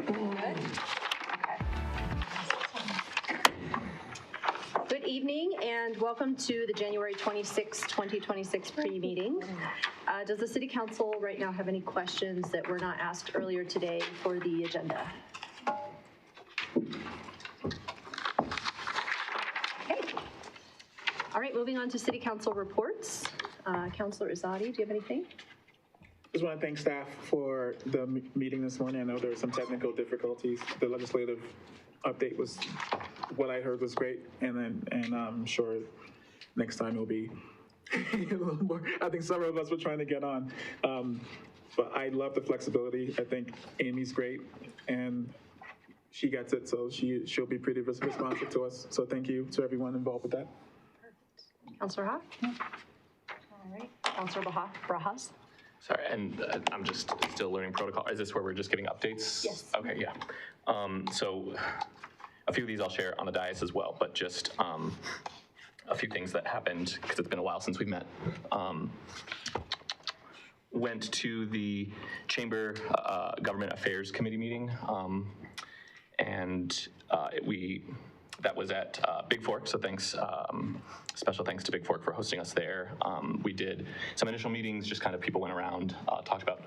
Good. Good evening and welcome to the January 26, 2026 pre-meeting. Does the City Council right now have any questions that were not asked earlier today for the agenda? Okay. All right, moving on to City Council reports. Councilor Izzati, do you have anything? Just want to thank staff for the meeting this morning. I know there were some technical difficulties. The legislative update was, what I heard was great, and I'm sure next time it'll be a little more. I think several of us were trying to get on, but I love the flexibility. I think Amy's great, and she gets it, so she'll be pretty responsive to us. So thank you to everyone involved with that. Councilor Hawk? All right. Councilor Brajas? Sorry, and I'm just still learning protocol. Is this where we're just giving updates? Yes. Okay, yeah. So a few of these I'll share on the dais as well, but just a few things that happened because it's been a while since we met. Went to the Chamber Government Affairs Committee meeting, and that was at Big Fork, so thanks, special thanks to Big Fork for hosting us there. We did some initial meetings, just kind of people went around, talked about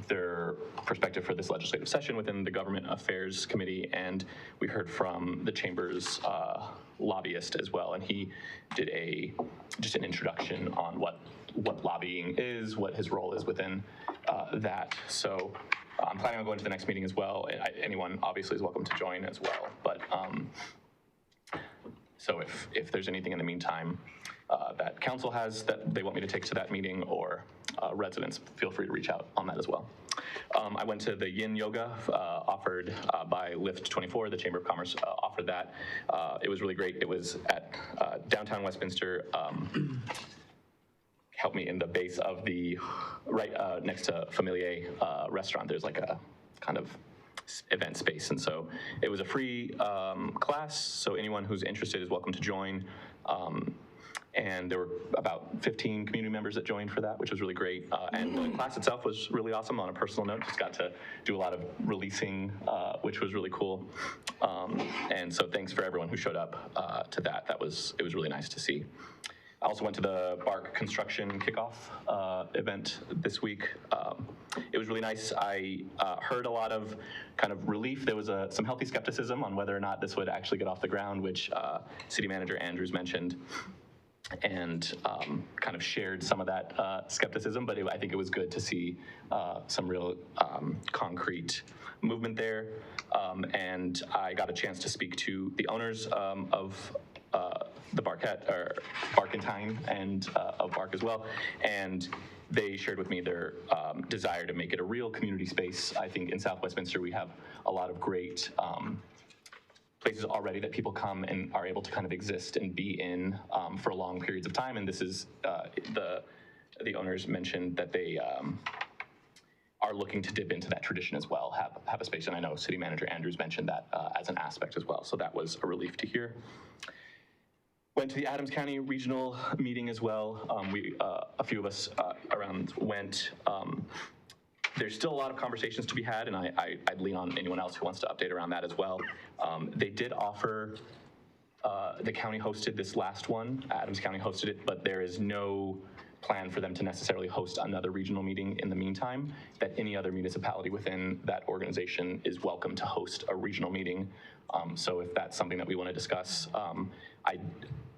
their perspective for this legislative session within the Government Affairs Committee, and we heard from the Chamber's lobbyist as well, and he did just an introduction on what lobbying is, what his role is within that. So I'm planning on going to the next meeting as well. Anyone obviously is welcome to join as well. But so if there's anything in the meantime that council has that they want me to take to that meeting, or residents, feel free to reach out on that as well. I went to the yin yoga offered by Lift 24. The Chamber of Commerce offered that. It was really great. It was at downtown Westminster. Help me in the base of the right next to Familier restaurant. There's like a kind of event space, and so it was a free class, so anyone who's interested is welcome to join. And there were about 15 community members that joined for that, which was really great. And the class itself was really awesome. On a personal note, just got to do a lot of releasing, which was really cool. And so thanks for everyone who showed up to that. It was really nice to see. I also went to the BARC construction kickoff event this week. It was really nice. I heard a lot of kind of relief. There was some healthy skepticism on whether or not this would actually get off the ground, which City Manager Andrews mentioned, and kind of shared some of that skepticism, but I think it was good to see some real concrete movement there. And I got a chance to speak to the owners of the Barkentine and of BARC as well, and they shared with me their desire to make it a real community space. I think in South Westminster we have a lot of great places already that people come and are able to kind of exist and be in for long periods of time, and this is the owners mentioned that they are looking to dip into that tradition as well, have a space, and I know City Manager Andrews mentioned that as an aspect as well, so that was a relief to hear. Went to the Adams County Regional meeting as well. A few of us around went. There's still a lot of conversations to be had, and I'd lean on anyone else who wants to update around that as well. They did offer, the county hosted this last one, Adams County hosted it, but there is no plan for them to necessarily host another regional meeting in the meantime, that any other municipality within that organization is welcome to host a regional meeting. So if that's something that we want to discuss,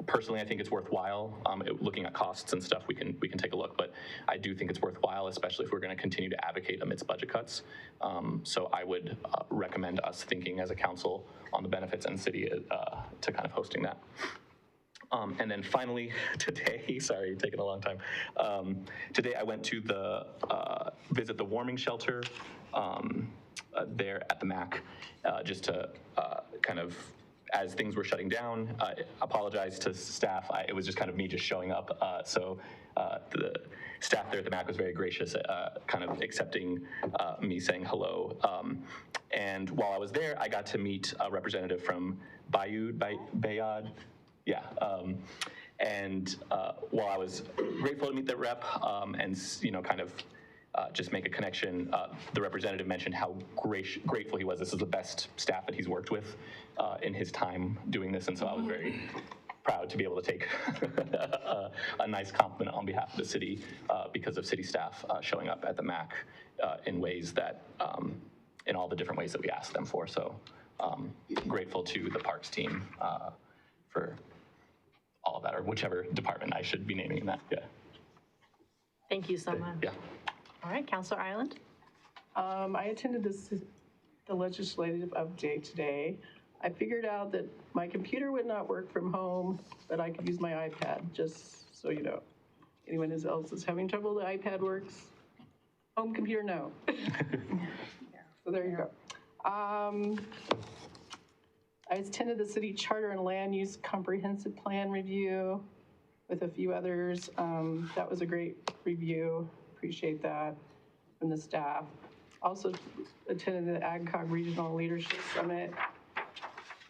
Personally, I think it's worthwhile. Looking at costs and stuff, we can take a look, but I do think it's worthwhile, especially if we're going to continue to advocate amidst budget cuts. So I would recommend us thinking as a council on the benefits and city to kind of hosting that. And then finally, today, sorry, taking a long time. Today I went to visit the warming shelter there at the MAC, just to kind of, as things were shutting down, apologize to staff. It was just kind of me just showing up. So the staff there at the MAC was very gracious, kind of accepting me saying hello. And while I was there, I got to meet a representative from Bayard. Yeah. And while I was grateful to meet the rep and, kind of just make a connection. The representative mentioned how grateful he was. This is the best staff that he's worked with in his time doing this, and so I was very proud to be able to take a nice compliment on behalf of the city because of city staff showing up at the MAC in ways that, in all the different ways that we asked them for. So grateful to the parks team for all of that, or whichever department I should be naming in that. Yeah. Thank you so much. Yeah. All right, Councilor Ireland. I attended the legislative update today. I figured out that my computer would not work from home, but I could use my iPad, just so you know. Anyone else is having trouble, the iPad works. Home computer, no. So there you go. I attended the city charter and land use comprehensive plan review with a few others. That was a great review. Appreciate that from the staff. Also attended the AgCog Regional Leadership Summit.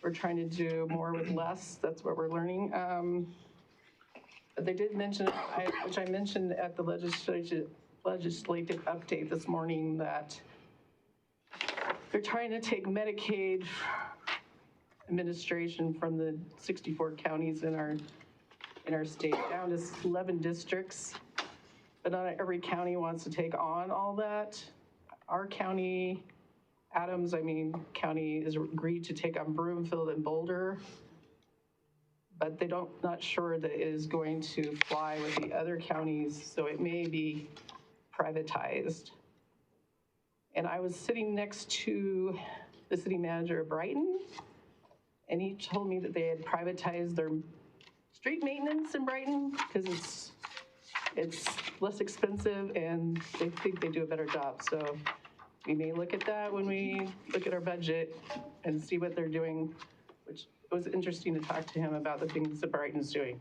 We're trying to do more with less. That's what we're learning. They did mention, which I mentioned at the legislative update this morning, that they're trying to take Medicaid administration from the 64 counties in our state down to 11 districts. But not every county wants to take on all that. Our county, County has agreed to take on Broomfield and Boulder, but they not sure that it is going to fly with the other counties, so it may be privatized. And I was sitting next to the city manager of Brighton, and he told me that they had privatized their street maintenance in Brighton because it's less expensive and they think they do a better job. So we may look at that when we look at our budget and see what they're doing, which it was interesting to talk to him about the things that Brighton's doing.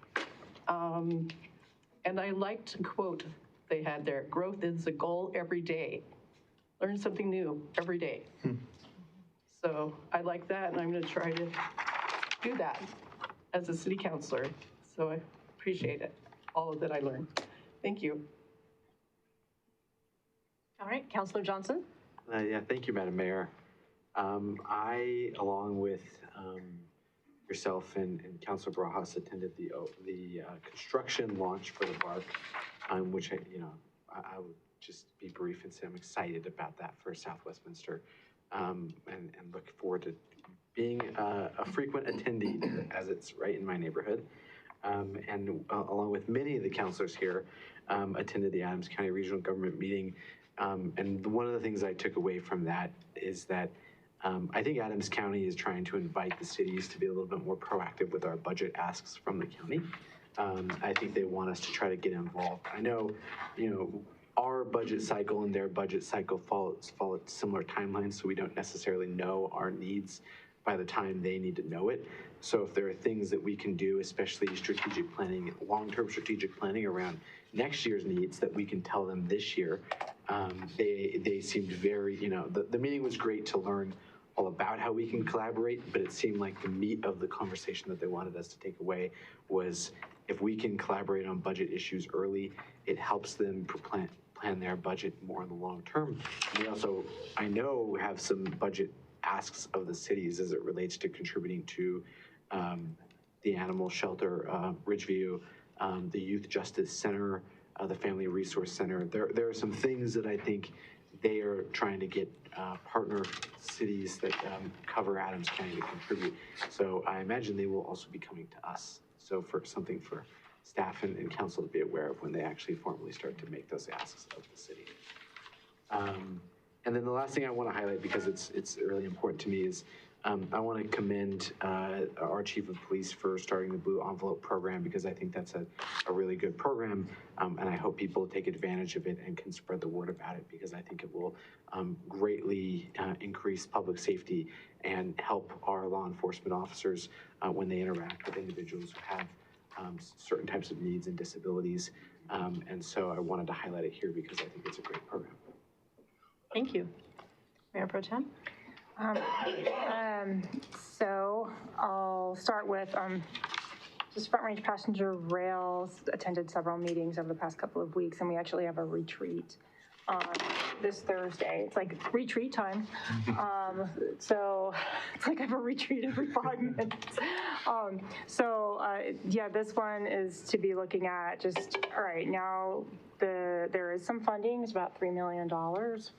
And I liked a quote they had there: growth is the goal every day. Learn something new every day. So I like that, and I'm going to try to do that as a city councilor. So I appreciate it, all of that I learned. Thank you. All right, Councilor Johnson. Yeah, thank you, Madam Mayor. I, along with yourself and Councilor Barajas, attended the construction launch for the park, which I would just be brief and say I'm excited about that for South Westminster, and look forward to being a frequent attendee as it's right in my neighborhood. And along with many of the councilors here, attended the Adams County Regional Government meeting. And one of the things I took away from that is that I think Adams County is trying to invite the cities to be a little bit more proactive with our budget asks from the county. I think they want us to try to get involved. I know, our budget cycle and their budget cycle follow similar timelines, so we don't necessarily know our needs by the time they need to know it. So if there are things that we can do, especially strategic planning, long-term strategic planning around next year's needs that we can tell them this year, they seemed very, the meeting was great to learn all about how we can collaborate, but it seemed like the meat of the conversation that they wanted us to take away was if we can collaborate on budget issues early, it helps them plan their budget more in the long term. And we also, I know, have some budget asks of the cities as it relates to contributing to the animal shelter, Ridgeview, the Youth Justice Center, the Family Resource Center. There are some things that I think they are trying to get partner cities that cover Adams County to contribute. So I imagine they will also be coming to us. So for something for staff and council to be aware of when they actually formally start to make those asks of the city. And then the last thing I want to highlight, because it's really important to me, is I want to commend our chief of police for starting the Blue Envelope program, because I think that's a really good program, and I hope people take advantage of it and can spread the word about it, because I think it will greatly increase public safety and help our law enforcement officers when they interact with individuals who have certain types of needs and disabilities. And so I wanted to highlight it here because I think it's a great program. Thank you. Mayor Pro Tem? So I'll start with just Front Range Passenger Rails attended several meetings over the past couple of weeks, and we actually have a retreat this Thursday. It's like retreat time. So it's like I have a retreat every 5 minutes. Yeah, this one is to be looking at just, all right, now there is some funding. It's about $3 million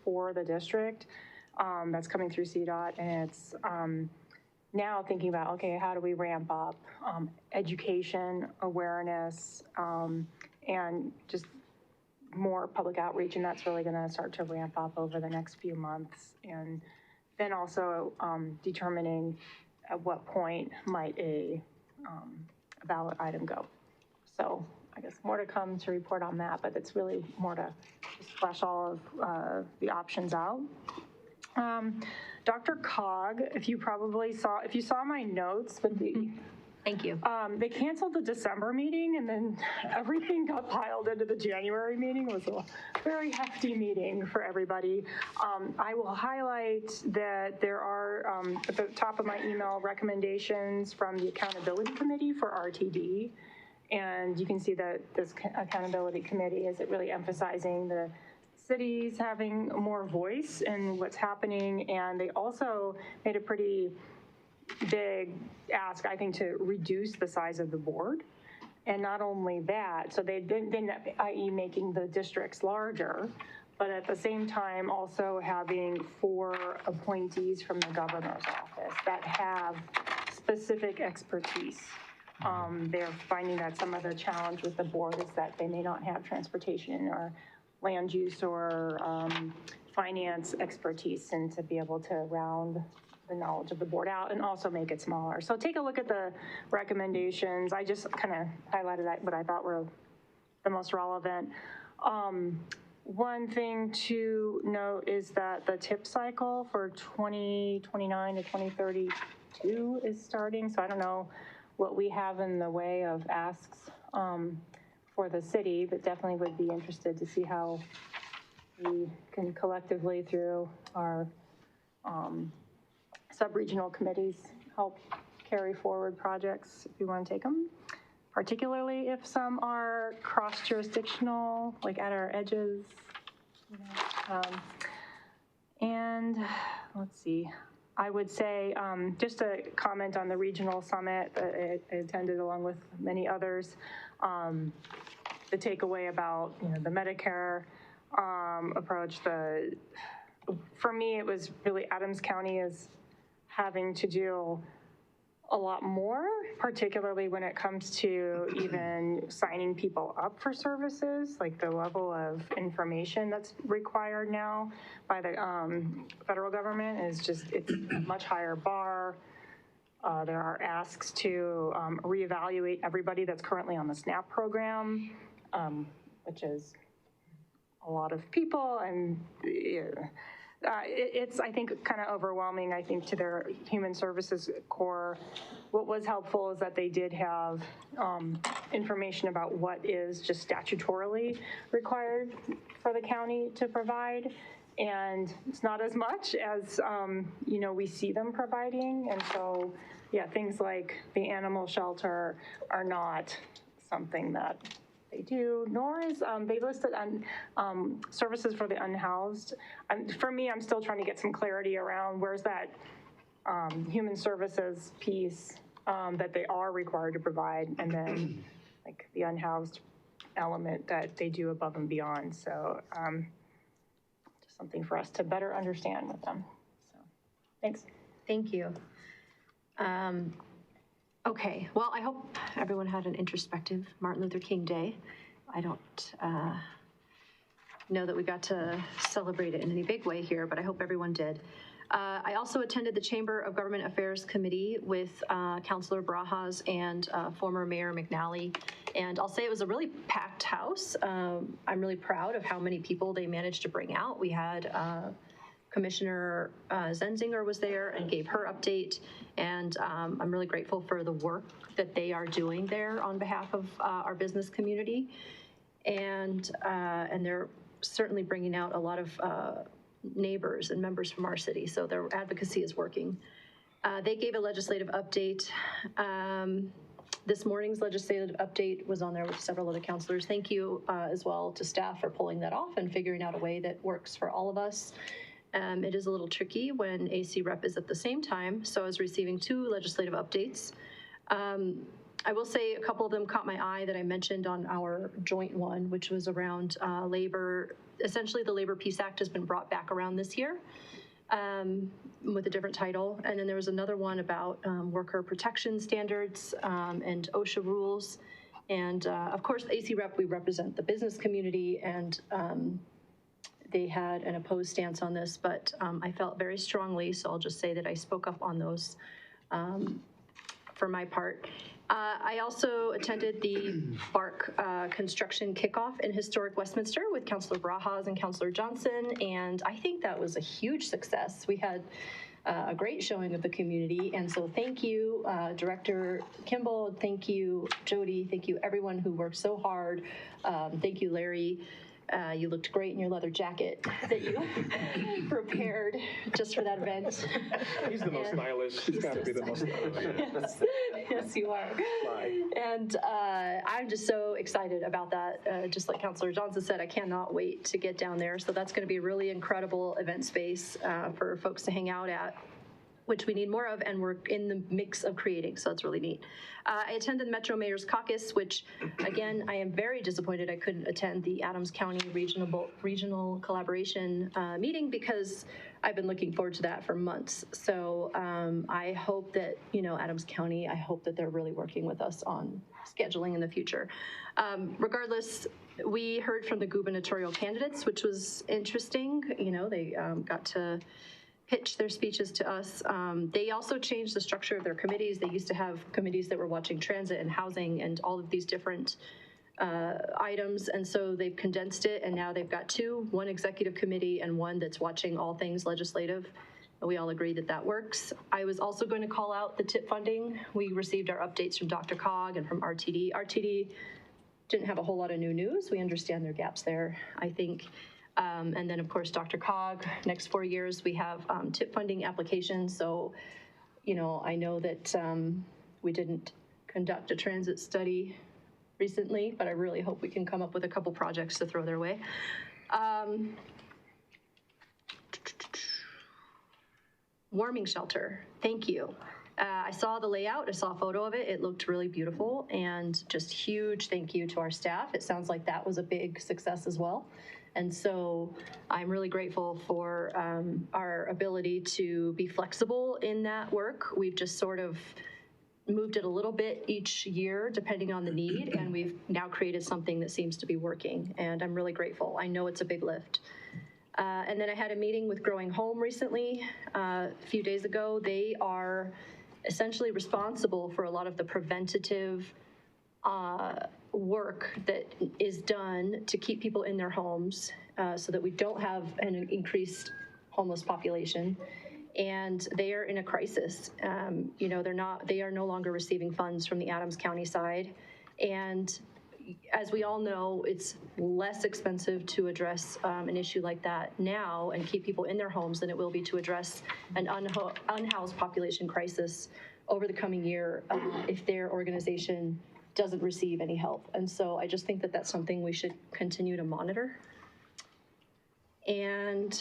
for the district that's coming through CDOT, and it's now thinking about, okay, how do we ramp up education, awareness, and just more public outreach, and that's really going to start to ramp up over the next few months. And then also determining at what point might a ballot item go. So I guess more to come to report on that, but it's really more to just flesh all of the options out. Dr. Cog, if you saw my notes with the Thank you. they canceled the December meeting, and then everything got piled into the January meeting. It was a very hefty meeting for everybody. I will highlight that there are, at the top of my email, recommendations from the Accountability Committee for RTD. And you can see that this Accountability Committee is really emphasizing the cities having more voice in what's happening. And they also made a pretty big ask, I think, to reduce the size of the board. And not only that, so they've been i.e. making the districts larger, but at the same time also having 4 appointees from the governor's office that have specific expertise. They're finding that some of the challenge with the board is that they may not have transportation or land use or finance expertise, and to be able to round the knowledge of the board out and also make it smaller. So take a look at the recommendations. I just kind of highlighted what I thought were the most relevant. One thing to note is that the tip cycle for 2029 to 2032 is starting. So I don't know what we have in the way of asks for the city, but definitely would be interested to see how we can collectively, through our sub-regional committees, help carry forward projects if you want to take them, particularly if some are cross-jurisdictional, like at our edges. And let's see, I would say just a comment on the regional summit that I attended along with many others. The takeaway about the Medicare approach. For me, it was really Adams County is having to do a lot more, particularly when it comes to even signing people up for services. Like the level of information that's required now by the federal government is just, it's a much higher bar. There are asks to reevaluate everybody that's currently on the SNAP program, which is a lot of people, and it's, I think, kind of overwhelming, I think, to their human services core. What was helpful is that they did have information about what is just statutorily required for the county to provide, and it's not as much as, we see them providing. And so, yeah, things like the animal shelter are not something that they do, nor is they listed on services for the unhoused. For me, I'm still trying to get some clarity around where's that human services piece that they are required to provide, and then like the unhoused element that they do above and beyond. So just something for us to better understand with them. So thanks. Thank you. Okay, well, I hope everyone had an introspective Martin Luther King Day. I don't know that we got to celebrate it in any big way here, but I hope everyone did. I also attended the Chamber of Government Affairs Committee with Councilor Barajas and former Mayor McNally, and I'll say it was a really packed house. I'm really proud of how many people they managed to bring out. We had Commissioner Zenzinger was there and gave her update, and I'm really grateful for the work that they are doing there on behalf of our business community, and they're certainly bringing out a lot of neighbors and members from our city, so their advocacy is working. They gave a legislative update. this morning's legislative update was on there with several other counselors. Thank you as well to staff for pulling that off and figuring out a way that works for all of us. It is a little tricky when AC Rep is at the same time, so I was receiving 2 legislative updates. I will say a couple of them caught my eye that I mentioned on our joint one, which was around labor. Essentially, the Labor Peace Act has been brought back around this year with a different title. And then there was another one about worker protection standards and OSHA rules. And of course, AC Rep, we represent the business community, and they had an opposed stance on this, but I felt very strongly, so I'll just say that I spoke up on those for my part. I also attended the BARC construction kickoff in historic Westminster with Councilor Barajas and Councilor Johnson, and I think that was a huge success. We had a great showing of the community, and so thank you, Director Kimball, thank you, Jody, thank you everyone who worked so hard. Thank you, Larry. You looked great in your leather jacket that you prepared just for that event. He's the most stylish. He's got to be the most stylish. Yes, you are. And I'm just so excited about that. Just like Councilor Johnson said, I cannot wait to get down there. So that's going to be a really incredible event space for folks to hang out at, which we need more of, and we're in the mix of creating, so that's really neat. I attended the Metro Mayor's Caucus, which, again, I am very disappointed I couldn't attend the Adams County Regional Collaboration meeting, because I've been looking forward to that for months. So I hope that, Adams County, I hope that they're really working with us on scheduling in the future. Regardless, we heard from the gubernatorial candidates, which was interesting. They got to pitch their speeches to us. They also changed the structure of their committees. They used to have committees that were watching transit and housing and all of these different items, and so they've condensed it, and now they've got 2, one executive committee and one that's watching all things legislative. We all agree that that works. I was also going to call out the TIP funding. We received our updates from Dr. Cog and from RTD. RTD didn't have a whole lot of new news. We understand their gaps there, I think. And then, of course, Dr. Cog, next 4 years, we have TIP funding applications. So, I know that we didn't conduct a transit study recently, but I really hope we can come up with a couple projects to throw their way. Warming shelter, thank you. I saw the layout, I saw a photo of it. It looked really beautiful, and just huge thank you to our staff. It sounds like that was a big success as well. And so I'm really grateful for our ability to be flexible in that work. We've just sort of moved it a little bit each year depending on the need, and we've now created something that seems to be working, and I'm really grateful. I know it's a big lift. And then I had a meeting with Growing Home recently, a few days ago. They are essentially responsible for a lot of the preventative work that is done to keep people in their homes so that we don't have an increased homeless population. And they are in a crisis. They are no longer receiving funds from the Adams County side. And as we all know, it's less expensive to address an issue like that now and keep people in their homes than it will be to address an unhoused population crisis over the coming year if their organization doesn't receive any help. And so I just think that that's something we should continue to monitor. And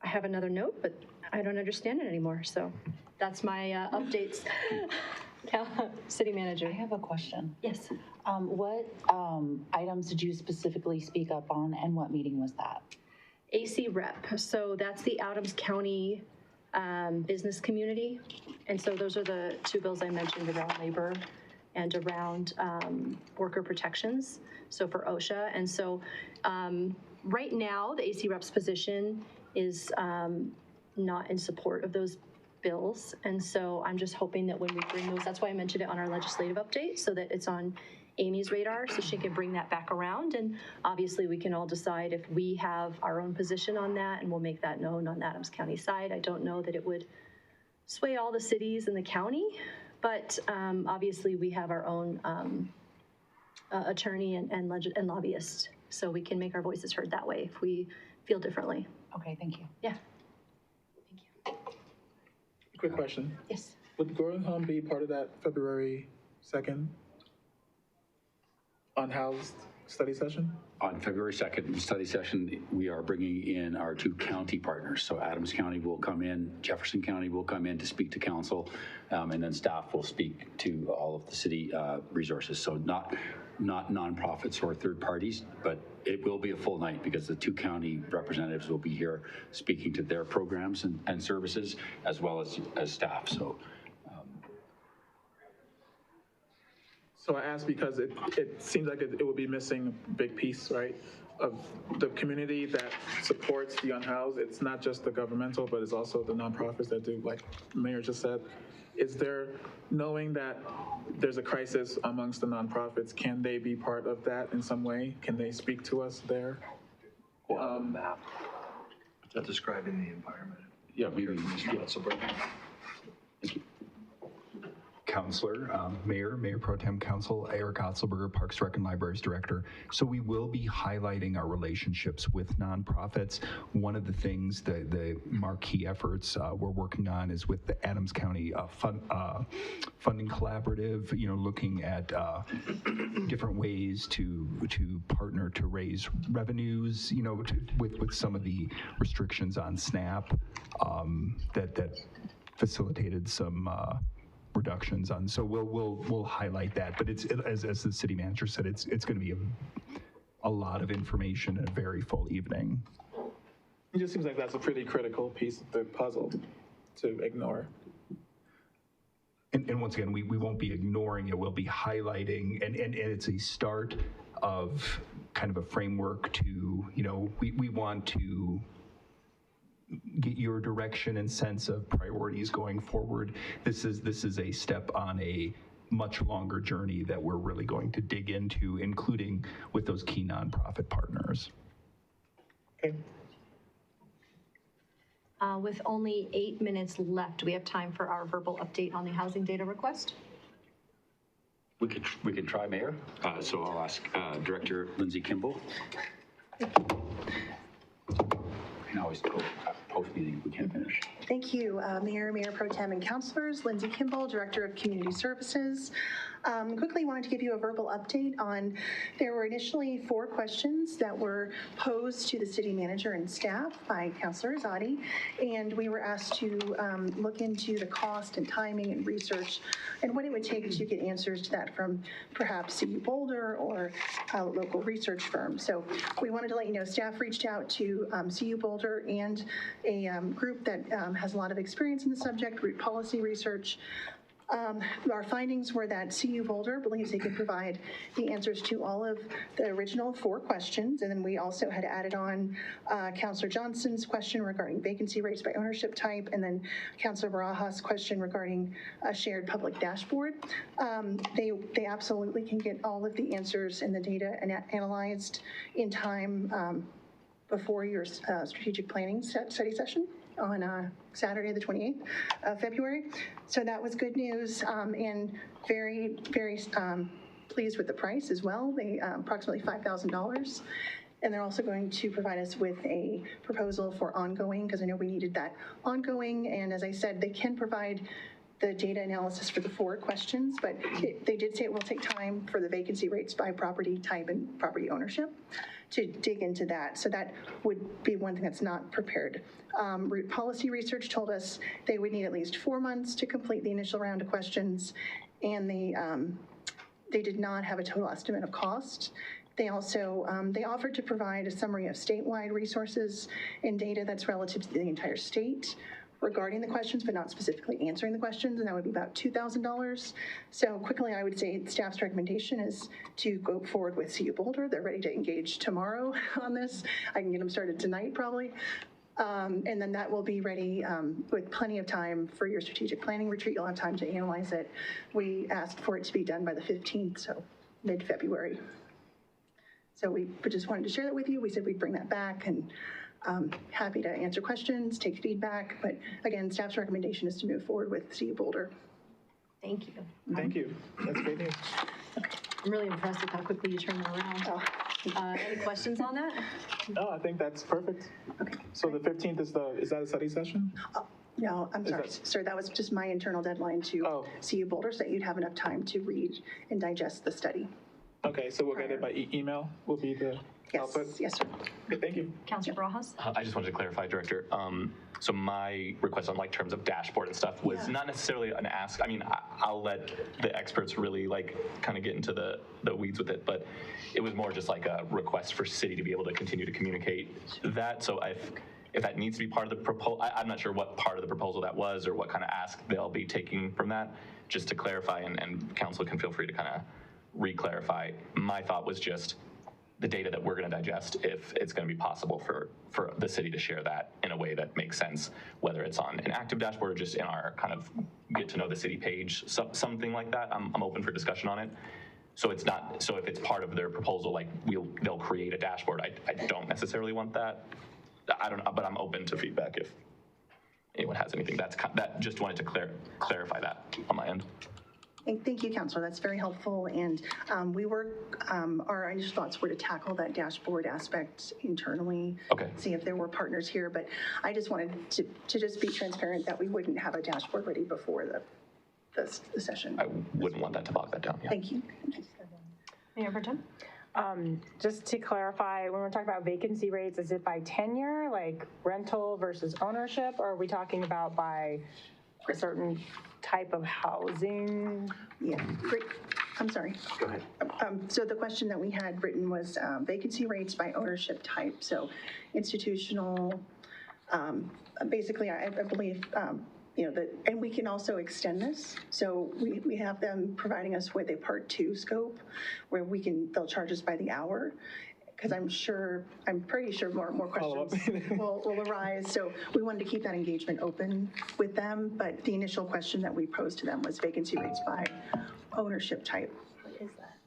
I have another note, but I don't understand it anymore. So that's my updates. City Manager. I have a question. Yes. What items did you specifically speak up on, and what meeting was that? AC Rep. So that's the Adams County business community. And so those are the 2 bills I mentioned around labor and around worker protections, so for OSHA. And so right now, the AC Rep's position is not in support of those bills. And so I'm just hoping that when we bring those, that's why I mentioned it on our legislative update, so that it's on Amy's radar, so she can bring that back around. And obviously we can all decide if we have our own position on that, and we'll make that known on the Adams County side. I don't know that it would sway all the cities in the county, but obviously we have our own attorney and lobbyist, so we can make our voices heard that way if we feel differently. Okay, thank you. Yeah. Quick question. Yes. Would Growing Home be part of that February 2nd unhoused study session? On February 2nd study session, we are bringing in our two county partners. So Adams County will come in, Jefferson County will come in to speak to council, and then staff will speak to all of the city resources. So not nonprofits or third parties, but it will be a full night because the two county representatives will be here speaking to their programs and services as well as staff. So I asked because it seems like it would be missing a big piece, right, of the community that supports the unhoused. It's not just the governmental, but it's also the nonprofits that do, like Mayor just said. Is there, knowing that there's a crisis amongst the nonprofits, can they be part of that in some way? Can they speak to us there? Map. Is that describing the environment? Yeah, maybe. Counselor, Mayor Pro Tem Council, Eric Otzelberger, Parks Rec and Libraries Director. So we will be highlighting our relationships with nonprofits. One of the things, the marquee efforts we're working on is with the Adams County Funding Collaborative, looking at different ways to partner to raise revenues, with some of the restrictions on SNAP that facilitated some reductions on. So we'll highlight that, but it's, as the city manager said, it's going to be a lot of information in a very full evening. It just seems like that's a pretty critical piece of the puzzle to ignore. And once again, we won't be ignoring it, we'll be highlighting, and it's a start of kind of a framework to, we want to get your direction and sense of priorities going forward. This is a step on a much longer journey that we're really going to dig into, including with those key nonprofit partners. Okay. With only 8 minutes left, do we have time for our verbal update on the housing data request? We could try, Mayor. So I'll ask Director Lindsay Kimball. We can always go post-meeting if we can't finish. Thank you, Mayor Pro Tem and Councilors. Lindsay Kimball, Director of Community Services. Quickly wanted to give you a verbal update on, there were initially 4 questions that were posed to the city manager and staff by Councilor Azadi, and we were asked to look into the cost and timing and research and what it would take to get answers to that from perhaps CU Boulder or a local research firm. So we wanted to let you know staff reached out to CU Boulder and a group that has a lot of experience in the subject, Root Policy Research. Our findings were that CU Boulder believes they could provide the answers to all of the original 4 questions, and then we also had added on Councilor Johnson's question regarding vacancy rates by ownership type, and then Councilor Barajas' question regarding a shared public dashboard. They absolutely can get all of the answers and the data analyzed in time before your strategic planning study session on Saturday, the 28th of February. So that was good news, and very, very pleased with the price as well. They approximately $5,000. And they're also going to provide us with a proposal for ongoing, because I know we needed that ongoing. And as I said, they can provide the data analysis for the 4 questions, but they did say it will take time for the vacancy rates by property type and property ownership to dig into that. So that would be one thing that's not prepared. Root Policy Research told us they would need at least 4 months to complete the initial round of questions, and they did not have a total estimate of cost. They also, they offered to provide a summary of statewide resources and data that's relative to the entire state regarding the questions, but not specifically answering the questions, and that would be about $2,000. So quickly, I would say staff's recommendation is to go forward with CU Boulder. They're ready to engage tomorrow on this. I can get them started tonight, probably. And then that will be ready with plenty of time for your strategic planning retreat. You'll have time to analyze it. We asked for it to be done by the 15th, so mid-February. So we just wanted to share that with you. We said we'd bring that back, and happy to answer questions, take feedback, but again, staff's recommendation is to move forward with CU Boulder. Thank you. Thank you. That's great news. Okay. I'm really impressed with how quickly you turned that around. Any questions on that? No, I think that's perfect. Okay. So the 15th is that a study session? No, I'm sorry, sir, that was just my internal deadline to CU Boulder, so that you'd have enough time to read and digest the study. Okay, so we'll get it by email, will be the output? Yes, sir. Okay, thank you. Councilor Barajas? I just wanted to clarify, Director. So my request on like terms of dashboard and stuff was not necessarily an ask. I mean, I'll let the experts really like kind of get into the weeds with it, but it was more just like a request for city to be able to continue to communicate that. So if that needs to be part of the proposal, I'm not sure what part of the proposal that was or what kind of ask they'll be taking from that, just to clarify, and council can feel free to kind of re-clarify. My thought was just the data that we're going to digest, if it's going to be possible for the city to share that in a way that makes sense, whether it's on an active dashboard or just in our kind of get to know the city page, something like that. I'm open for discussion on it. So it's not, so if it's part of their proposal, like they'll create a dashboard, I don't necessarily want that. I don't know, but I'm open to feedback if anyone has anything. That just wanted to clarify that on my end. Thank you, Councilor. That's very helpful. And our initial thoughts were to tackle that dashboard aspect internally. Okay. See if there were partners here. But I just wanted to just be transparent that we wouldn't have a dashboard ready before the session. I wouldn't want that to bog that down. Yeah. Thank you. Mayor Pro Tem? Just to clarify, when we're talking about vacancy rates, is it by tenure, like rental versus ownership, or are we talking about by a certain type of housing? Yeah, great. I'm sorry. Go ahead. So the question that we had written was vacancy rates by ownership type. So institutional, basically, I believe, and we can also extend this. So we have them providing us with a part 2 scope where they'll charge us by the hour. Because I'm pretty sure more questions will arise. So we wanted to keep that engagement open with them, but the initial question that we posed to them was vacancy rates by ownership type. What is that?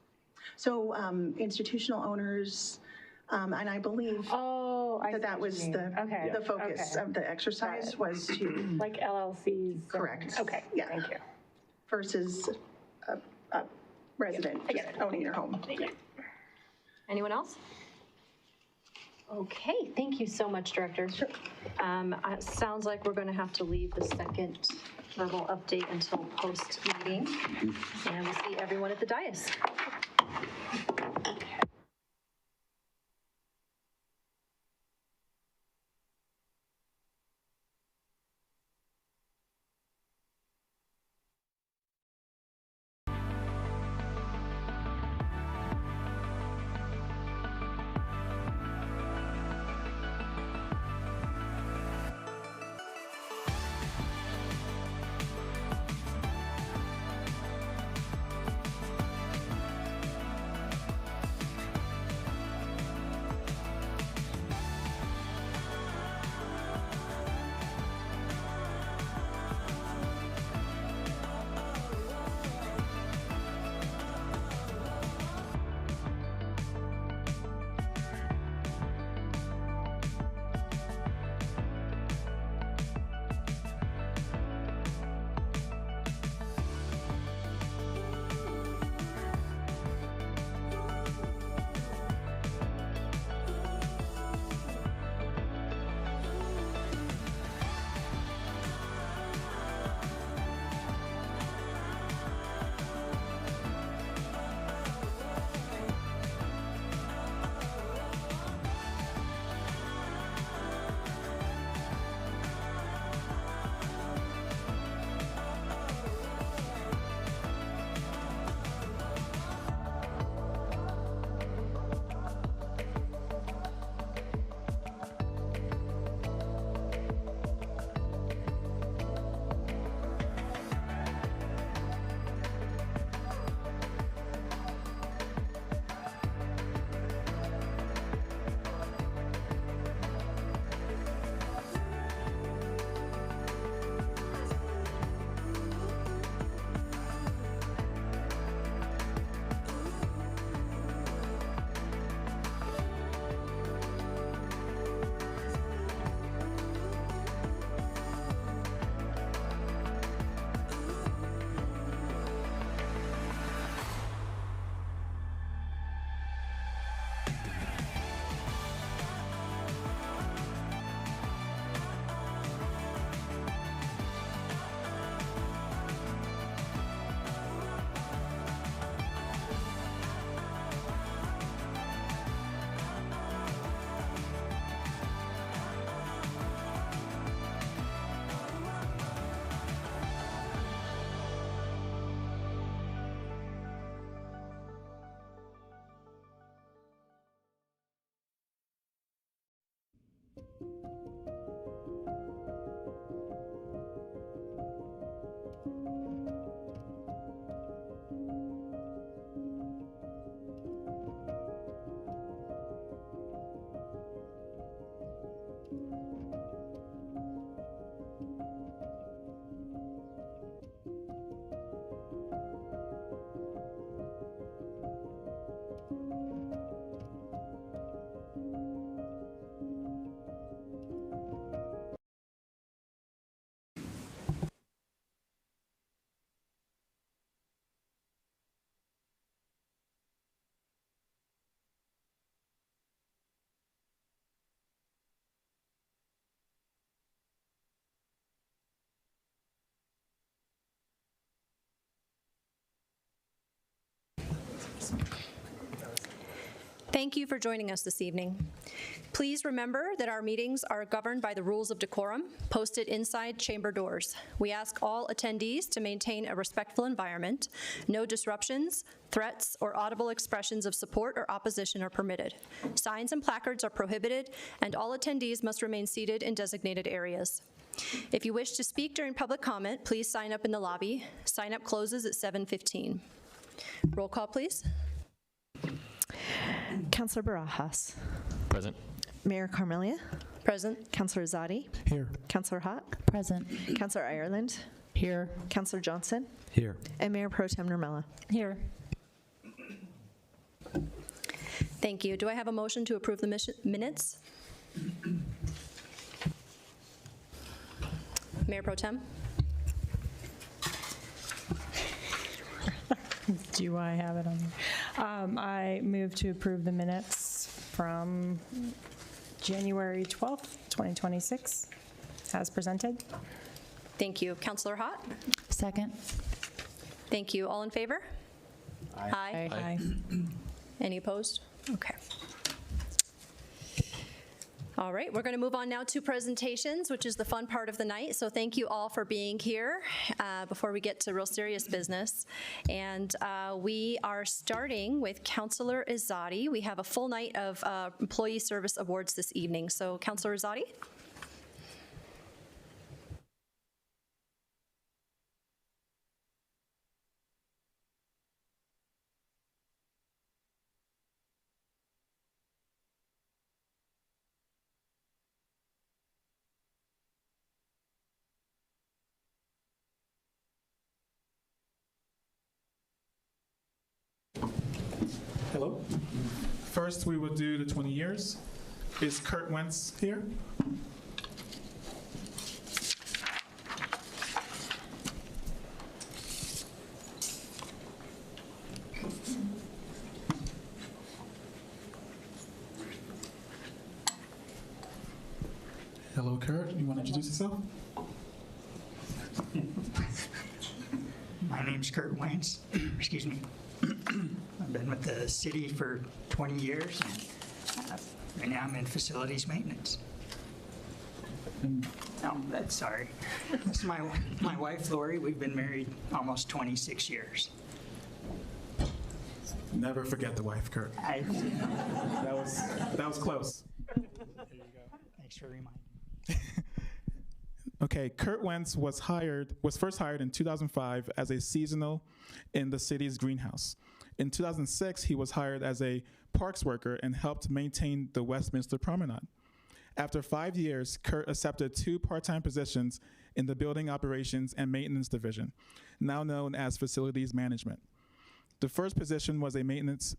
So institutional owners, and I believe that was the focus of the exercise was to. Like LLCs? Correct. Okay, yeah. Thank you. Versus a resident just owning their home. Anyone else? Okay, thank you so much, Director. Sure. It sounds like we're going to have to leave the second verbal update until post-meeting, and we'll see everyone at the dais. Thank you for joining us this evening. Please remember that our meetings are governed by the rules of decorum posted inside chamber doors. We ask all attendees to maintain a respectful environment. No disruptions, threats, or audible expressions of support or opposition are permitted. Signs and placards are prohibited, and all attendees must remain seated in designated areas. If you wish to speak during public comment, please sign up in the lobby. Sign up closes at 7:15. Roll call, please. Councilor Barajas. Present. Mayor Carmelia. Present. Councilor Zadi. Here. Councilor Hott. Present. Councilor Ireland. Here. Councilor Johnson. Here. And Mayor Pro Tem Nurmela. Here. Thank you. Do I have a motion to approve the minutes? Mayor Pro Tem? Do I have it on here? I move to approve the minutes from January 12th, 2026, as presented. Thank you. Councilor Hott? Second. Thank you. All in favor? Aye. Aye. Any opposed? Okay. All right, we're going to move on now to presentations, which is the fun part of the night. So thank you all for being here before we get to real serious business. And we are starting with Councilor Izadi. We have a full night of Employee Service Awards this evening. So Councilor Izadi. Hello. First, we will do the 20 years. Is Kurt Wentz here? Hello, Kurt. You want to introduce yourself? My name's Kurt Wentz. Excuse me. I've been with the city for 20 years, and right now I'm in facilities maintenance. No, that's sorry. This is my wife, Lori. We've been married almost 26 years. Never forget the wife, Kurt. That was close. Thanks for reminding. Okay, Kurt Wentz was first hired in 2005 as a seasonal in the city's greenhouse. In 2006, he was hired as a parks worker and helped maintain the Westminster Promenade. After 5 years, Kurt accepted 2 part-time positions in the building operations and maintenance division, now known as facilities management. The first position was a maintenance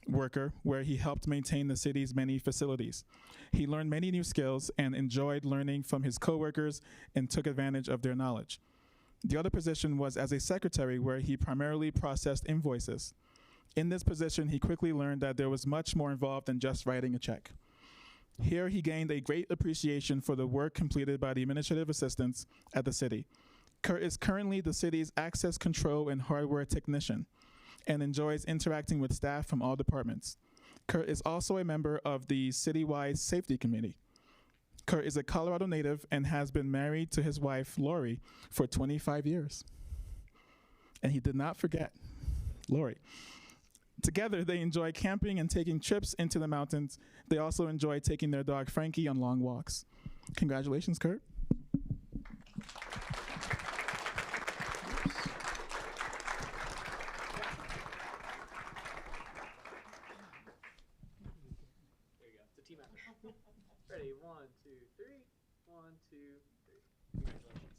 worker where he helped maintain the city's many facilities. He learned many new skills and enjoyed learning from his coworkers and took advantage of their knowledge. The other position was as a secretary where he primarily processed invoices. In this position, he quickly learned that there was much more involved than just writing a check. Here, he gained a great appreciation for the work completed by the administrative assistants at the city. Kurt is currently the city's access control and hardware technician and enjoys interacting with staff from all departments. Kurt is also a member of the citywide safety committee. Kurt is a Colorado native and has been married to his wife, Lori, for 25 years. And he did not forget Lori. Together, they enjoy camping and taking trips into the mountains. They also enjoy taking their dog, Frankie, on long walks. Congratulations, Kurt. Ready, 1, 2, 3. 1, 2, 3. Congratulations.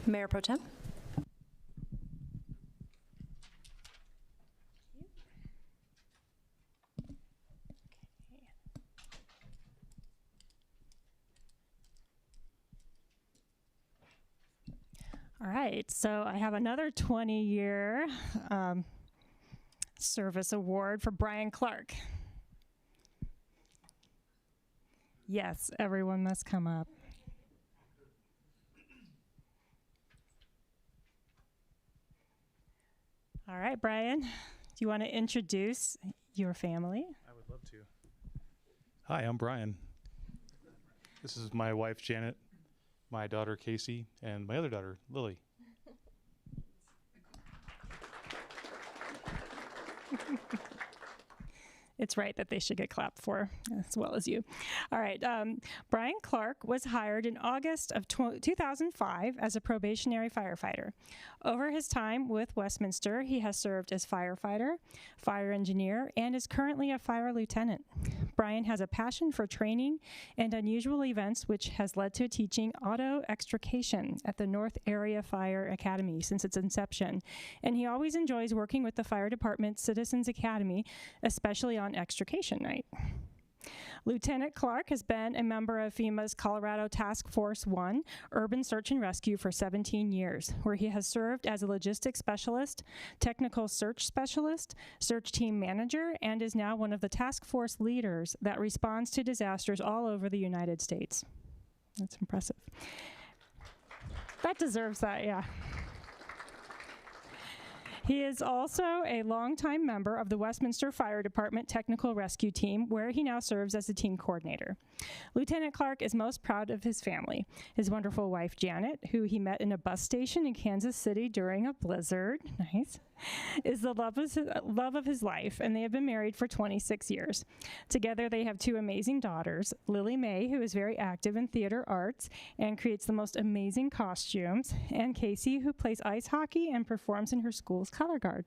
Mayor Pro Tem? All right, so I have another 20-year service award for Brian Clark. Yes, everyone must come up. All right, Brian, do you want to introduce your family? I would love to. Hi, I'm Brian. This is my wife, Janet, my daughter, Casey, and my other daughter, Lily. It's right that they should get clapped for as well as you. All right. Brian Clark was hired in August of 2005 as a probationary firefighter. Over his time with Westminster, he has served as firefighter, fire engineer, and is currently a fire lieutenant. Brian has a passion for training and unusual events, which has led to teaching auto extrication at the North Area Fire Academy since its inception. And he always enjoys working with the Fire Department Citizens Academy, especially on extrication night. Lieutenant Clark has been a member of FEMA's Colorado Task Force 1 Urban Search and Rescue for 17 years, where he has served as a logistics specialist, technical search specialist, search team manager, and is now one of the task force leaders that responds to disasters all over the United States. That's impressive. That deserves that, yeah. He is also a longtime member of the Westminster Fire Department Technical Rescue Team, where he now serves as the team coordinator. Lieutenant Clark is most proud of his family, his wonderful wife, Janet, who he met in a bus station in Kansas City during a blizzard, nice, is the love of his life, and they have been married for 26 years. Together, they have two amazing daughters, Lily Mae, who is very active in theater arts and creates the most amazing costumes, and Casey, who plays ice hockey and performs in her school's color guard.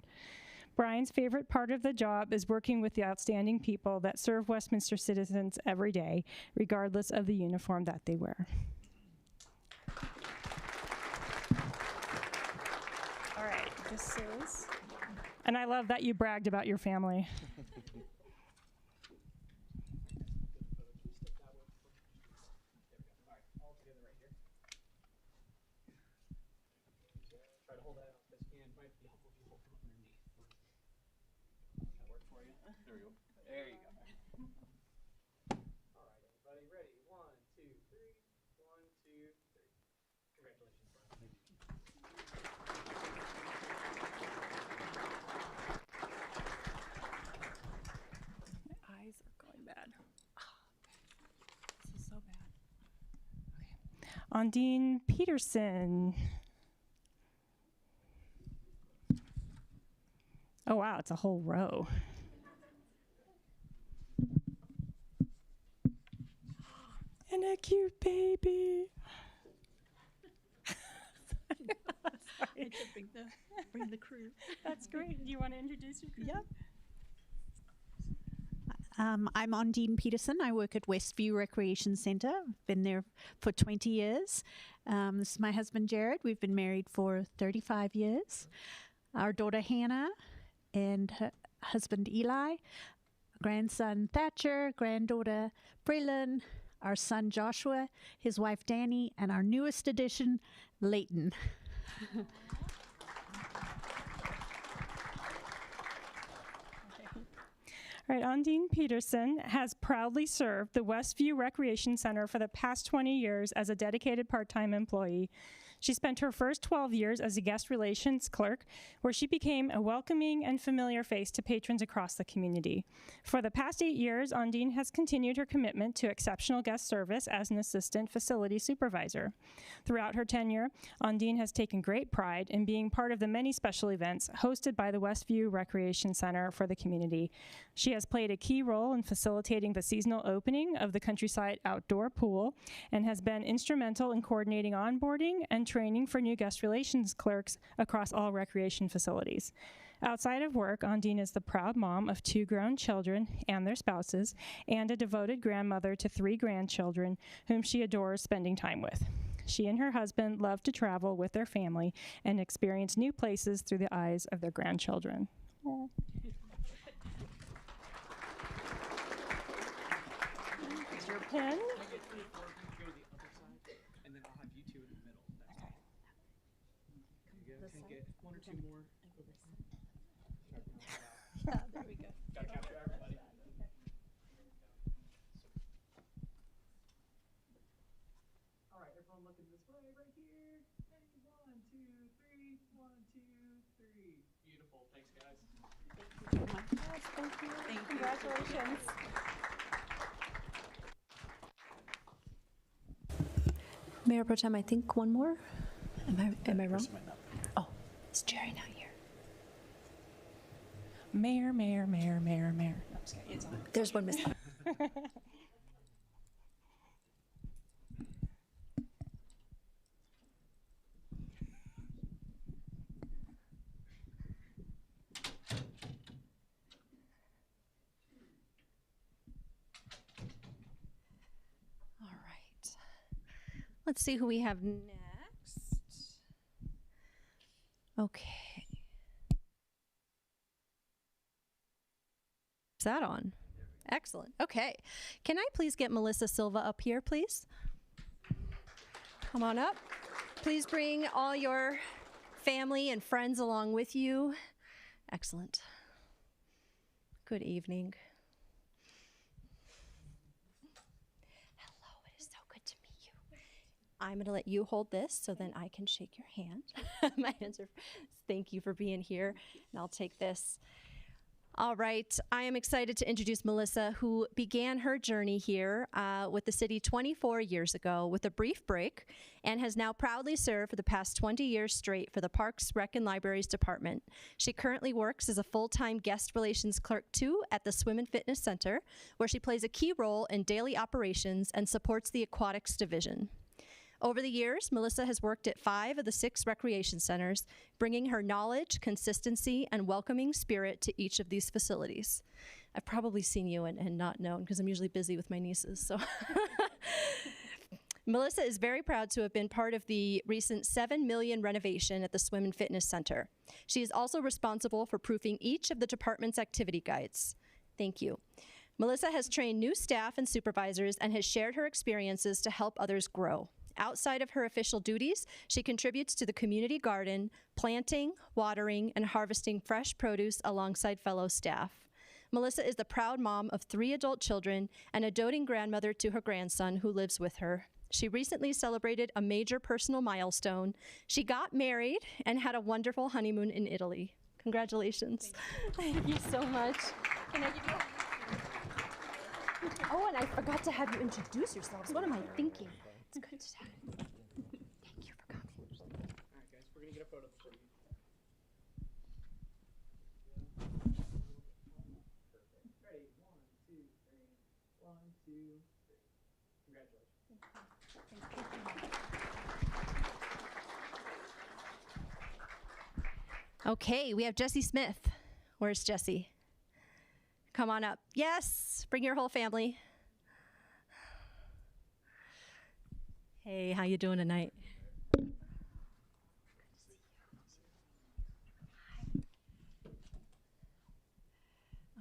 Brian's favorite part of the job is working with the outstanding people that serve Westminster citizens every day, regardless of the uniform that they wear. All right, this is, and I love that you bragged about your family. There you go. All right, everybody, ready? 1, 2, 3. 1, 2, 3. Congratulations, Brian. My eyes are going bad. This is so bad. Okay. Ondine Peterson. Oh, wow, it's a whole row. And a cute baby. I should bring the crew. That's great. Do you want to introduce your crew? Yep. I'm Ondine Peterson. I work at Westview Recreation Centre. I've been there for 20 years. This is my husband, Jared. We've been married for 35 years. Our daughter, Hannah, and her husband, Eli. Grandson, Thatcher. Granddaughter, Braylon. Our son, Joshua. His wife, Danny. And our newest addition, Leighton. All right, Ondine Peterson has proudly served the Westview Recreation Center for the past 20 years as a dedicated part-time employee. She spent her first 12 years as a guest relations clerk, where she became a welcoming and familiar face to patrons across the community. For the past 8 years, Ondine has continued her commitment to exceptional guest service as an assistant facility supervisor. Throughout her tenure, Ondine has taken great pride in being part of the many special events hosted by the Westview Recreation Center for the community. She has played a key role in facilitating the seasonal opening of the Countryside Outdoor Pool and has been instrumental in coordinating onboarding and training for new guest relations clerks across all recreation facilities. Outside of work, Ondine is the proud mom of 2 grown children and their spouses, and a devoted grandmother to 3 grandchildren whom she adores spending time with. She and her husband love to travel with their family and experience new places through the eyes of their grandchildren. Aww. Here's your pen. One or two more. Yeah, there we go. Gotta capture everybody. Thank you. Congratulations. Mayor Pro Tem, I think one more. Am I wrong? Oh, is Jerry not here? Mayor. No, I'm just kidding. It's on. There's one missing. All right. Let's see who we have next. Okay. Is that on? Excellent. Okay. Can I please get Melissa Silva up here, please? Come on up. Please bring all your family and friends along with you. Excellent. Good evening. Hello, it is so good to meet you. I'm going to let you hold this so then I can shake your hand. My hands are, thank you for being here. And I'll take this. All right, I am excited to introduce Melissa, who began her journey here with the city 24 years ago with a brief break and has now proudly served for the past 20 years straight for the Parks, Rec, and Libraries Department. She currently works as a full-time guest relations clerk too at the Swim and Fitness Center, where she plays a key role in daily operations and supports the aquatics division. Over the years, Melissa has worked at 5 of the 6 recreation centers, bringing her knowledge, consistency, and welcoming spirit to each of these facilities. I've probably seen you and not known because I'm usually busy with my nieces. So, Melissa is very proud to have been part of the recent $7 million renovation at the Swim and Fitness Center. She is also responsible for proofing each of the department's activity guides. Thank you. Melissa has trained new staff and supervisors and has shared her experiences to help others grow. Outside of her official duties, she contributes to the community garden, planting, watering, and harvesting fresh produce alongside fellow staff. Melissa is the proud mom of 3 adult children and a doting grandmother to her grandson who lives with her. She recently celebrated a major personal milestone. She got married and had a wonderful honeymoon in Italy. Congratulations. Thank you so much. Can I give you a... Oh, and I forgot to have you introduce yourselves. What am I thinking? It's good to have you. Thank you for coming. All right, guys, we're going to get a photo for you. Ready? 1, 2, 3. 1, 2, 3. Congratulations. Okay, we have Jesse Smith. Where's Jesse? Come on up. Yes, bring your whole family. Hey, how you doing tonight?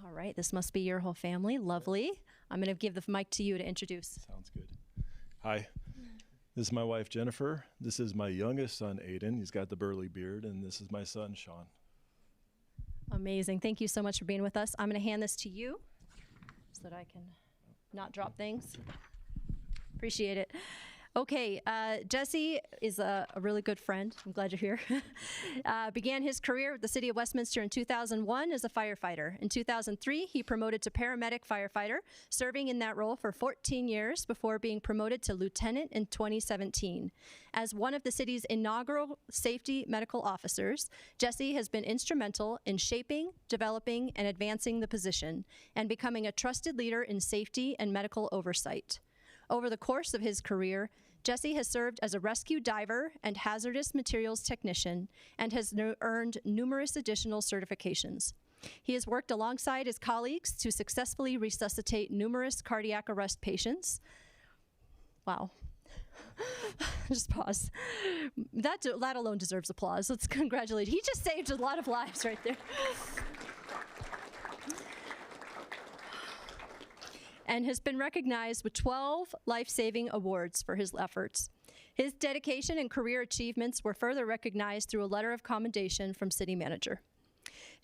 All right, this must be your whole family. Lovely. I'm going to give the mic to you to introduce. Sounds good. Hi, this is my wife, Jennifer. This is my youngest son, Aiden. He's got the burly beard, and this is my son, Sean. Amazing. Thank you so much for being with us. I'm going to hand this to you so that I can not drop things. Appreciate it. Okay, Jesse is a really good friend. I'm glad you're here. Began his career with the city of Westminster in 2001 as a firefighter. In 2003, he promoted to paramedic firefighter, serving in that role for 14 years before being promoted to lieutenant in 2017. As one of the city's inaugural safety medical officers, Jesse has been instrumental in shaping, developing, and advancing the position, and becoming a trusted leader in safety and medical oversight. Over the course of his career, Jesse has served as a rescue diver and hazardous materials technician and has earned numerous additional certifications. He has worked alongside his colleagues to successfully resuscitate numerous cardiac arrest patients. Wow. Just pause. That alone deserves applause. Let's congratulate. He just saved a lot of lives right there. And has been recognized with 12 life-saving awards for his efforts. His dedication and career achievements were further recognized through a letter of commendation from City Manager.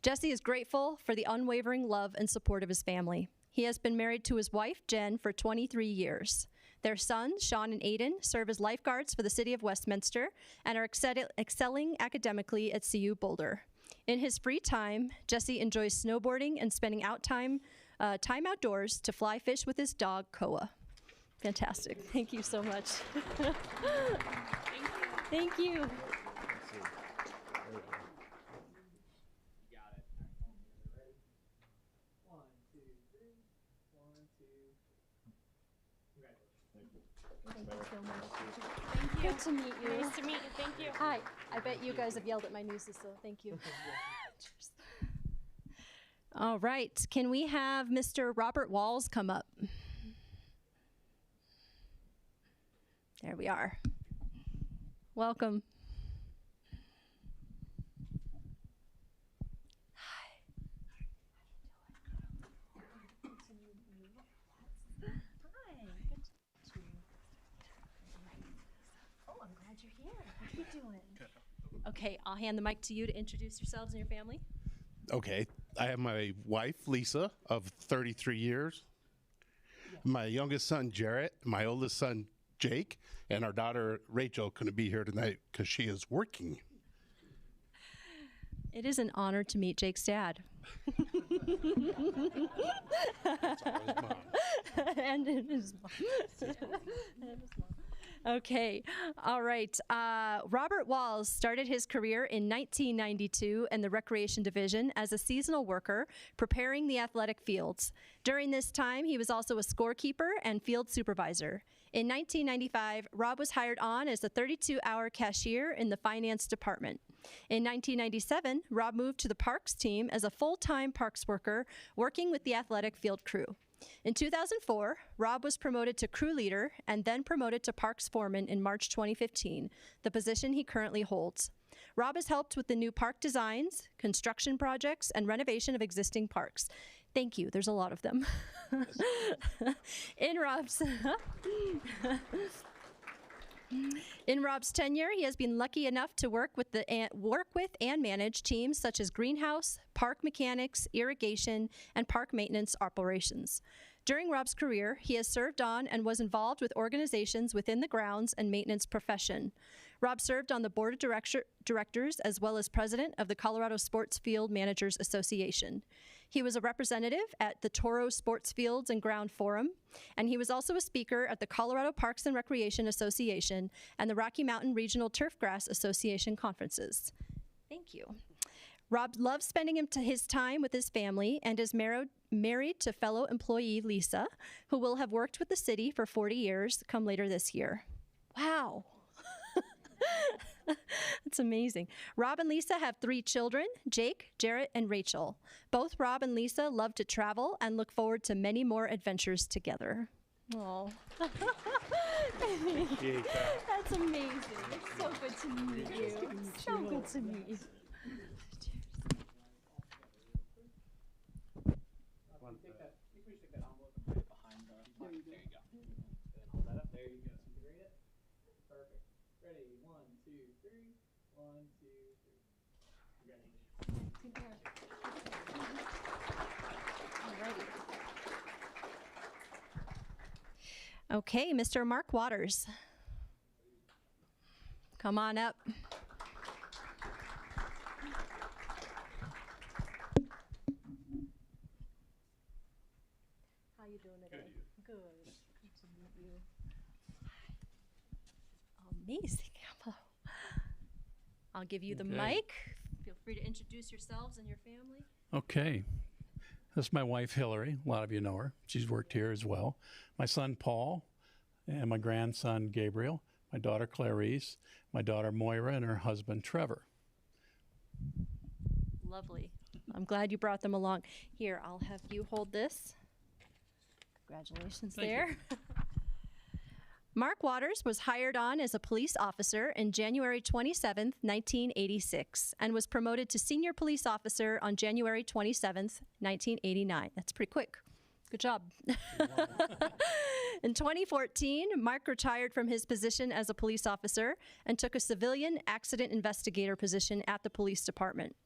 Jesse is grateful for the unwavering love and support of his family. He has been married to his wife, Jen, for 23 years. Their sons, Sean and Aiden, serve as lifeguards for the City of Westminster and are excelling academically at CU Boulder. In his free time, Jesse enjoys snowboarding and spending time outdoors to fly fish with his dog, Koa. Fantastic. Thank you so much. Thank you. Thank you so much. Thank you. Good to meet you. Nice to meet you. Thank you. Hi. I bet you guys have yelled at my nieces, so thank you. Cheers. All right. Can we have Mr. Robert Walls come up? There we are. Welcome. Okay, I'll hand the mic to you to introduce yourselves and your family. Okay, I have my wife, Lisa, of 33 years, my youngest son, Jarrett, my oldest son, Jake, and our daughter, Rachel, couldn't be here tonight because she is working. It is an honor to meet Jake's dad. And his mom. Okay, all right. Robert Walls started his career in 1992 in the Recreation Division as a seasonal worker, preparing the athletic fields. During this time, he was also a scorekeeper and field supervisor. In 1995, Rob was hired on as a 32-hour cashier in the finance department. In 1997, Rob moved to the parks team as a full-time parks worker, working with the athletic field crew. In 2004, Rob was promoted to crew leader and then promoted to parks foreman in March 2015, the position he currently holds. Rob has helped with the new park designs, construction projects, and renovation of existing parks. Thank you. There's a lot of them. In Rob's tenure, he has been lucky enough to work with and manage teams such as greenhouse, park mechanics, irrigation, and park maintenance operations. During Rob's career, he has served on and was involved with organizations within the grounds and maintenance profession. Rob served on the board of directors as well as president of the Colorado Sports Field Managers Association. He was a representative at the Toro Sports Fields and Ground Forum, and he was also a speaker at the Colorado Parks and Recreation Association and the Rocky Mountain Regional Turfgrass Association conferences. Thank you. Rob loves spending his time with his family and is married to fellow employee Lisa, who will have worked with the city for 40 years come later this year. Wow. That's amazing. Rob and Lisa have 3 children, Jake, Jarrett, and Rachel. Both Rob and Lisa love to travel and look forward to many more adventures together. Oh. That's amazing. It's so good to meet you. It's so good to meet you. Okay, Mr. Mark Waters. Come on up. How you doing today? Good. Good to meet you. Amazing. I'll give you the mic. Feel free to introduce yourselves and your family. Okay. This is my wife, Hillary. A lot of you know her. She's worked here as well. My son, Paul, and my grandson, Gabriel, my daughter, Clarice, my daughter, Moira, and her husband, Trevor. Lovely. I'm glad you brought them along. Here, I'll have you hold this. Congratulations there. Mark Waters was hired on as a police officer in January 27th, 1986, and was promoted to senior police officer on January 27th, 1989. That's pretty quick. Good job. In 2014, Mark retired from his position as a police officer and took a civilian accident investigator position at the police department.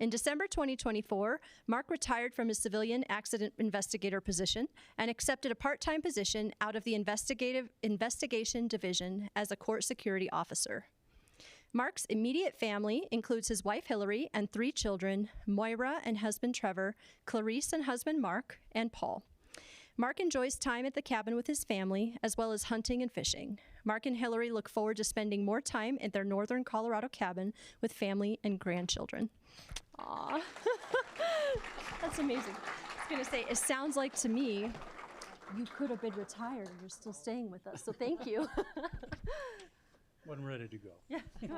In December 2024, Mark retired from his civilian accident investigator position and accepted a part-time position out of the investigation division as a court security officer. Mark's immediate family includes his wife Hillary and 3 children, Moira and husband Trevor, Clarice and husband Mark, and Paul. Mark enjoys time at the cabin with his family, as well as hunting and fishing. Mark and Hillary look forward to spending more time at their northern Colorado cabin with family and grandchildren. Aw, that's amazing. I was gonna say, it sounds like to me, you could have been retired and you're still staying with us, so thank you. When ready to go. Yeah, good.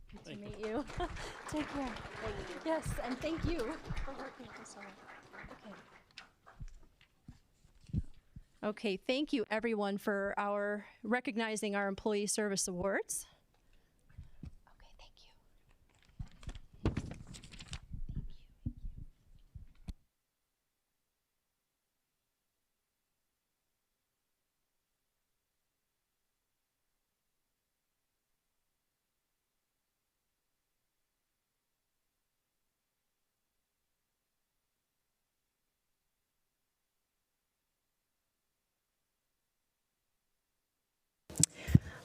Good to meet you. Take care. Yes, and thank you for working with us on it. Okay. Okay, thank you everyone for recognizing our Employee Service Awards. Okay, thank you.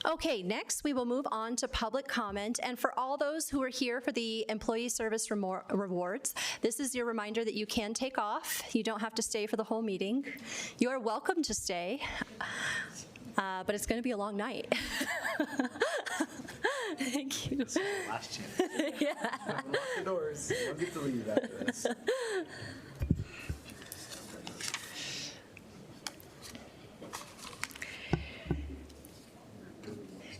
Okay, next we will move on to public comment. And for all those who are here for the Employee Service Rewards, this is your reminder that you can take off. You don't have to stay for the whole meeting. You are welcome to stay, but it's going to be a long night. Thank you. Last chance. Yeah. Lock the doors. We'll get to leave after this.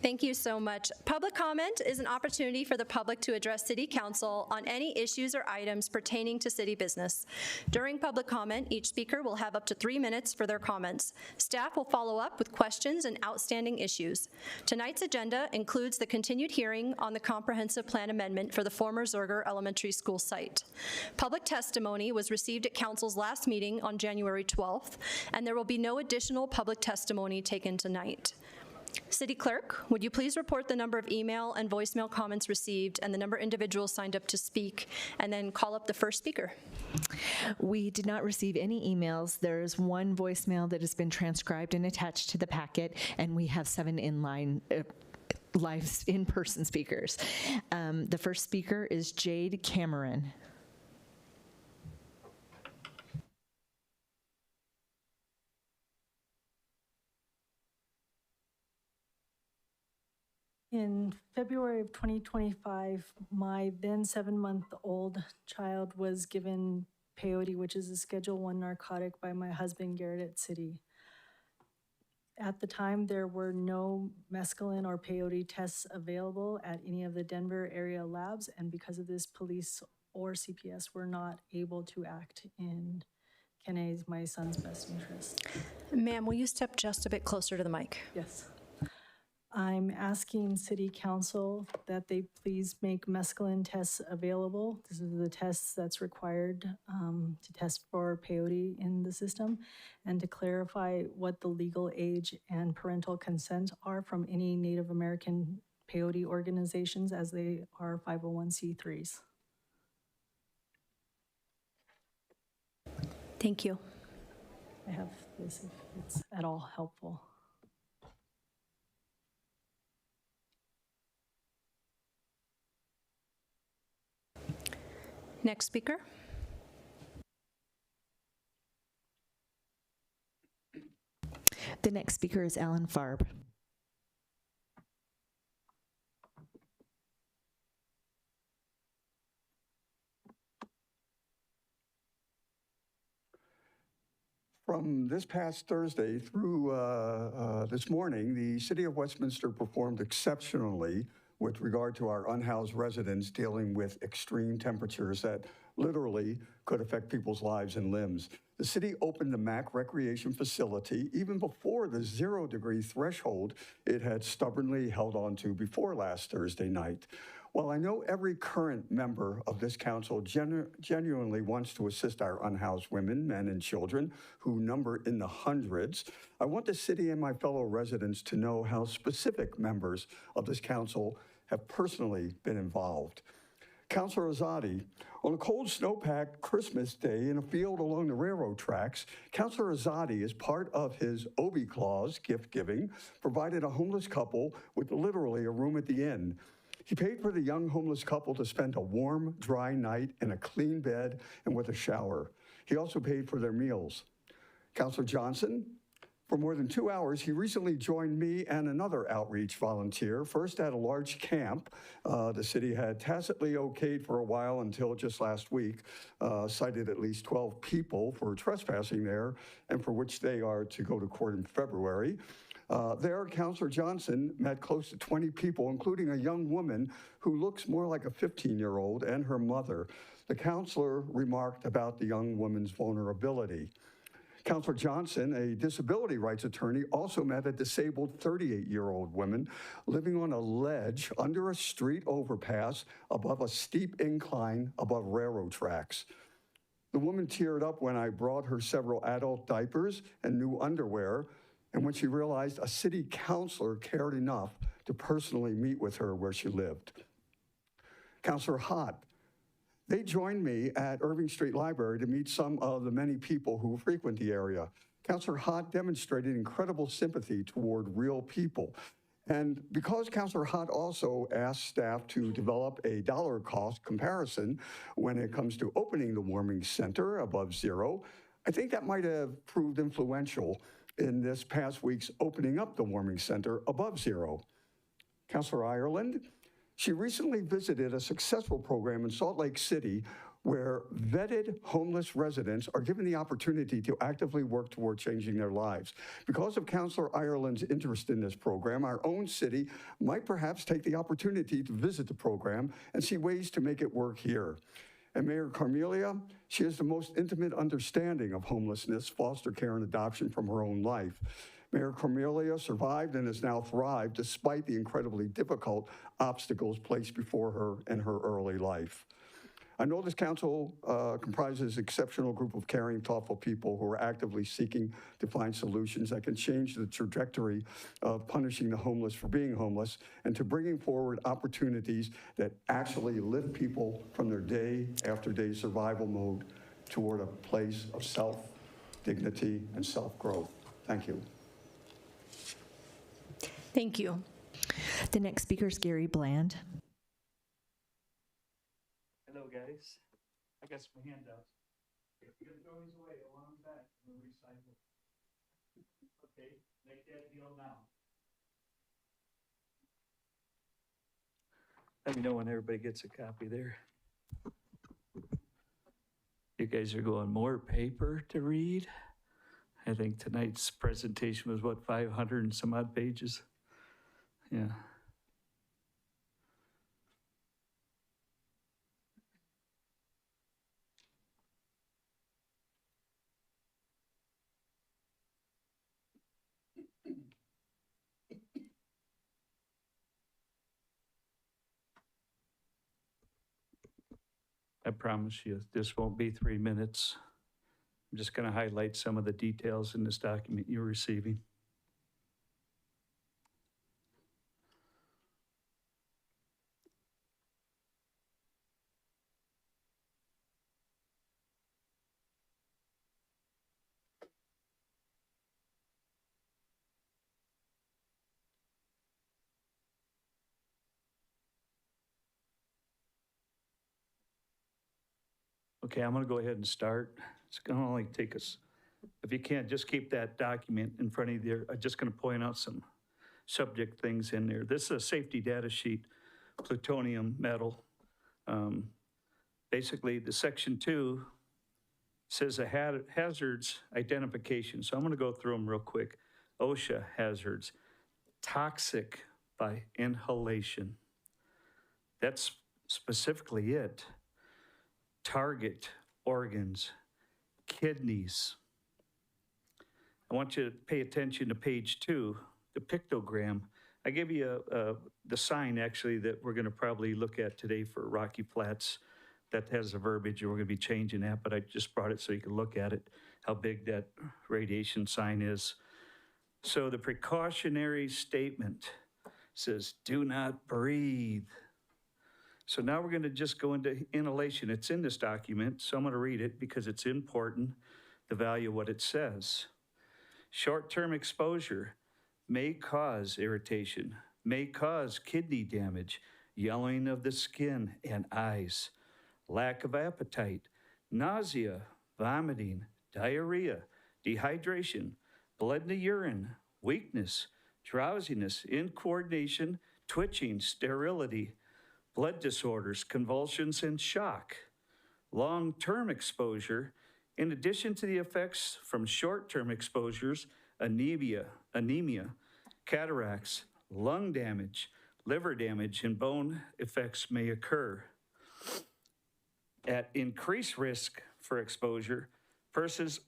Thank you so much. Public comment is an opportunity for the public to address City Council on any issues or items pertaining to city business. During public comment, each speaker will have up to 3 minutes for their comments. Staff will follow up with questions and outstanding issues. Tonight's agenda includes the continued hearing on the comprehensive plan amendment for the former Zerger Elementary School site. Public testimony was received at Council's last meeting on January 12th, and there will be no additional public testimony taken tonight. City Clerk, would you please report the number of email and voicemail comments received and the number of individuals signed up to speak, and then call up the first speaker? We did not receive any emails. There's 1 voicemail that has been transcribed and attached to the packet, and we have 7 live in-person speakers. The first speaker is Jade Cameron. In February of 2025, my then 7-month-old child was given peyote, which is a Schedule I narcotic, by my husband, Garrett, at City. At the time, there were no mescaline or peyote tests available at any of the Denver area labs, and because of this, police or CPS were not able to act in Kenne's, my son's, best interest. Ma'am, will you step just a bit closer to the mic? Yes. I'm asking City Council that they please make mescaline tests available. This is the tests that's required to test for peyote in the system, and to clarify what the legal age and parental consent are from any Native American peyote organizations, as they are 501c3s. Thank you. I have this if it's at all helpful. Next speaker. The next speaker is Alan Farb. From this past Thursday through this morning, the City of Westminster performed exceptionally with regard to our unhoused residents dealing with extreme temperatures that literally could affect people's lives and limbs. The city opened the MAC recreation facility even before the 0-degree threshold it had stubbornly held on to before last Thursday night. While I know every current member of this council genuinely wants to assist our unhoused women, men, and children, who number in the hundreds, I want the city and my fellow residents to know how specific members of this council have personally been involved. Councilor Azadi, on a cold snowpacked Christmas day in a field along the railroad tracks, Councilor Azadi, as part of his Obi Clause gift giving, provided a homeless couple with literally a room at the inn. He paid for the young homeless couple to spend a warm, dry night in a clean bed and with a shower. He also paid for their meals. Councilor Johnson, for more than 2 hours, he recently joined me and another outreach volunteer, first at a large camp the city had tacitly okayed for a while until just last week, cited at least 12 people for trespassing there and for which they are to go to court in February. There, Councilor Johnson met close to 20 people, including a young woman who looks more like a 15-year-old and her mother. The councilor remarked about the young woman's vulnerability. Councilor Johnson, a disability rights attorney, also met a disabled 38-year-old woman living on a ledge under a street overpass above a steep incline above railroad tracks. The woman teared up when I brought her several adult diapers and new underwear, and when she realized a city councilor cared enough to personally meet with her where she lived. Councilor Hott, they joined me at Irving Street Library to meet some of the many people who frequent the area. Councilor Hott demonstrated incredible sympathy toward real people. And because Councilor Hott also asked staff to develop a dollar cost comparison when it comes to opening the warming center above zero, I think that might have proved influential in this past week's opening up the warming center above zero. Councilor Ireland, she recently visited a successful program in Salt Lake City where vetted homeless residents are given the opportunity to actively work toward changing their lives. Because of Councilor Ireland's interest in this program, our own city might perhaps take the opportunity to visit the program and see ways to make it work here. And Mayor Carmelia, she has the most intimate understanding of homelessness, foster care, and adoption from her own life. Mayor Carmelia survived and has now thrived despite the incredibly difficult obstacles placed before her in her early life. I know this council comprises an exceptional group of caring, thoughtful people who are actively seeking to find solutions that can change the trajectory of punishing the homeless for being homeless and to bringing forward opportunities that actually lift people from their day after day survival mode toward a place of self-dignity and self-growth. Thank you. Thank you. The next speaker is Gary Bland. Hello, guys. I got some handouts. If you're gonna throw these away, I want them back. We'll recycle. Okay, make that deal now. Let me know when everybody gets a copy there. You guys are going more paper to read. I think tonight's presentation was, what, 500 and some odd pages? Yeah. I promise you, this won't be 3 minutes. I'm just going to highlight some of the details in this document you're receiving. Okay, I'm going to go ahead and start. It's going to only take us, if you can't, just keep that document in front of you. I'm just going to point out some subject things in there. This is a safety data sheet, plutonium metal. Basically, the section 2 says a hazards identification. So I'm going to go through them real quick. OSHA hazards, toxic by inhalation. That's specifically it. Target organs, kidneys. I want you to pay attention to page 2, the pictogram. I give you the sign actually that we're going to probably look at today for Rocky Flats that has the verbiage, and we're going to be changing that, but I just brought it so you can look at it, how big that radiation sign is. So the precautionary statement says, do not breathe. So now we're going to just go into inhalation. It's in this document, so I'm going to read it because it's important, the value of what it says. Short-term exposure may cause irritation, may cause kidney damage, yellowing of the skin and eyes, lack of appetite, nausea, vomiting, diarrhea, dehydration, blood in the urine, weakness, drowsiness, incoordination, twitching, sterility, blood disorders, convulsions, and shock. Long-term exposure, in addition to the effects from short-term exposures, anemia, cataracts, lung damage, liver damage, and bone effects may occur. At increased risk for exposure, persons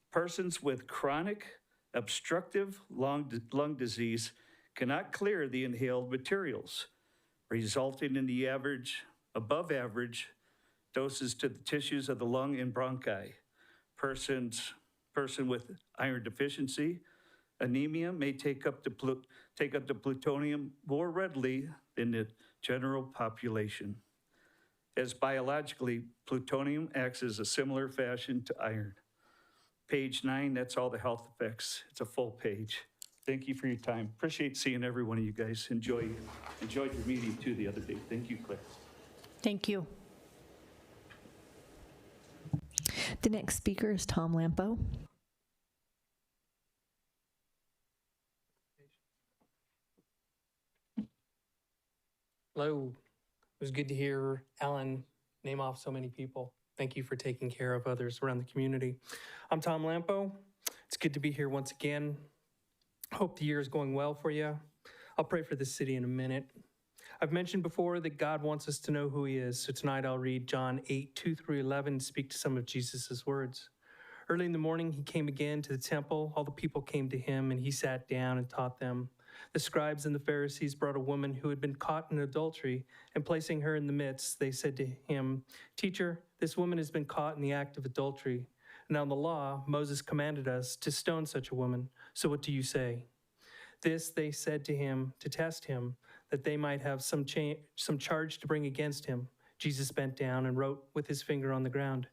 with chronic obstructive lung disease cannot clear the inhaled materials, resulting in the above average doses to the tissues of the lung and bronchi. Person with iron deficiency, anemia may take up the plutonium more readily than the general population. As biologically, plutonium acts as a similar fashion to iron. Page 9, that's all the health effects. It's a full page. Thank you for your time. Appreciate seeing every one of you guys. Enjoyed your meeting too the other day. Thank you, Claire. Thank you. The next speaker is Tom Lampo. Hello. It was good to hear Alan name off so many people. Thank you for taking care of others around the community. I'm Tom Lampo. It's good to be here once again. Hope the year is going well for you. I'll pray for this city in a minute. I've mentioned before that God wants us to know who he is, so tonight I'll read John 8:2-11 and speak to some of Jesus' words. Early in the morning, he came again to the temple. All the people came to him, and he sat down and taught them. The scribes and the Pharisees brought a woman who had been caught in adultery, and placing her in the midst, they said to him, "Teacher, this woman has been caught in the act of adultery. Now in the law, Moses commanded us to stone such a woman. So what do you say?" This they said to him to test him, that they might have some charge to bring against him. Jesus bent down and wrote with his finger on the ground.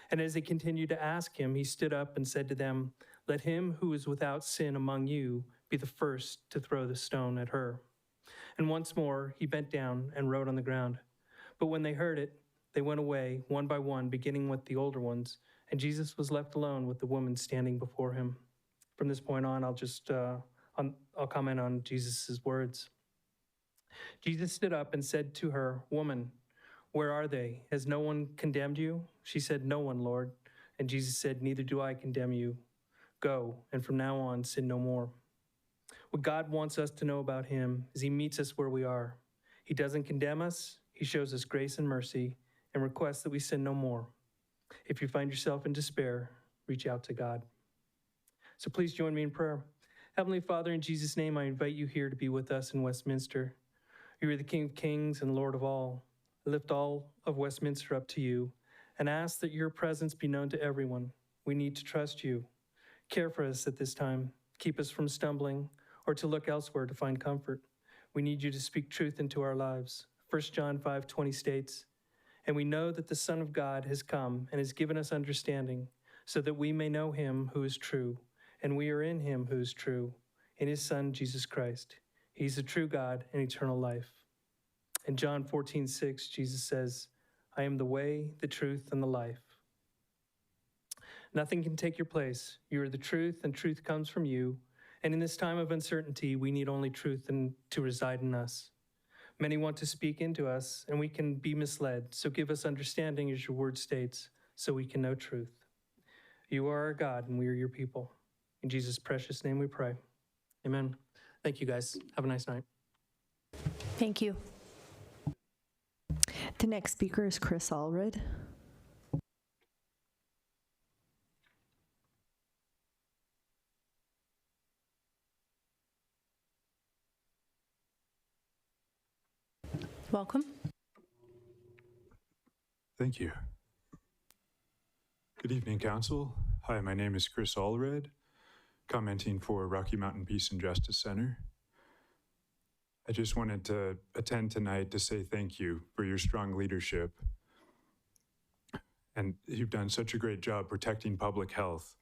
And as they continued to ask him, he stood up and said to them, "Let him who is without sin among you be the first to throw the stone at her." And once more he bent down and wrote on the ground. But when they heard it, they went away one by one, beginning with the older ones, and Jesus was left alone with the woman standing before him. From this point on, I'll comment on Jesus' words. Jesus stood up and said to her, "Woman, where are they? Has no one condemned you?" She said, "No one, Lord." And Jesus said, "Neither do I condemn you. Go, and from now on, sin no more." What God wants us to know about him is he meets us where we are. He doesn't condemn us. He shows us grace and mercy and requests that we sin no more. If you find yourself in despair, reach out to God. So please join me in prayer. Heavenly Father, in Jesus' name, I invite you here to be with us in Westminster. You are the King of Kings and Lord of all. I lift all of Westminster up to you and ask that your presence be known to everyone. We need to trust you. Care for us at this time. Keep us from stumbling or to look elsewhere to find comfort. We need you to speak truth into our lives. 1 John 5:20 states, "And we know that the Son of God has come and has given us understanding, so that we may know him who is true, and we are in him who is true, in his Son, Jesus Christ. He's the true God and eternal life." In John 14:6, Jesus says, "I am the way, the truth, and the life." Nothing can take your place. You are the truth, and truth comes from you. And in this time of uncertainty, we need only truth and to reside in us. Many want to speak into us, and we can be misled. So give us understanding, as your word states, so we can know truth. You are our God, and we are your people. In Jesus' precious name we pray. Amen. Thank you, guys. Have a nice night. Thank you. The next speaker is Chris Allred. Welcome. Thank you. Good evening, Council. Hi, my name is Chris Allred, commenting for Rocky Mountain Peace and Justice Center. I just wanted to attend tonight to say thank you for your strong leadership. And you've done such a great job protecting public health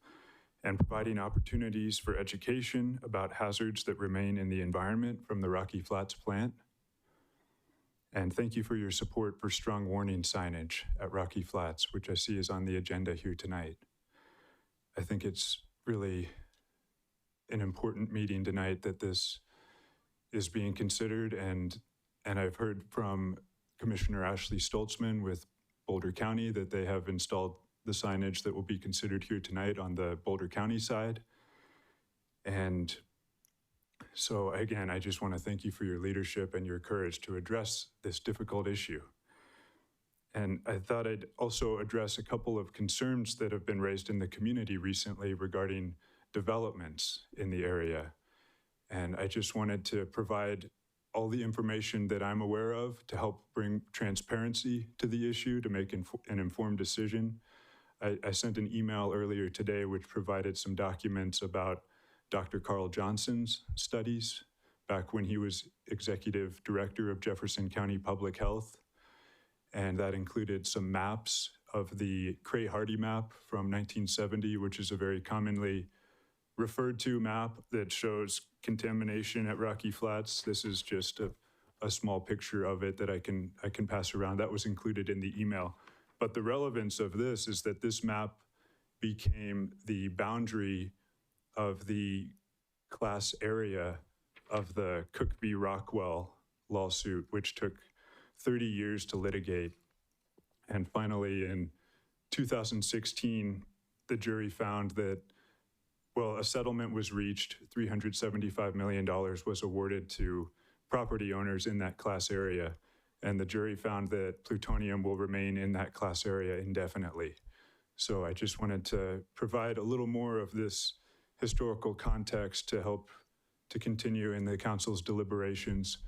and providing opportunities for education about hazards that remain in the environment from the Rocky Flats plant. And thank you for your support for strong warning signage at Rocky Flats, which I see is on the agenda here tonight. I think it's really an important meeting tonight that this is being considered, and I've heard from Commissioner Ashley Stoltzman with Boulder County that they have installed the signage that will be considered here tonight on the Boulder County side. And so again, I just want to thank you for your leadership and your courage to address this difficult issue. And I thought I'd also address a couple of concerns that have been raised in the community recently regarding developments in the area. And I just wanted to provide all the information that I'm aware of to help bring transparency to the issue, to make an informed decision. I sent an email earlier today which provided some documents about Dr. Carl Johnson's studies back when he was executive director of Jefferson County Public Health. And that included some maps of the Cray-Hardy map from 1970, which is a very commonly referred to map that shows contamination at Rocky Flats. This is just a small picture of it that I can pass around. That was included in the email. But the relevance of this is that this map became the boundary of the class area of the Cook v. Rockwell lawsuit, which took 30 years to litigate. And finally, in 2016, the jury found that, well, a settlement was reached. $375 million was awarded to property owners in that class area. And the jury found that plutonium will remain in that class area indefinitely. So I just wanted to provide a little more of this historical context to help to continue in the council's deliberations.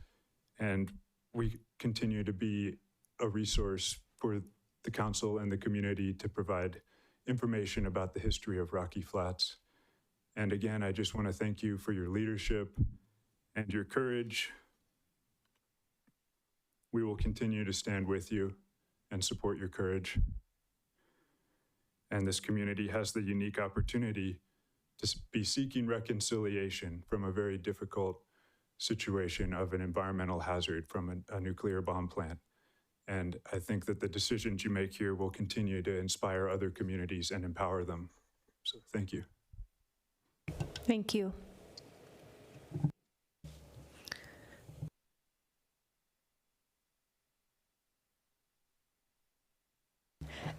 And we continue to be a resource for the council and the community to provide information about the history of Rocky Flats. And again, I just want to thank you for your leadership and your courage. We will continue to stand with you and support your courage. And this community has the unique opportunity to be seeking reconciliation from a very difficult situation of an environmental hazard from a nuclear bomb plant. And I think that the decisions you make here will continue to inspire other communities and empower them. So thank you. Thank you.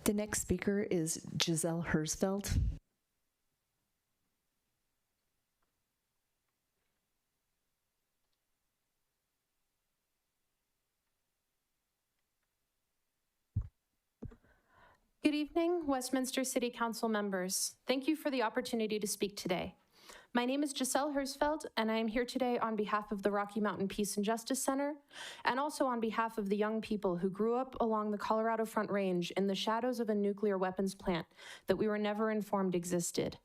The next speaker is Giselle Hersfeld. Good evening, Westminster City Council members. Thank you for the opportunity to speak today. My name is Giselle Hersfeld, and I am here today on behalf of the Rocky Mountain Peace and Justice Center, and also on behalf of the young people who grew up along the Colorado Front Range in the shadows of a nuclear weapons plant that we were never informed existed.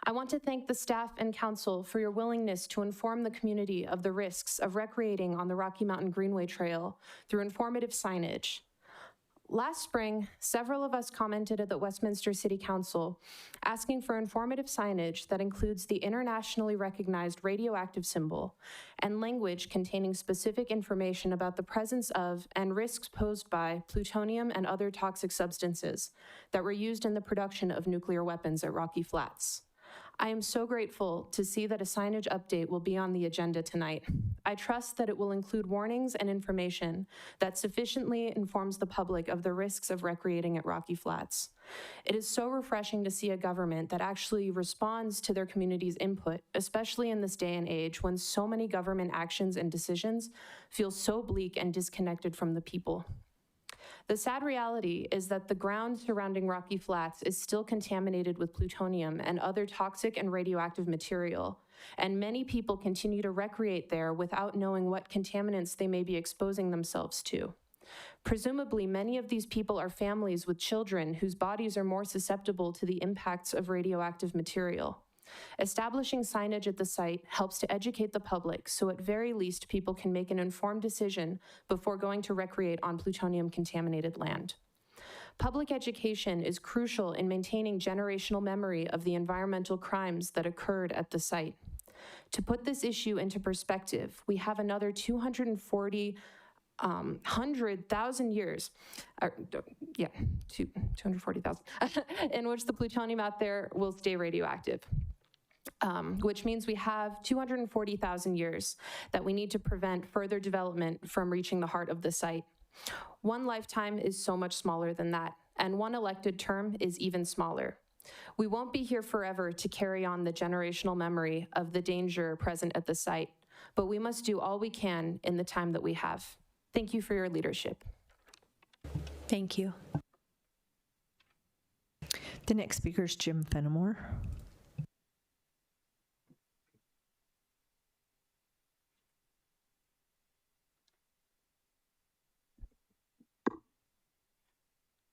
I want to thank the staff and council for your willingness to inform the community of the risks of recreating on the Rocky Mountain Greenway Trail through informative signage. Last spring, several of us commented at the Westminster City Council asking for informative signage that includes the internationally recognized radioactive symbol and language containing specific information about the presence of and risks posed by plutonium and other toxic substances that were used in the production of nuclear weapons at Rocky Flats. I am so grateful to see that a signage update will be on the agenda tonight. I trust that it will include warnings and information that sufficiently informs the public of the risks of recreating at Rocky Flats. It is so refreshing to see a government that actually responds to their community's input, especially in this day and age when so many government actions and decisions feel so bleak and disconnected from the people. The sad reality is that the ground surrounding Rocky Flats is still contaminated with plutonium and other toxic and radioactive material, and many people continue to recreate there without knowing what contaminants they may be exposing themselves to. Presumably, many of these people are families with children whose bodies are more susceptible to the impacts of radioactive material. Establishing signage at the site helps to educate the public, so at very least people can make an informed decision before going to recreate on plutonium-contaminated land. Public education is crucial in maintaining generational memory of the environmental crimes that occurred at the site. To put this issue into perspective, we have another 240,000 years, 240,000, in which the plutonium out there will stay radioactive. Which means we have 240,000 years that we need to prevent further development from reaching the heart of the site. One lifetime is so much smaller than that, and one elected term is even smaller. We won't be here forever to carry on the generational memory of the danger present at the site, but we must do all we can in the time that we have. Thank you for your leadership. Thank you. The next speaker is Jim Fenimore.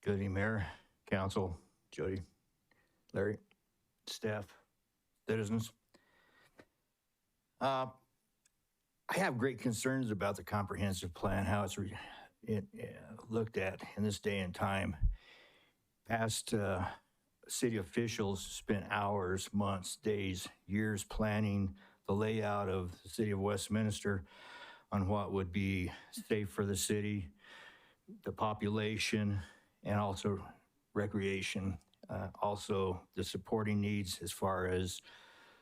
Good evening, Mayor, Council, Jody, Larry, staff, citizens. I have great concerns about the comprehensive plan, how it's looked at in this day and time. Past city officials spent hours, months, days, years planning the layout of the city of Westminster on what would be safe for the city, the population, and also recreation, also the supporting needs as far as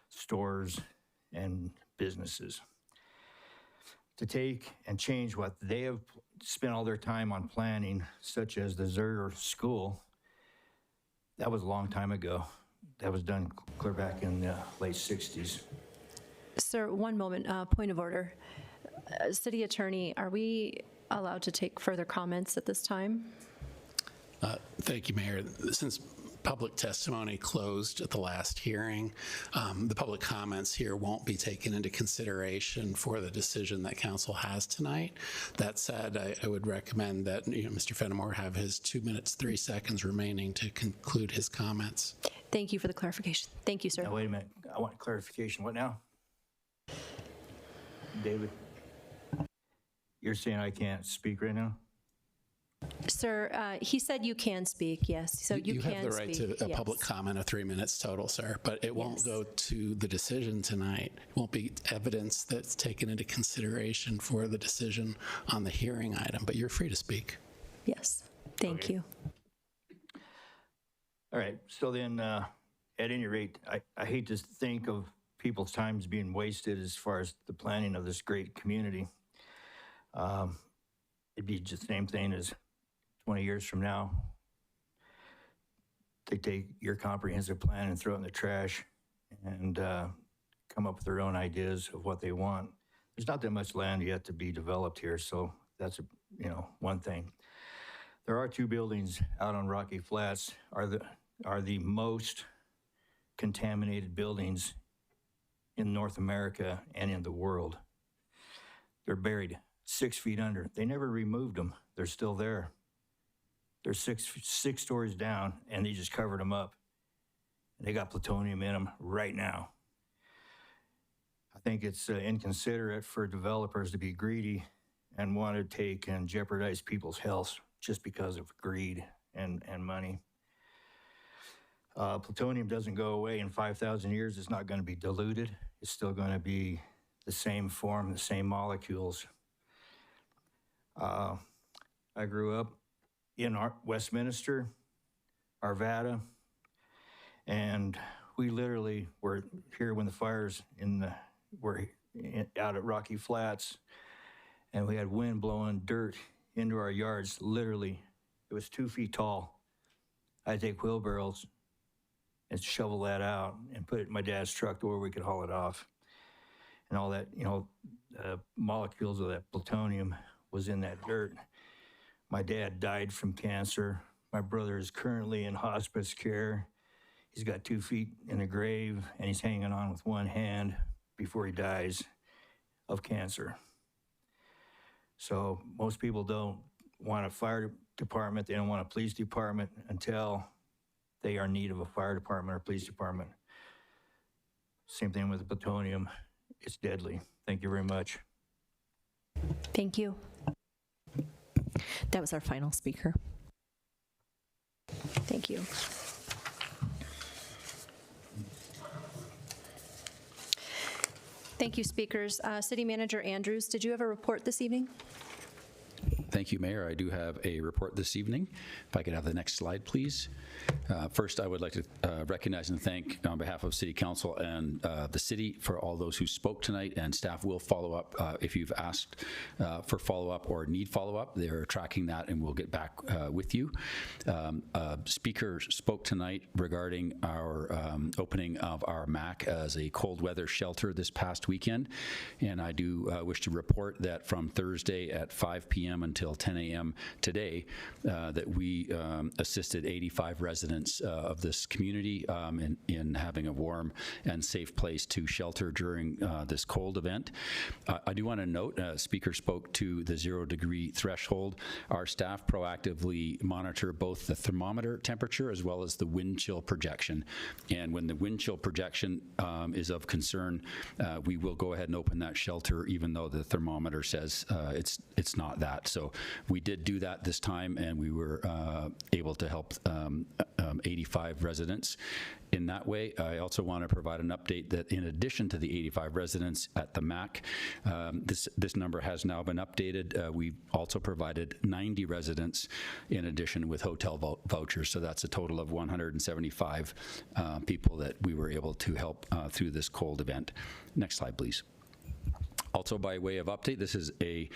stores and businesses. To take and change what they have spent all their time on planning, such as the Zerger School, that was a long time ago. That was done clear back in the late 60s. Sir, one moment, point of order. City Attorney, are we allowed to take further comments at this time? Thank you, Mayor. Since public testimony closed at the last hearing, the public comments here won't be taken into consideration for the decision that council has tonight. That said, I would recommend that Mr. Fenimore have his 2 minutes, 3 seconds remaining to conclude his comments. Thank you for the clarification. Thank you, sir. Now, wait a minute. I want clarification. What now? David, you're saying I can't speak right now? Sir, he said you can speak, yes. So you can have the right speak, to a yes. public comment of 3 minutes total, sir, but it won't go to the decision tonight. It won't be evidence that's taken into consideration for the decision on the hearing item, but you're free to speak. Yes, thank you. All right, so then at any rate, I hate to think of people's times being wasted as far as the planning of this great community. It'd be just the same thing as 20 years from now. They take your comprehensive plan and throw it in the trash and come up with their own ideas of what they want. There's not that much land yet to be developed here, so that's one thing. There are 2 buildings out on Rocky Flats are the most contaminated buildings in North America and in the world. They're buried 6 feet under. They never removed them. They're still there. They're six stories down, and they just covered them up. They got plutonium in them right now. I think it's inconsiderate for developers to be greedy and want to take and jeopardize people's health just because of greed and money. Plutonium doesn't go away in 5,000 years. It's not going to be diluted. It's still going to be the same form, the same molecules. I grew up in Westminster, Arvada, and we literally were here when the fires were out at Rocky Flats, and we had wind blowing dirt into our yards. Literally, it was 2 feet tall. I'd take wheelbarrows and shovel that out and put it in my dad's truck to where we could haul it off. And all that, molecules of that plutonium was in that dirt. My dad died from cancer. My brother is currently in hospice care. He's got 2 feet in the grave, and he's hanging on with one hand before he dies of cancer. So most people don't want a fire department. They don't want a police department until they are in need of a fire department or police department. Same thing with the plutonium. It's deadly. Thank you very much. Thank you. That was our final speaker. Thank you. Thank you, speakers. City Manager Andrews, did you have a report this evening? Thank you, Mayor. I do have a report this evening. If I could have the next slide, please. First, I would like to recognize and thank on behalf of City Council and the city for all those who spoke tonight, and staff will follow up if you've asked for follow-up or need follow-up. They're tracking that and we'll get back with you. Speaker spoke tonight regarding our opening of our MAC as a cold weather shelter this past weekend, and I do wish to report that from Thursday at 5 p.m. until 10 a.m. today, that we assisted 85 residents of this community in having a warm and safe place to shelter during this cold event. I do want to note, Speaker spoke to the 0-degree threshold. Our staff proactively monitor both the thermometer temperature as well as the wind chill projection. And when the wind chill projection is of concern, we will go ahead and open that shelter even though the thermometer says it's not that. So we did do that this time, and we were able to help 85 residents in that way. I also want to provide an update that in addition to the 85 residents at the MAC, this number has now been updated. We've also provided 90 residents in addition with hotel vouchers, so that's a total of 175 people that we were able to help through this cold event. Next slide, please. Also, by way of update, this is a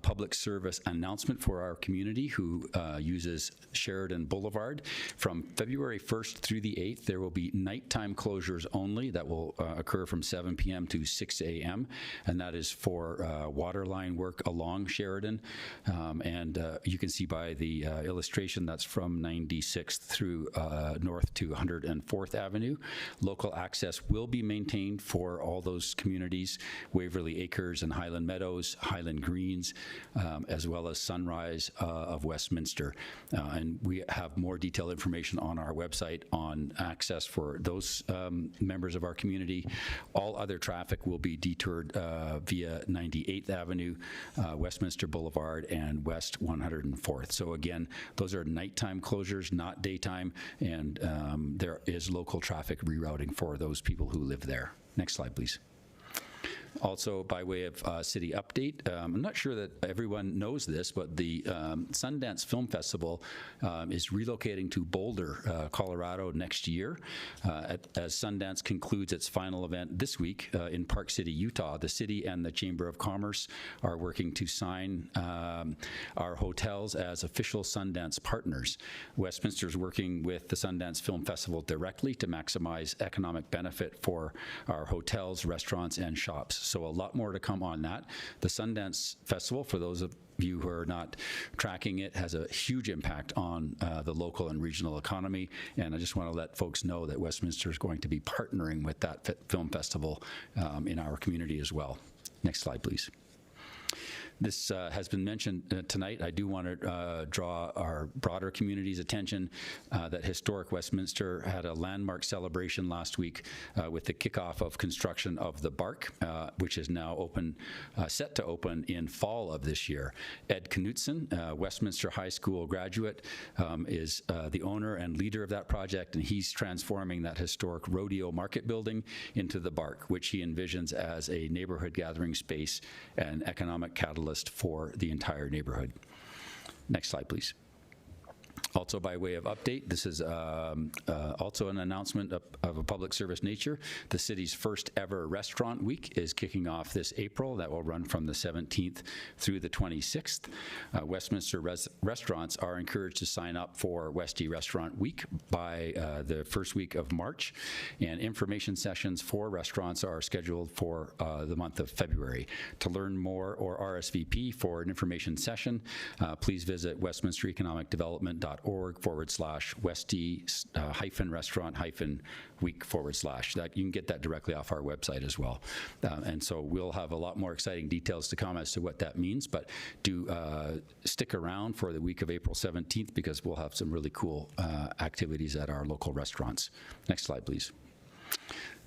public service announcement for our community who uses Sheridan Boulevard. From February 1st through the 8th, there will be nighttime closures only that will occur from 7 p.m. to 6 a.m., and that is for water line work along Sheridan. And you can see by the illustration that's from 96th through north to 104th Avenue. Local access will be maintained for all those communities, Waverly Acres and Highland Meadows, Highland Greens, as well as Sunrise of Westminster. And we have more detailed information on our website on access for those members of our community. All other traffic will be detoured via 98th Avenue, Westminster Boulevard, and West 104th. So again, those are nighttime closures, not daytime, and there is local traffic rerouting for those people who live there. Next slide, please. Also, by way of city update, I'm not sure that everyone knows this, but the Sundance Film Festival is relocating to Boulder, Colorado next year. As Sundance concludes its final event this week in Park City, Utah, the city and the Chamber of Commerce are working to sign our hotels as official Sundance partners. Westminster is working with the Sundance Film Festival directly to maximize economic benefit for our hotels, restaurants, and shops. So a lot more to come on that. The Sundance Festival, for those of you who are not tracking it, has a huge impact on the local and regional economy. And I just want to let folks know that Westminster is going to be partnering with that film festival in our community as well. Next slide, please. This has been mentioned tonight. I do want to draw our broader community's attention that Historic Westminster had a landmark celebration last week with the kickoff of construction of the BARC, which is now open, set to open in fall of this year. Ed Knutson, Westminster High School graduate, is the owner and leader of that project, and he's transforming that historic rodeo market building into the BARC, which he envisions as a neighborhood gathering space and economic catalyst for the entire neighborhood. Next slide, please. Also, by way of update, this is also an announcement of a public service nature. The city's first ever restaurant week is kicking off this April. That will run from the 17th through the 26th. Westminster restaurants are encouraged to sign up for Westie Restaurant Week by the first week of March, and information sessions for restaurants are scheduled for the month of February. To learn more or RSVP for an information session, please visit westminstereconomic.org/Westie-restaurant-week/. That you can get that directly off our website as well. And so we'll have a lot more exciting details to come as to what that means, but do stick around for the week of April 17th because we'll have some really cool activities at our local restaurants. Next slide, please.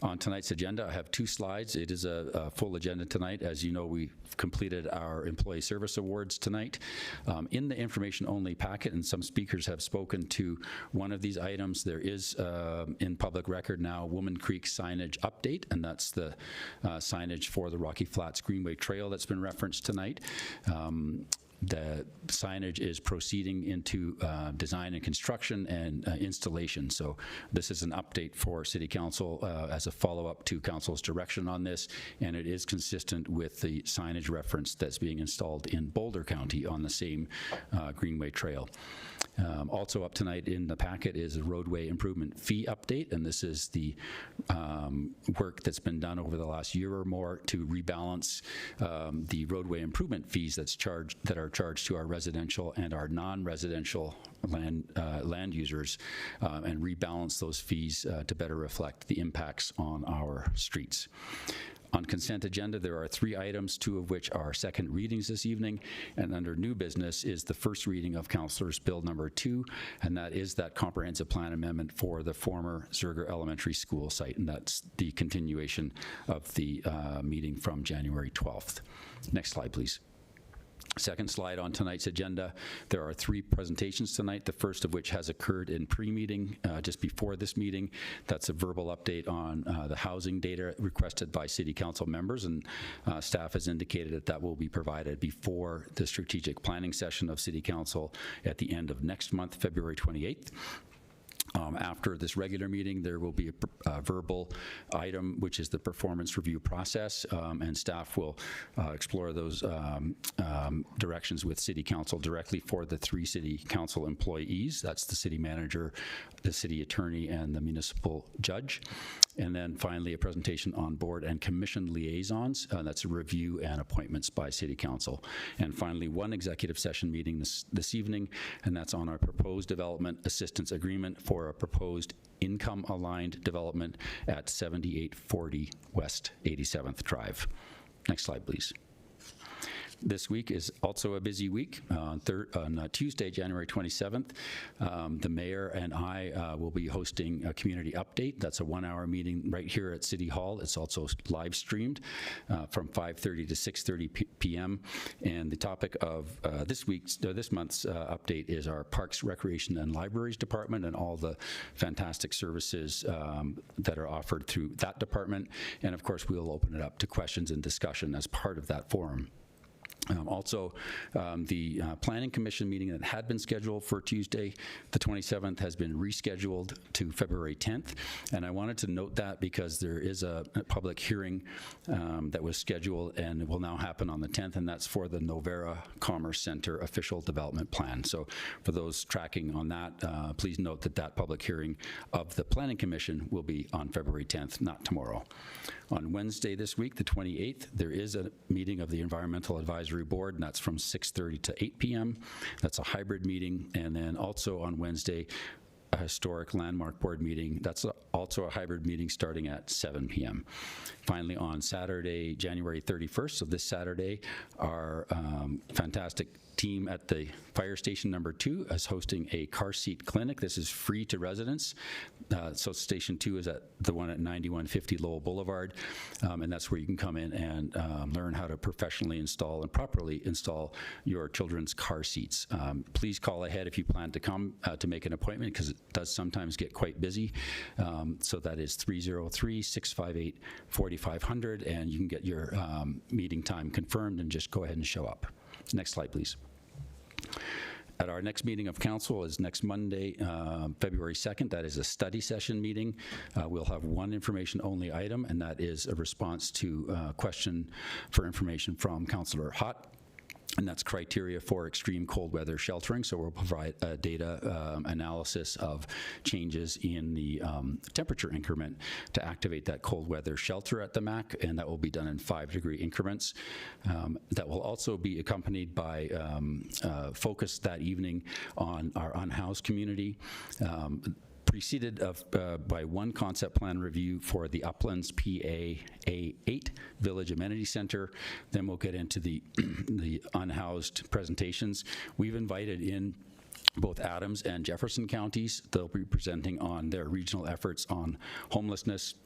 On tonight's agenda, I have 2 slides. It is a full agenda tonight. As you know, we completed our Employee Service Awards tonight. In the information-only packet, and some speakers have spoken to one of these items, there is in public record now Woman Creek signage update, and that's the signage for the Rocky Flats Greenway Trail that's been referenced tonight. The signage is proceeding into design and construction and installation. So this is an update for City Council as a follow-up to Council's direction on this, and it is consistent with the signage reference that's being installed in Boulder County on the same Greenway Trail. Also up tonight in the packet is a roadway improvement fee update, and this is the work that's been done over the last year or more to rebalance the roadway improvement fees that are charged to our residential and our non-residential land users, and rebalance those fees to better reflect the impacts on our streets. On consent agenda, there are 3 items, 2 of which are second readings this evening, and under new business is the first reading of Councilor's Bill number 2, and that is that comprehensive plan amendment for the former Zerger Elementary School site, and that's the continuation of the meeting from January 12th. Next slide, please. Second slide on tonight's agenda, there are 3 presentations tonight, the first of which has occurred in pre-meeting just before this meeting. That's a verbal update on the housing data requested by City Council members, and staff has indicated that that will be provided before the strategic planning session of City Council at the end of next month, February 28th. After this regular meeting, there will be a verbal item, which is the performance review process, and staff will explore those directions with City Council directly for the 3 City Council employees. That's the city manager, the city attorney, and the municipal judge. And then finally, a presentation on board and commission liaisons. That's a review and appointments by City Council. And finally, 1 executive session meeting this evening, and that's on our proposed development assistance agreement for a proposed income-aligned development at 7840 West 87th Drive. Next slide, please. This week is also a busy week. On Tuesday, January 27th, the mayor and I will be hosting a community update. That's a 1-hour meeting right here at City Hall. It's also live streamed from 5:30 to 6:30 p.m. And the topic of this month's update is our Parks, Recreation, and Libraries Department and all the fantastic services that are offered through that department. And of course, we'll open it up to questions and discussion as part of that forum. The Planning Commission meeting that had been scheduled for Tuesday, the 27th, has been rescheduled to February 10th. And I wanted to note that because there is a public hearing that was scheduled and it will now happen on the 10th, and that's for the Novera Commerce Center official development plan. So for those tracking on that, please note that that public hearing of the Planning Commission will be on February 10th, not tomorrow. On Wednesday this week, the 28th, there is a meeting of the Environmental Advisory Board, and that's from 6:30 to 8 p.m. That's a hybrid meeting. And then also on Wednesday, a Historic Landmark Board meeting. That's also a hybrid meeting starting at 7 p.m. Finally, on Saturday, January 31st, so this Saturday, our fantastic team at the fire station number 2 is hosting a car seat clinic. This is free to residents. So station 2 is at the one at 9150 Lowell Boulevard, and that's where you can come in and learn how to professionally install and properly install your children's car seats. Please call ahead if you plan to come to make an appointment, because it does sometimes get quite busy. So that is 303-658-4500, and you can get your meeting time confirmed and just go ahead and show up. Next slide, please. At our next meeting of council is next Monday, February 2nd. That is a study session meeting. We'll have one information-only item, and that is a response to a question for information from Councillor Hott. And that's criteria for extreme cold weather sheltering. So we'll provide a data analysis of changes in the temperature increment to activate that cold weather shelter at the MAC, and that will be done in 5-degree increments. That will also be accompanied by focus that evening on our unhoused community. Preceded by one concept plan review for the Uplands PA A8 Village Amenity Center. Then we'll get into the unhoused presentations. We've invited in both Adams and Jefferson counties. They'll be presenting on their regional efforts on homelessness,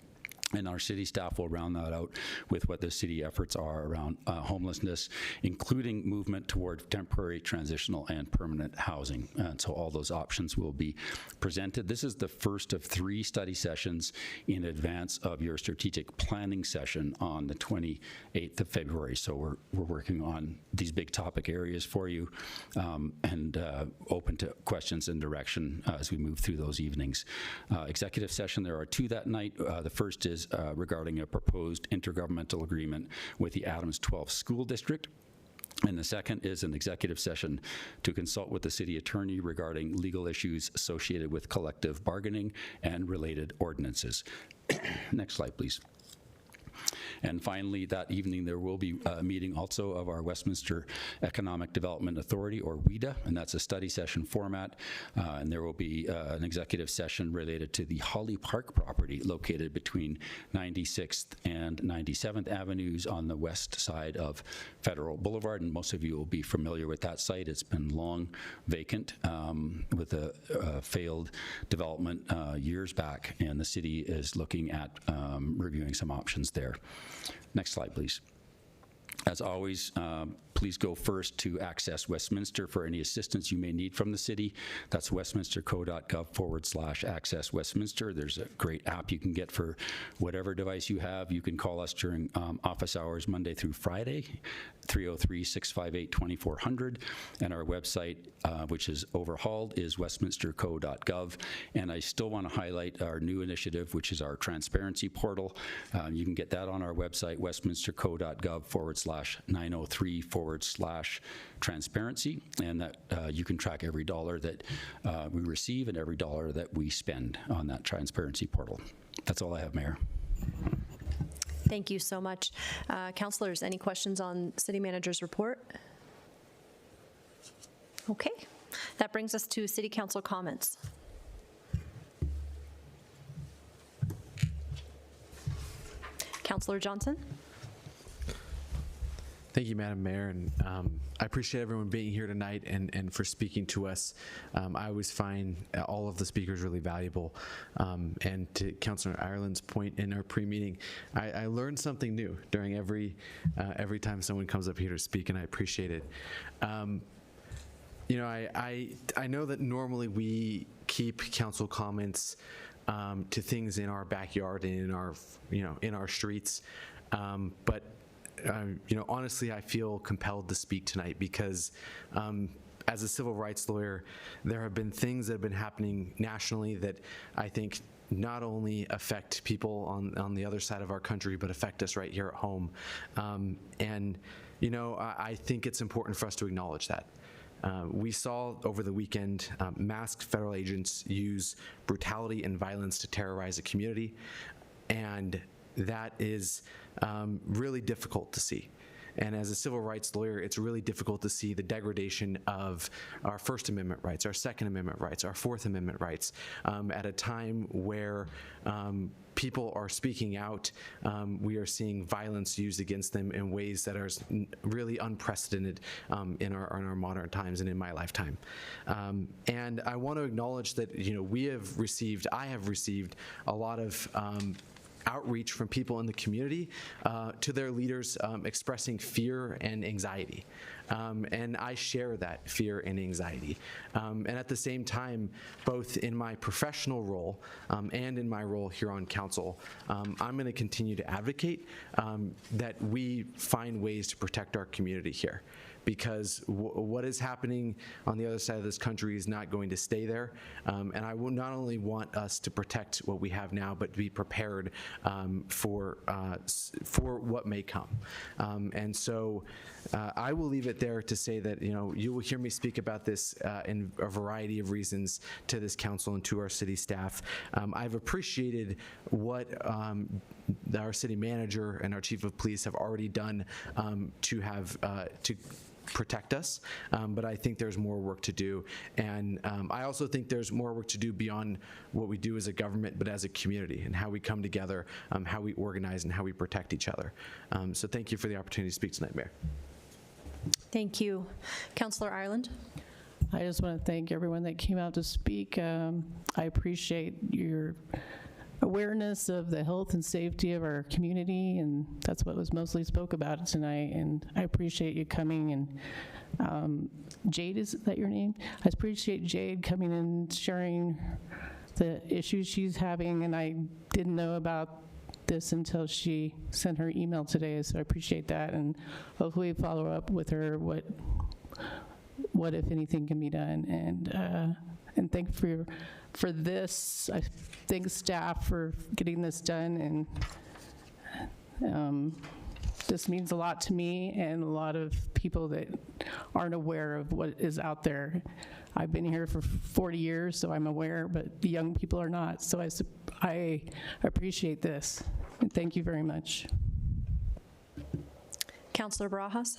And our city staff will round that out with what the city efforts are around homelessness, including movement toward temporary, transitional, and permanent housing. And so all those options will be presented. This is the first of 3 study sessions in advance of your strategic planning session on the 28th of February. So we're working on these big topic areas for you, and open to questions and direction as we move through those evenings. Executive session, there are 2 that night. The first is regarding a proposed intergovernmental agreement with the Adams 12 School District. And the second is an executive session to consult with the city attorney regarding legal issues associated with collective bargaining and related ordinances. Next slide, please. And finally, that evening, there will be a meeting also of our Westminster Economic Development Authority, or WEDA, and that's a study session format. And there will be an executive session related to the Holly Park property located between 96th and 97th Avenues on the west side of Federal Boulevard. And most of you will be familiar with that site. It's been long vacant with a failed development years back, and the city is looking at reviewing some options there. Next slide, please. As always, please go first to Access Westminster for any assistance you may need from the city. That's westminsterco.gov/Access Westminster. There's a great app you can get for whatever device you have. You can call us during office hours Monday through Friday, 303-658-2400. And our website, which is overhauled, is westminsterco.gov. And I still want to highlight our new initiative, which is our transparency portal. You can get that on our website, westminsterco.gov/903/transparency, and that you can track every dollar that we receive and every dollar that we spend on that transparency portal. That's all I have, Mayor. Thank you so much. Councilors, any questions on City Manager's report? Okay, that brings us to City Council comments. Councilor Johnson? Thank you, Madam Mayor, and I appreciate everyone being here tonight and for speaking to us. I always find all of the speakers really valuable. And to Councilor Ireland's point in our pre-meeting, I learned something new during every time someone comes up here to speak, and I appreciate it. You know, I know that normally we keep council comments to things in our backyard and in our streets, but you know, honestly, I feel compelled to speak tonight because as a civil rights lawyer, there have been things that have been happening nationally that I think not only affect people on the other side of our country, but affect us right here at home. And, you know, I think it's important for us to acknowledge that. We saw over the weekend masked federal agents use brutality and violence to terrorize a community, and that is really difficult to see. And as a civil rights lawyer, it's really difficult to see the degradation of our First Amendment rights, our Second Amendment rights, our Fourth Amendment rights, at a time where people are speaking out. We are seeing violence used against them in ways that are really unprecedented in our modern times and in my lifetime. And I want to acknowledge that, you know, I have received a lot of outreach from people in the community to their leaders expressing fear and anxiety. And I share that fear and anxiety. And at the same time, both in my professional role and in my role here on council, I'm going to continue to advocate that we find ways to protect our community here. Because what is happening on the other side of this country is not going to stay there. And I will not only want us to protect what we have now, but to be prepared for what may come. And so I will leave it there to say that, you know, you will hear me speak about this in a variety of reasons to this council and to our city staff. I've appreciated what our city manager and our chief of police have already done to protect us, but I think there's more work to do. And I also think there's more work to do beyond what we do as a government, but as a community, and how we come together, how we organize, and how we protect each other. So thank you for the opportunity to speak tonight, Mayor. Thank you. Councilor Ireland? I just want to thank everyone that came out to speak. I appreciate your awareness of the health and safety of our community, and that's what was mostly spoke about tonight. And I appreciate you coming. And Jade, is that your name? I appreciate Jade coming and sharing the issues she's having, and I didn't know about this until she sent her email today, so I appreciate that, and hopefully follow up with her what if anything can be done. And thank you for this. I thank staff for getting this done, and this means a lot to me and a lot of people that aren't aware of what is out there. I've been here for 40 years, so I'm aware, but the young people are not. So I appreciate this. And thank you very much. Councilor Barajas.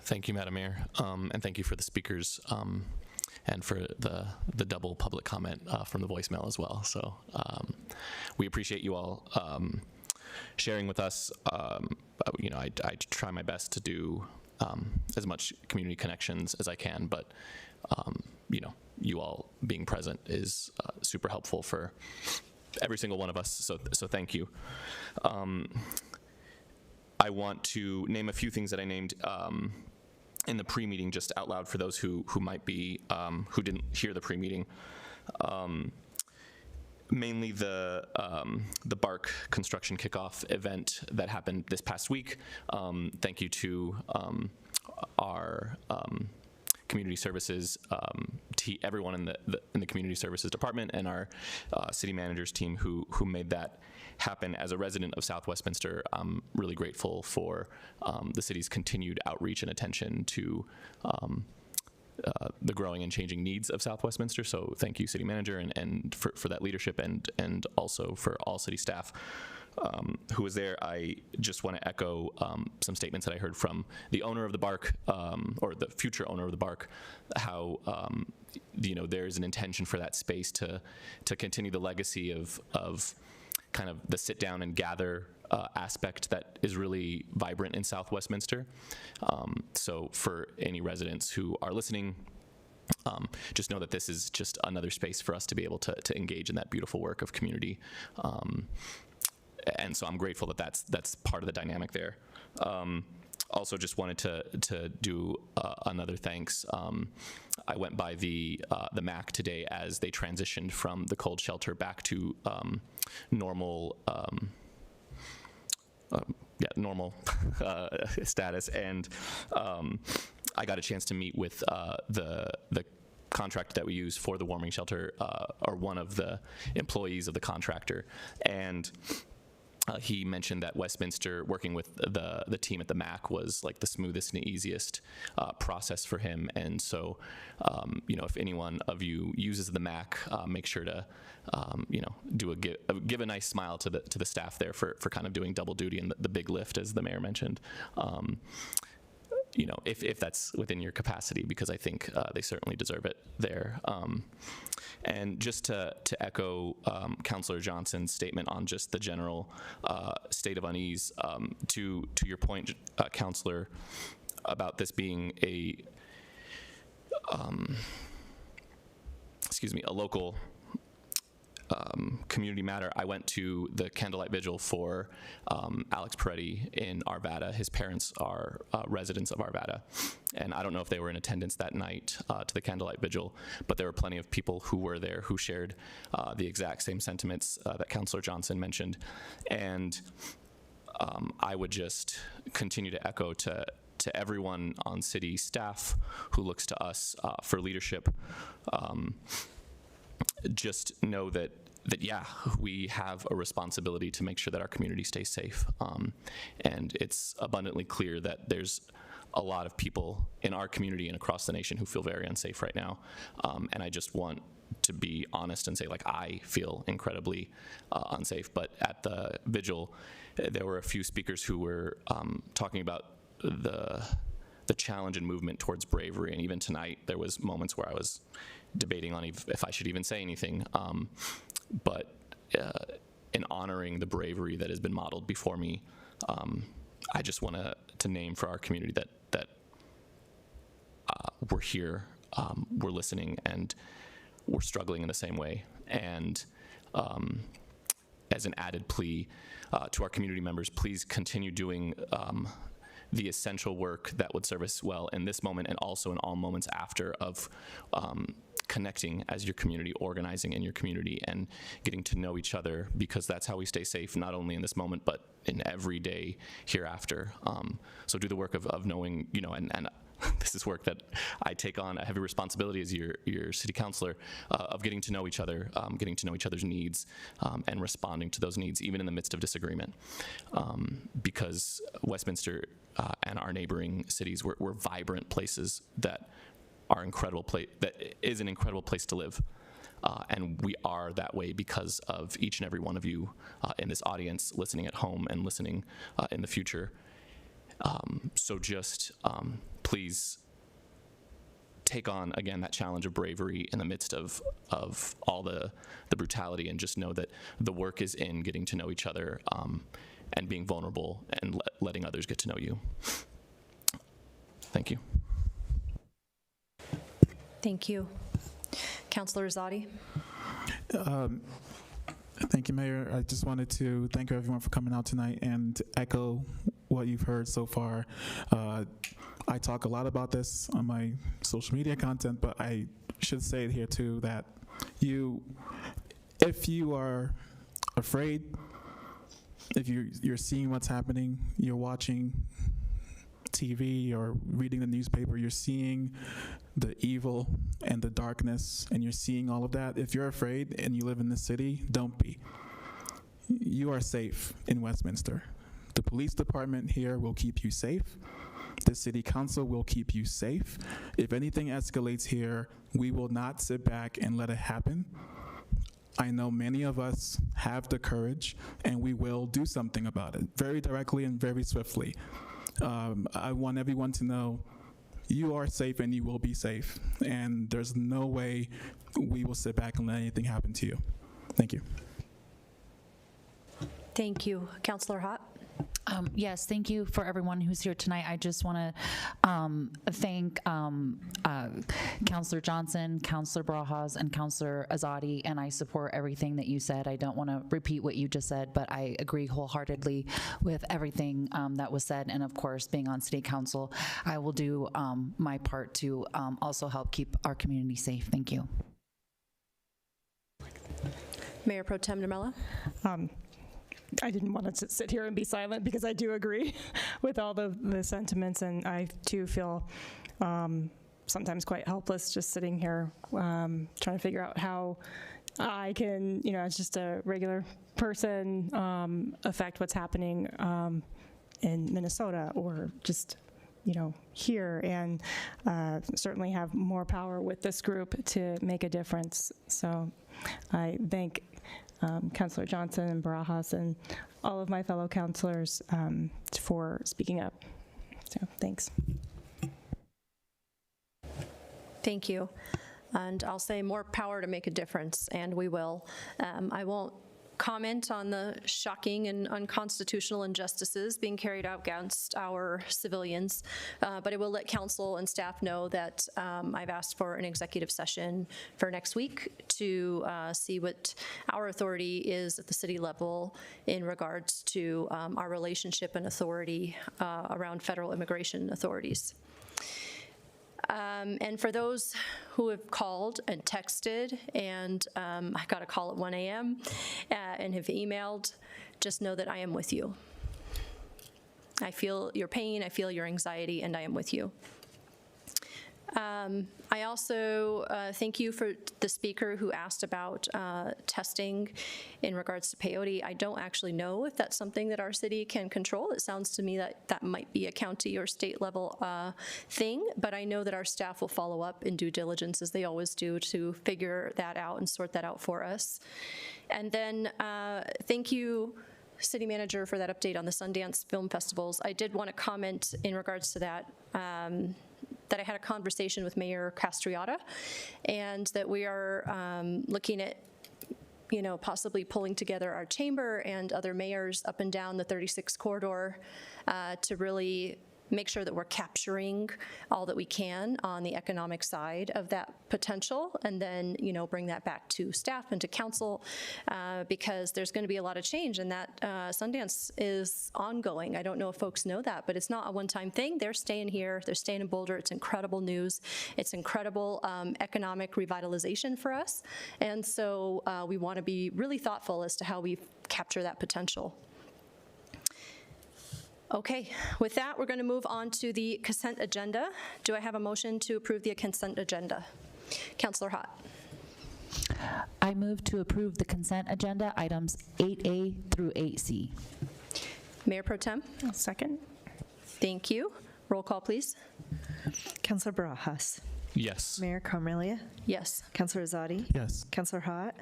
Thank you, Madam Mayor, and thank you for the speakers and for the double public comment from the voicemail as well. So we appreciate you all sharing with us. I try my best to do as much community connections as I can, but you all being present is super helpful for every single one of us. So thank you. I want to name a few things that I named in the pre-meeting just out loud for those who might be who didn't hear the pre-meeting. Mainly the BARC construction kickoff event that happened this past week. Thank you to our community services, everyone in the community services department, and our city managers team who made that happen. As a resident of South Westminster, I'm really grateful for the city's continued outreach and attention to the growing and changing needs of South Westminster. So thank you, city manager, and for that leadership, and also for all city staff who was there. I just want to echo some statements that I heard from the owner of the BARC, or the future owner of the BARC, how there is an intention for that space to continue the legacy of kind of the sit down and gather aspect that is really vibrant in South Westminster. So for any residents who are listening, just know that this is just another space for us to be able to engage in that beautiful work of community. And so I'm grateful that that's part of the dynamic there. Also just wanted to do another thanks. I went by the MAC today as they transitioned from the cold shelter back to normal normal status, and I got a chance to meet with the contractor that we use for the warming shelter, or one of the employees of the contractor, and he mentioned that Westminster, working with the team at the MAC, was like the smoothest and easiest process for him. And so, if anyone of you uses the MAC, make sure to, give a nice smile to the staff there for kind of doing double duty and the big lift, as the mayor mentioned. If that's within your capacity, because I think they certainly deserve it there. And just to echo Councillor Johnson's statement on just the general state of unease, to your point, Councillor, about this being a local community matter. I went to the candlelight vigil for Alex Peretti in Arvada. His parents are residents of Arvada, and I don't know if they were in attendance that night to the candlelight vigil, but there were plenty of people who were there who shared the exact same sentiments that Councillor Johnson mentioned. And I would just continue to echo to everyone on city staff who looks to us for leadership. Just know that we have a responsibility to make sure that our community stays safe. And it's abundantly clear that there's a lot of people in our community and across the nation who feel very unsafe right now. And I just want to be honest and say, I feel incredibly unsafe. But at the vigil, there were a few speakers who were talking about the challenge and movement towards bravery. And even tonight, there was moments where I was debating on if I should even say anything. But in honoring the bravery that has been modeled before me, I just want to name for our community that we're here, we're listening, and we're struggling in the same way. And as an added plea to our community members, please continue doing the essential work that would serve us well in this moment and also in all moments after, of connecting as your community, organizing in your community, and getting to know each other, because that's how we stay safe, not only in this moment, but in every day hereafter. So do the work of knowing, and this is work that I take on a heavy responsibility as your city councilor, of getting to know each other, getting to know each other's needs, and responding to those needs, even in the midst of disagreement. Because Westminster and our neighboring cities, we're vibrant places that are incredible that is an incredible place to live. And we are that way because of each and every one of you in this audience, listening at home and listening in the future. So just please take on, again, that challenge of bravery in the midst of all the brutality, and just know that the work is in getting to know each other and being vulnerable and letting others get to know you. Thank you. Thank you. Councilor Rosati. Thank you, Mayor. I just wanted to thank everyone for coming out tonight and echo what you've heard so far. I talk a lot about this on my social media content, but I should say it here too, that if you are afraid, if you're seeing what's happening, you're watching TV or reading the newspaper, you're seeing the evil and the darkness, and you're seeing all of that. If you're afraid and you live in this city, don't be. You are safe in Westminster. The police department here will keep you safe. The city council will keep you safe. If anything escalates here, we will not sit back and let it happen. I know many of us have the courage, and we will do something about it very directly and very swiftly. I want everyone to know you are safe and you will be safe, and there's no way we will sit back and let anything happen to you. Thank you. Thank you. Councilor Hott. Yes, thank you for everyone who's here tonight. I just want to thank Councilor Johnson, Councilor Barajas, and Councilor Azadi, and I support everything that you said. I don't want to repeat what you just said, but I agree wholeheartedly with everything that was said. And of course, being on City Council, I will do my part to also help keep our community safe. Thank you. Mayor Pro Tem Namella. I didn't want to sit here and be silent because I do agree with all the sentiments, and I too feel sometimes quite helpless just sitting here trying to figure out how I can, as just a regular person, affect what's happening in Minnesota or just here, and certainly have more power with this group to make a difference. So I thank Councilor Johnson and Barajas and all of my fellow councilors for speaking up. So thanks. Thank you. And I'll say more power to make a difference, and we will. I won't comment on the shocking and unconstitutional injustices being carried out against our civilians, but I will let council and staff know that I've asked for an executive session for next week to see what our authority is at the city level in regards to our relationship and authority around federal immigration authorities. And for those who have called and texted, and I got a call at 1 a.m. And have emailed, just know that I am with you. I feel your pain, I feel your anxiety, and I am with you. I also thank you for the speaker who asked about testing in regards to peyote. I don't actually know if that's something that our city can control. It sounds to me that that might be a county or state level thing, but I know that our staff will follow up in due diligence, as they always do, to figure that out and sort that out for us. And then thank you, City Manager, for that update on the Sundance Film Festivals. I did want to comment in regards to that, that I had a conversation with Mayor Castriota, and that we are looking at, possibly pulling together our chamber and other mayors up and down the 36 corridor to really make sure that we're capturing all that we can on the economic side of that potential, and then, bring that back to staff and to council, because there's going to be a lot of change, and that Sundance is ongoing. I don't know if folks know that, but it's not a one-time thing. They're staying here. They're staying in Boulder. It's incredible news. It's incredible economic revitalization for us, and so we want to be really thoughtful as to how we capture that potential. Okay, with that, we're going to move on to the consent agenda. Do I have a motion to approve the consent agenda? Councillor Hott. I move to approve the consent agenda items 8A through 8C. Mayor Pro Tem? I'll second. Thank you. Roll call, please. Councillor Barajas. Yes. Mayor Carmelia. Yes. Councillor Azadi. Yes. Councillor Hott.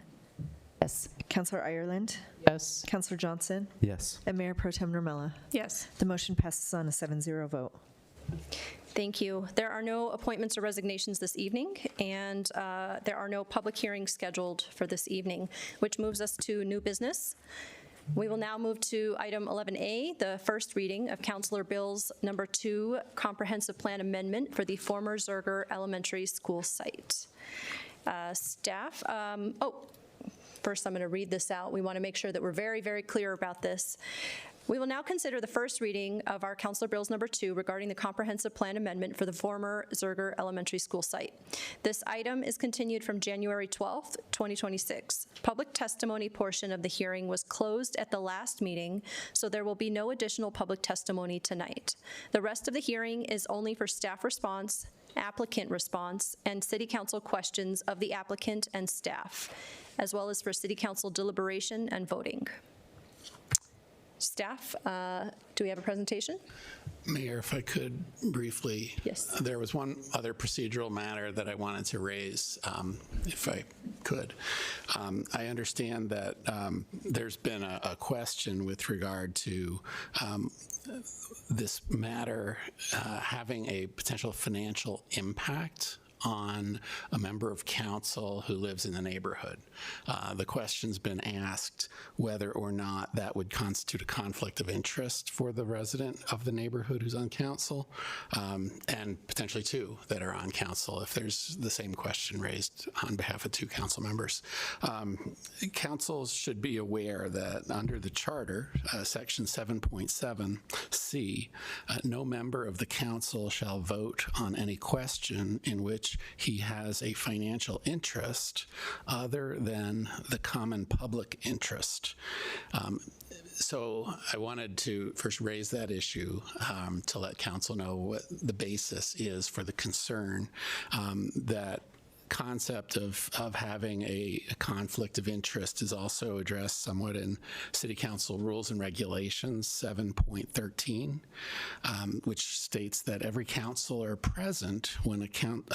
Yes. Councillor Ireland. Yes. Councillor Johnson. Yes. And Mayor Pro Tem Normella. Yes. The motion passes on a 7-0 vote. Thank you. There are no appointments or resignations this evening, and there are no public hearings scheduled for this evening, which moves us to new business. We will now move to item 11A, the first reading of Councilor Bill's number 2 comprehensive plan amendment for the former Zerger Elementary School site. Staff, first I'm going to read this out. We want to make sure that we're very, very clear about this. We will now consider the first reading of our Councilor Bills number 2 regarding the comprehensive plan amendment for the former Zerger Elementary School site. This item is continued from January 12th, 2026. Public testimony portion of the hearing was closed at the last meeting, so there will be no additional public testimony tonight. The rest of the hearing is only for staff response, applicant response, and City Council questions of the applicant and staff, as well as for City Council deliberation and voting. Staff, do we have a presentation? Mayor, if I could briefly. Yes. There was one other procedural matter that I wanted to raise, if I could. I understand that there's been a question with regard to this matter having a potential financial impact on a member of council who lives in the neighborhood. The question's been asked whether or not that would constitute a conflict of interest for the resident of the neighborhood who's on council, and potentially two that are on council if there's the same question raised on behalf of two council members. Councils should be aware that under the charter, section 7.7C, no member of the council shall vote on any question in which he has a financial interest other than the common public interest. So I wanted to first raise that issue to let council know what the basis is for the concern that concept of having a conflict of interest is also addressed somewhat in City Council Rules and Regulations 7.13, which states that every councilor present when a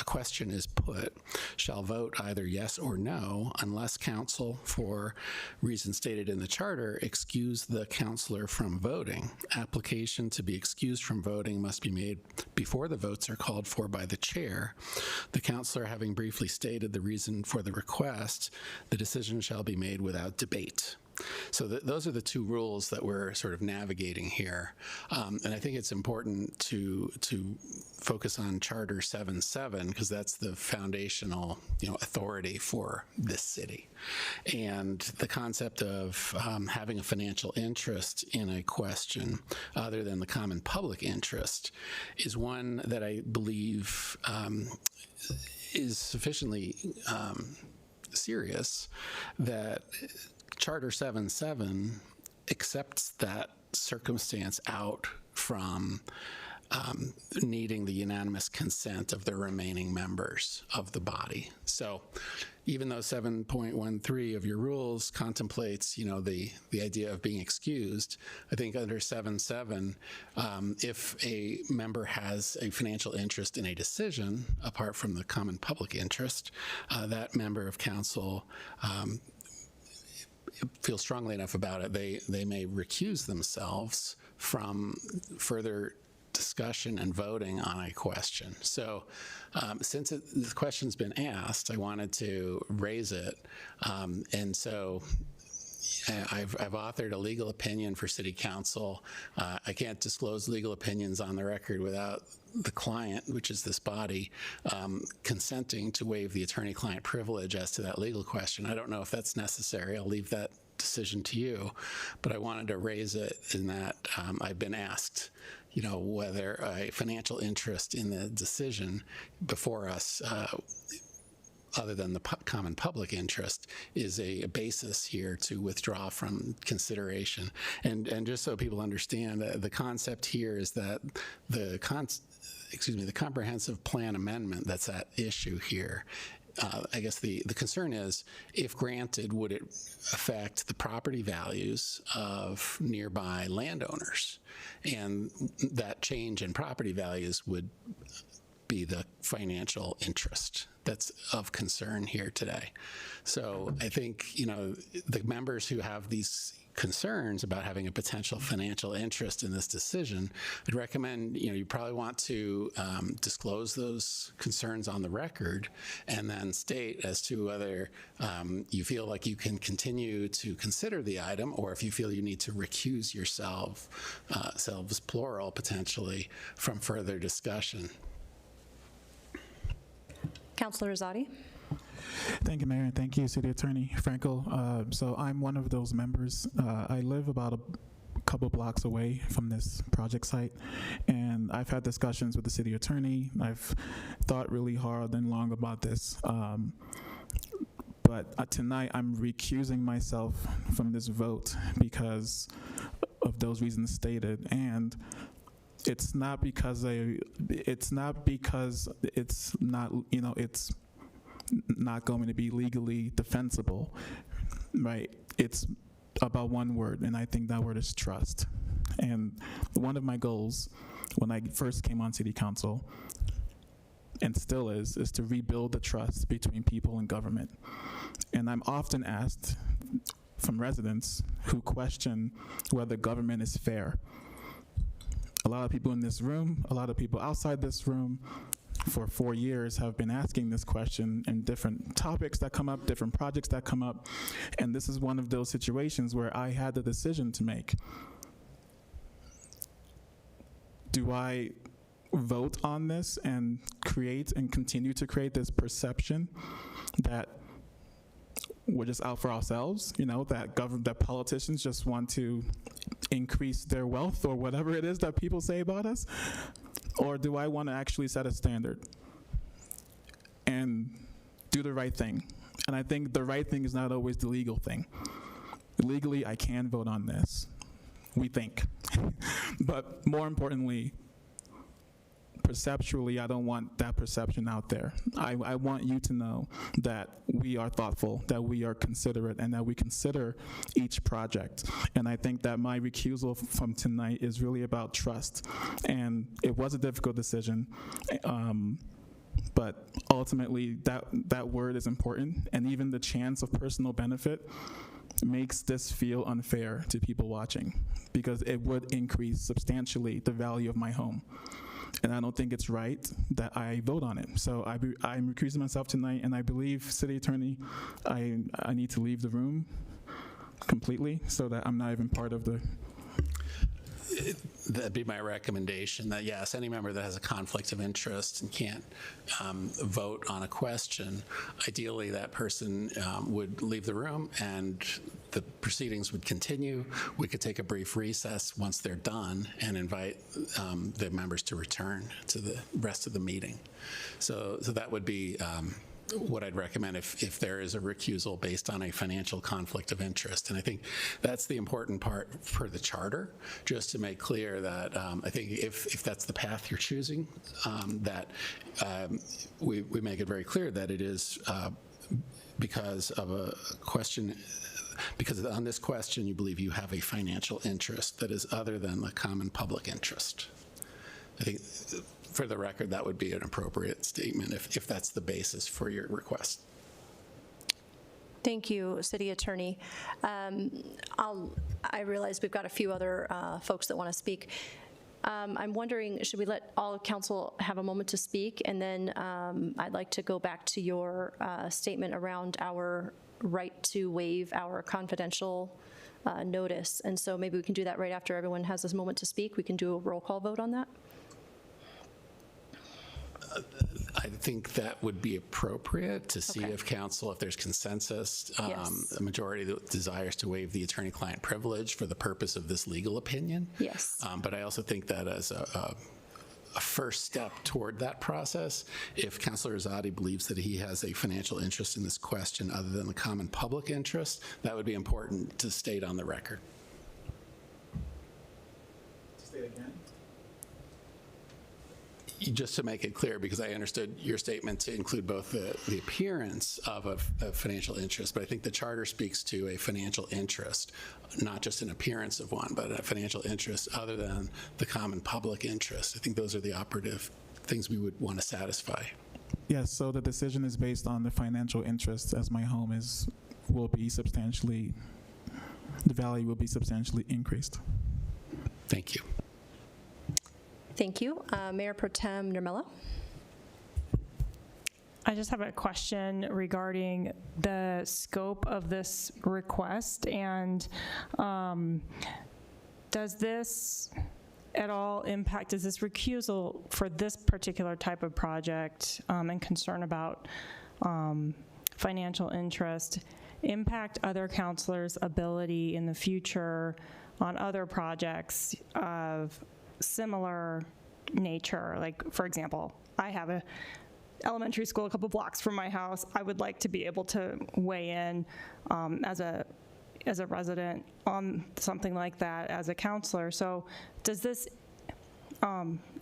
question is put shall vote either yes or no unless council, for reasons stated in the charter, excuse the councilor from voting. Application to be excused from voting must be made before the votes are called for by the chair. The councilor having briefly stated the reason for the request, the decision shall be made without debate. So those are the two rules that we're sort of navigating here. And I think it's important to focus on Charter 7.7 because that's the foundational authority for this city. And the concept of having a financial interest in a question other than the common public interest is one that I believe is sufficiently serious that Charter 7.7 accepts that circumstance out from needing the unanimous consent of the remaining members of the body. So even though 7.13 of your rules contemplates, the idea of being excused, I think under 7.7, if a member has a financial interest in a decision, apart from the common public interest, that member of council feel strongly enough about it, they may recuse themselves from further discussion and voting on a question. So since the question's been asked, I wanted to raise it. And so I've authored a legal opinion for City Council. I can't disclose legal opinions on the record without the client, which is this body, consenting to waive the attorney-client privilege as to that legal question. I don't know if that's necessary. I'll leave that decision to you, but I wanted to raise it in that I've been asked, whether a financial interest in the decision before us, other than the common public interest, is a basis here to withdraw from consideration. And just so people understand, the concept here is that the comprehensive plan amendment that's at issue here, I guess the concern is, if granted, would it affect the property values of nearby landowners? And that change in property values would be the financial interest that's of concern here today. So I think, the members who have these concerns about having a potential financial interest in this decision, I'd recommend, you probably want to disclose those concerns on the record and then state as to whether you feel like you can continue to consider the item, or if you feel you need to recuse yourselves, plural, potentially, from further discussion. Councilor Azadi. Thank you, Mayor, and thank you, City Attorney Frankel. So I'm one of those members. I live about a couple blocks away from this project site, and I've had discussions with the City Attorney. I've thought really hard and long about this. But tonight I'm recusing myself from this vote because of those reasons stated, and it's not because it's not, it's not going to be legally defensible, right? It's about one word, and I think that word is trust. And one of my goals when I first came on City Council, and still is to rebuild the trust between people and government. And I'm often asked from residents who question whether government is fair. A lot of people in this room, a lot of people outside this room, for 4 years have been asking this question, and different topics that come up, different projects that come up. And this is one of those situations where I had the decision to make. Do I vote on this and create and continue to create this perception that we're just out for ourselves, that politicians just want to increase their wealth or whatever it is that people say about us? Or do I want to actually set a standard and do the right thing? And I think the right thing is not always the legal thing. Legally, I can vote on this, we think. But more importantly, perceptually, I don't want that perception out there. I want you to know that we are thoughtful, that we are considerate, and that we consider each project. And I think that my recusal from tonight is really about trust. And it was a difficult decision, but ultimately that word is important. And even the chance of personal benefit makes this feel unfair to people watching, because it would increase substantially the value of my home. And I don't think it's right that I vote on it. So I'm recusing myself tonight, and I believe, City Attorney, I need to leave the room completely so that I'm not even part of the... That'd be my recommendation, that yes, any member that has a conflict of interest and can't vote on a question, ideally that person would leave the room and the proceedings would continue. We could take a brief recess once they're done and invite the members to return to the rest of the meeting. So that would be what I'd recommend if there is a recusal based on a financial conflict of interest. And I think that's the important part for the charter, just to make clear that I think if that's the path you're choosing, that we make it very clear that it is because of a question, because on this question you believe you have a financial interest that is other than the common public interest. I think, for the record, that would be an appropriate statement if that's the basis for your request. Thank you, City Attorney. I realize we've got a few other folks that want to speak. I'm wondering, should we let all council have a moment to speak? And then I'd like to go back to your statement around our right to waive our confidential notice. And so maybe we can do that right after everyone has this moment to speak. We can do a roll call vote on that. I think that would be appropriate to see if council, if there's consensus, Yes. a majority that desires to waive the attorney-client privilege for the purpose of this legal opinion. Yes. But I also think that as a first step toward that process, if Councilor Azadi believes that he has a financial interest in this question other than the common public interest, that would be important to state on the record. State again? Just to make it clear, because I understood your statement to include both the appearance of a financial interest, but I think the charter speaks to a financial interest, not just an appearance of one, but a financial interest other than the common public interest. I think those are the operative things we would want to satisfy. Yes, so the decision is based on the financial interest, as my home will be substantially, the value will be substantially increased. Thank you. Thank you. Mayor Pro Tem Nirmela. I just have a question regarding the scope of this request, and does this at all impact, does this recusal for this particular type of project and concern about financial interest impact other councilors' ability in the future on other projects of similar nature? Like, for example, I have a elementary school a couple blocks from my house. I would like to be able to weigh in as a resident on something like that as a counselor. So does this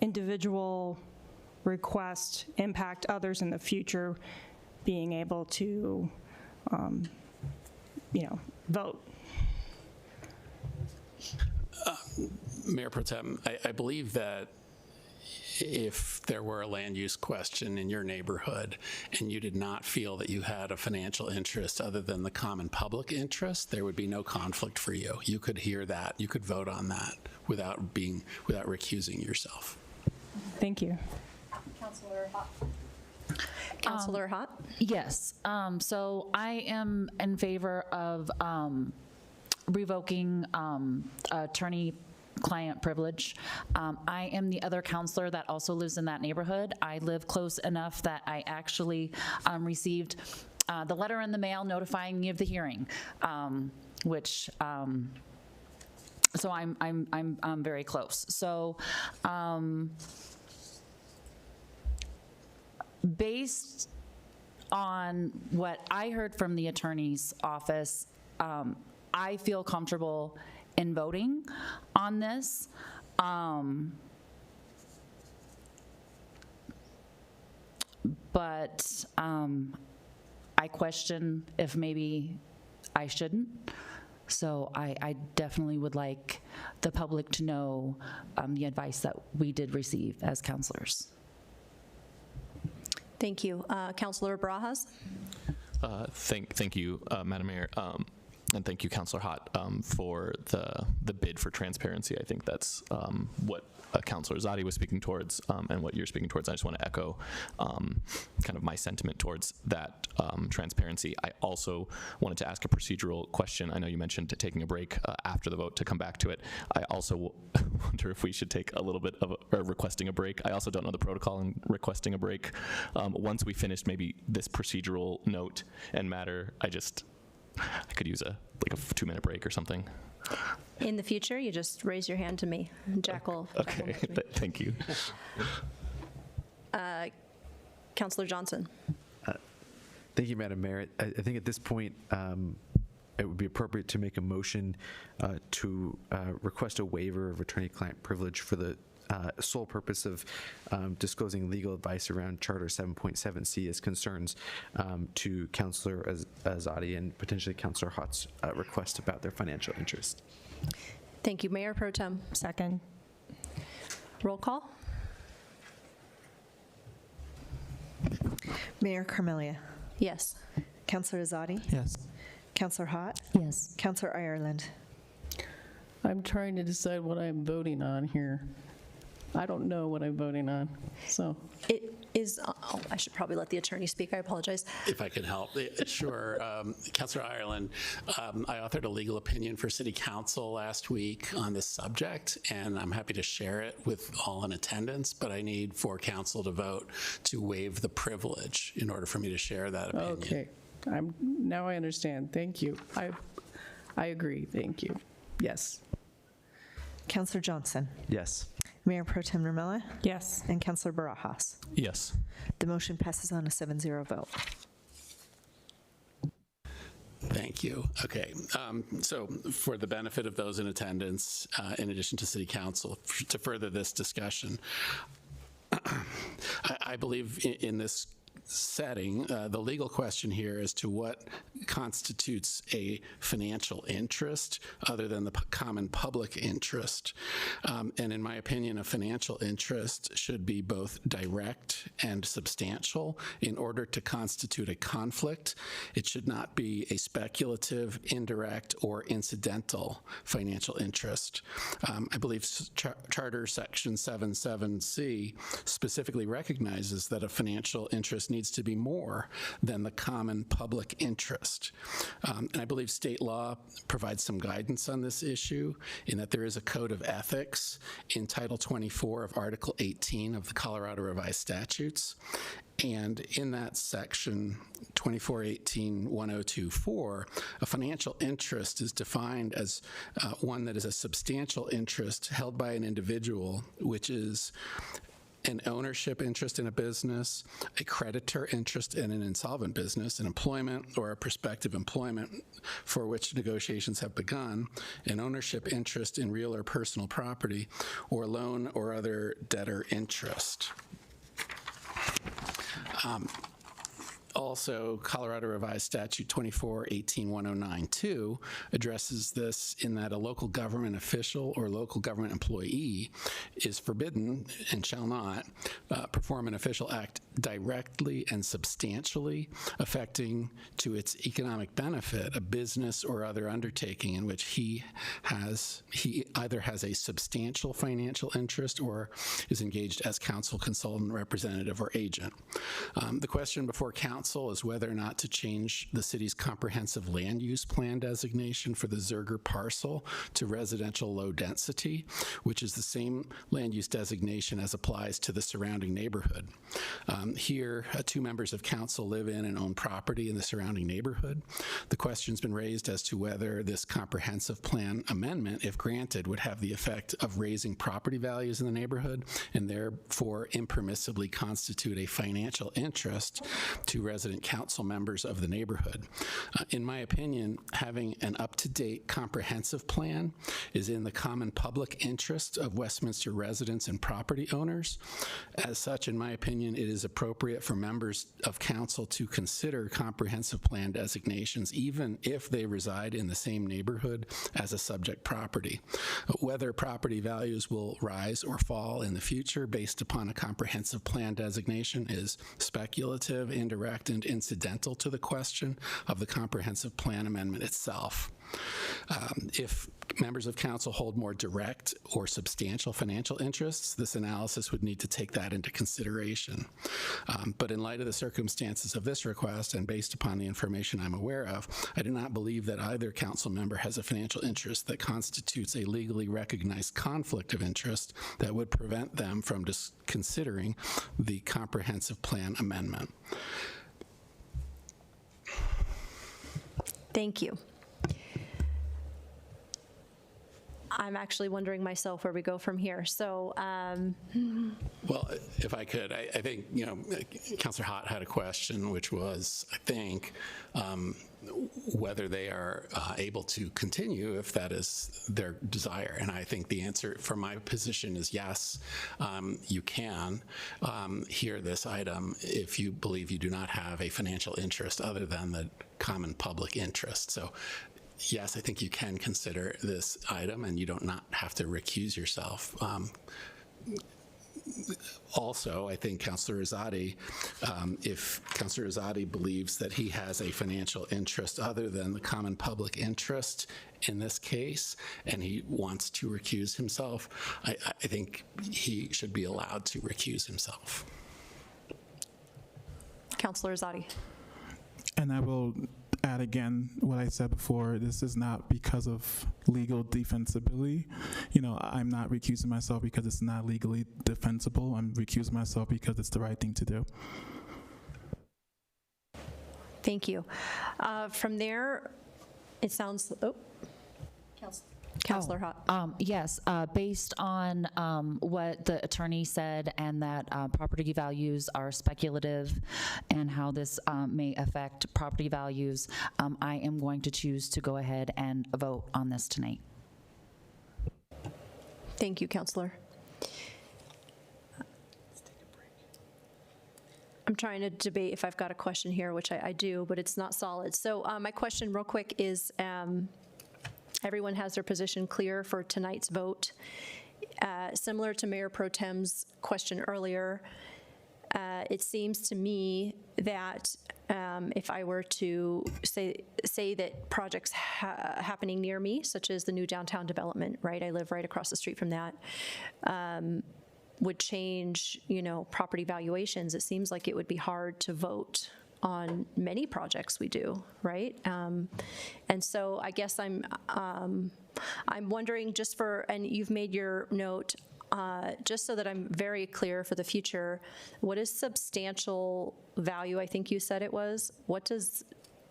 individual request impact others in the future being able to, vote? Mayor Pro Tem, I believe that if there were a land use question in your neighborhood and you did not feel that you had a financial interest other than the common public interest, there would be no conflict for you. You could hear that, you could vote on that without recusing yourself. Thank you. Councilor Hott. Councilor Hott? Yes. So I am in favor of revoking attorney-client privilege. I am the other counselor that also lives in that neighborhood. I live close enough that I actually received the letter in the mail notifying me of the hearing, which. So I'm very close. So based on what I heard from the attorney's office, I feel comfortable in voting on this. But I question if maybe I shouldn't. So I definitely would like the public to know the advice that we did receive as counselors. Thank you. Councilor Barajas? Thank you, Madam Mayor. And thank you, Councilor Hott, for the bid for transparency. I think that's what Councilor Zadi was speaking towards and what you're speaking towards. I just want to echo kind of my sentiment towards that transparency. I also wanted to ask a procedural question. I know you mentioned taking a break after the vote to come back to it. I also wonder if we should take a little bit of requesting a break. I also don't know the protocol in requesting a break. Once we finish maybe this procedural note and matter, I could use a 2-minute break or something. In the future, you just raise your hand to me. Jack will. Okay, thank you. Councilor Johnson. Thank you, Madam Mayor. I think at this point, it would be appropriate to make a motion to request a waiver of attorney-client privilege for the sole purpose of disclosing legal advice around Charter 7.7C as concerns to Councilor Azadi and potentially Councilor Hott's request about their financial interest. Thank you. Mayor Pro Tem. Second. Roll call. Mayor Carmelia? Yes. Councilor Azadi? Yes. Councilor Hott? Yes. Councilor Ireland? I'm trying to decide what I'm voting on here. I don't know what I'm voting on, so. It is, I should probably let the attorney speak. I apologize. If I can help, sure. Councilor Ireland, I authored a legal opinion for City Council last week on this subject, and I'm happy to share it with all in attendance, but I need for council to vote to waive the privilege in order for me to share that opinion. Okay, now I understand. Thank you. I agree. Thank you. Yes. Councillor Johnson. Yes. Mayor Pro Tem Ramella. Yes. And Councillor Barajas. Yes. The motion passes on a 7-0 vote. Thank you. Okay, so for the benefit of those in attendance, in addition to City Council, to further this discussion, I believe in this setting, the legal question here as to what constitutes a financial interest other than the common public interest. And in my opinion, a financial interest should be both direct and substantial in order to constitute a conflict. It should not be a speculative, indirect, or incidental financial interest. I believe Charter Section 77C specifically recognizes that a financial interest needs to be more than the common public interest. And I believe state law provides some guidance on this issue in that there is a code of ethics in Title 24 of Article 18 of the Colorado Revised Statutes. And in that section, 2418-1024, a financial interest is defined as one that is a substantial interest held by an individual, which is an ownership interest in a business, a creditor interest in an insolvent business, an employment or a prospective employment for which negotiations have begun, an ownership interest in real or personal property, or loan or other debtor interest. Also, Colorado Revised Statute 2418-1092 addresses this in that a local government official or local government employee is forbidden and shall not perform an official act directly and substantially affecting to its economic benefit a business or other undertaking in which he either has a substantial financial interest or is engaged as counsel, consultant, representative, or agent. The question before council is whether or not to change the city's comprehensive land use plan designation for the Zerger parcel to residential low density, which is the same land use designation as applies to the surrounding neighborhood. Here, 2 members of council live in and own property in the surrounding neighborhood. The question's been raised as to whether this comprehensive plan amendment, if granted, would have the effect of raising property values in the neighborhood and therefore impermissibly constitute a financial interest to resident council members of the neighborhood. In my opinion, having an up-to-date comprehensive plan is in the common public interest of Westminster residents and property owners. As such, in my opinion, it is appropriate for members of council to consider comprehensive plan designations even if they reside in the same neighborhood as a subject property. Whether property values will rise or fall in the future based upon a comprehensive plan designation is speculative, indirect, and incidental to the question of the comprehensive plan amendment itself. If members of council hold more direct or substantial financial interests, this analysis would need to take that into consideration. But in light of the circumstances of this request and based upon the information I'm aware of, I do not believe that either council member has a financial interest that constitutes a legally recognized conflict of interest that would prevent them from considering the comprehensive plan amendment. Thank you. I'm actually wondering myself where we go from here. So, well, if I could, I think, Councilor Hott had a question, which was, I think, whether they are able to continue if that is their desire. And I think the answer from my position is yes, you can hear this item if you believe you do not have a financial interest other than the common public interest. So yes, I think you can consider this item and you don't not have to recuse yourself. Also, I think Councilor Azadi, if Councilor Azadi believes that he has a financial interest other than the common public interest in this case, and he wants to recuse himself, I think he should be allowed to recuse himself. Councilor Azadi. And I will add again what I said before. This is not because of legal defensibility. I'm not recusing myself because it's not legally defensible. I'm recusing myself because it's the right thing to do. Thank you. From there, it sounds, Councilor Hott. Yes, based on what the attorney said and that property values are speculative and how this may affect property values, I am going to choose to go ahead and vote on this tonight. Thank you, Councilor. I'm trying to debate if I've got a question here, which I do, but it's not solid. So my question real quick is, everyone has their position clear for tonight's vote. Similar to Mayor Pro Tem's question earlier, it seems to me that if I were to say that projects happening near me, such as the new downtown development, right? I live right across the street from that, would change, property valuations. It seems like it would be hard to vote on many projects we do, right? And so I guess I'm wondering and you've made your note, just so that I'm very clear for the future, what is substantial value? I think you said it was.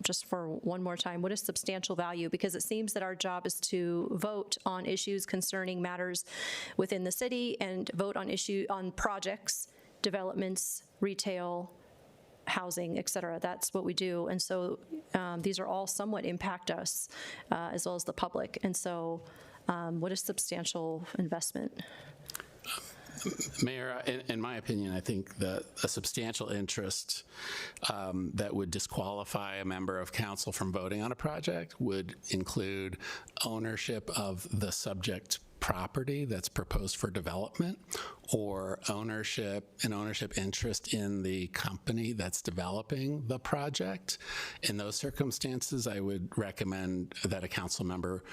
Just for one more time, what is substantial value? Because it seems that our job is to vote on issues concerning matters within the city and vote on projects, developments, retail, housing, et cetera. That's what we do. And so these are all somewhat impact us as well as the public. And so what is substantial investment? Mayor, in my opinion, I think that a substantial interest that would disqualify a member of council from voting on a project would include ownership of the subject property that's proposed for development, or an ownership interest in the company that's developing the project. In those circumstances, I would recommend that a council member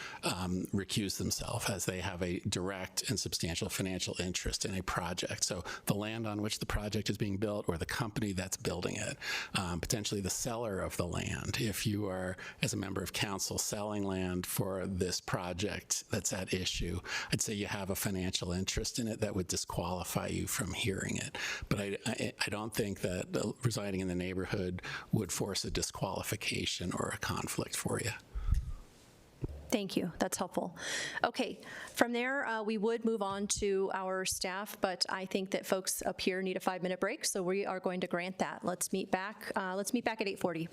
recuse themselves, as they have a direct and substantial financial interest in a project. So the land on which the project is being built, or the company that's building it, potentially the seller of the land. If you are, as a member of council, selling land for this project that's at issue, I'd say you have a financial interest in it that would disqualify you from hearing it. But I don't think that residing in the neighborhood would force a disqualification or a conflict for you. Thank you. That's helpful. Okay, from there, we would move on to our staff, but I think that folks up here need a 5-minute break, so we are going to grant that. Let's meet back at 8:40.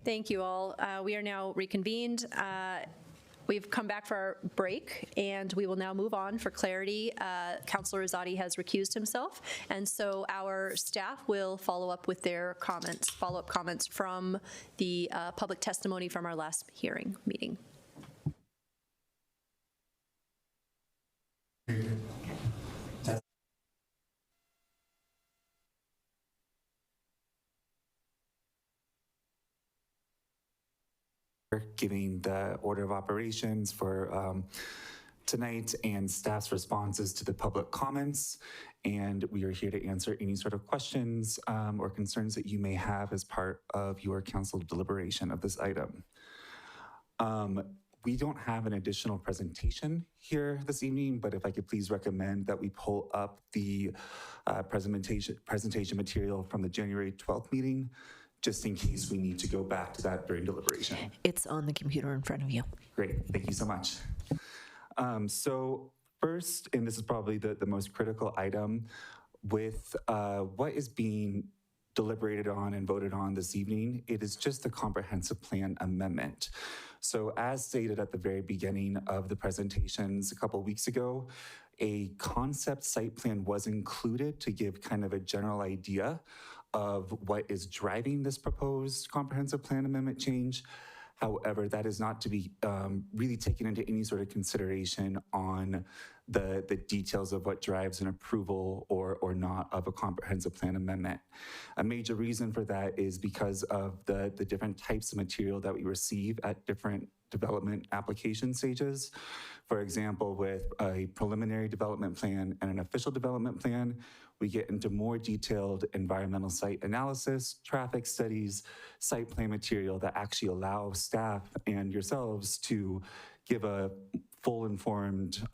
Thank you all. We are now reconvened. We've come back for our break, and we will now move on for clarity. Councillor Azadi has recused himself, and so our staff will follow up with their comments, follow-up comments from the public testimony from our last hearing meeting. Giving the order of operations for tonight and staff's responses to the public comments. And we are here to answer any sort of questions or concerns that you may have as part of your council deliberation of this item. We don't have an additional presentation here this evening, but if I could please recommend that we pull up the presentation material from the January 12th meeting, just in case we need to go back to that during deliberation. It's on the computer in front of you. Great, thank you so much. So first, and this is probably the most critical item, with what is being deliberated on and voted on this evening, it is just the comprehensive plan amendment. So as stated at the very beginning of the presentations a couple weeks ago, a concept site plan was included to give kind of a general idea of what is driving this proposed comprehensive plan amendment change. However, that is not to be really taken into any sort of consideration on the details of what drives an approval or not of a comprehensive plan amendment. A major reason for that is because of the different types of material that we receive at different development application stages. For example, with a preliminary development plan and an official development plan, we get into more detailed environmental site analysis, traffic studies, site plan material that actually allow staff and yourselves to give a full informed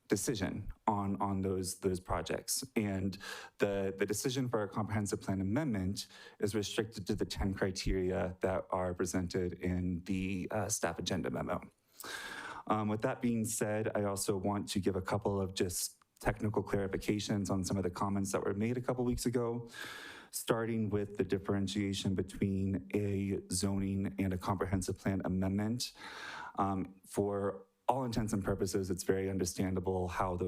decision on those projects. And the decision for a comprehensive plan amendment is restricted to the 10 criteria that are presented in the staff agenda memo. With that being said, I also want to give a couple of just technical clarifications on some of the comments that were made a couple weeks ago, starting with the differentiation between a zoning and a comprehensive plan amendment. For all intents and purposes, it's very understandable how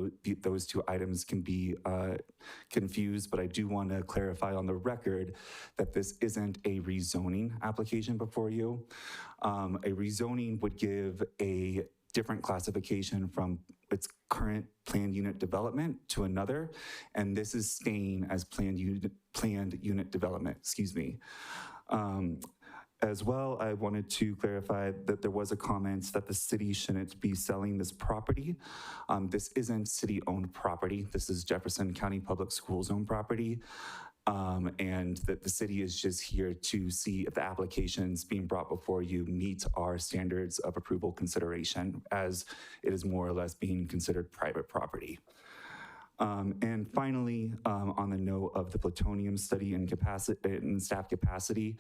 those two items can be confused, but I do want to clarify on the record that this isn't a rezoning application before you. A rezoning would give a different classification from its current planned unit development to another, and this is staying as planned unit development, excuse me. As well, I wanted to clarify that there was a comment that the city shouldn't be selling this property. This isn't city-owned property. This is Jefferson County Public Schools owned property. And that the city is just here to see if the applications being brought before you meet our standards of approval consideration, as it is more or less being considered private property. And finally, on the note of the plutonium study and staff capacity,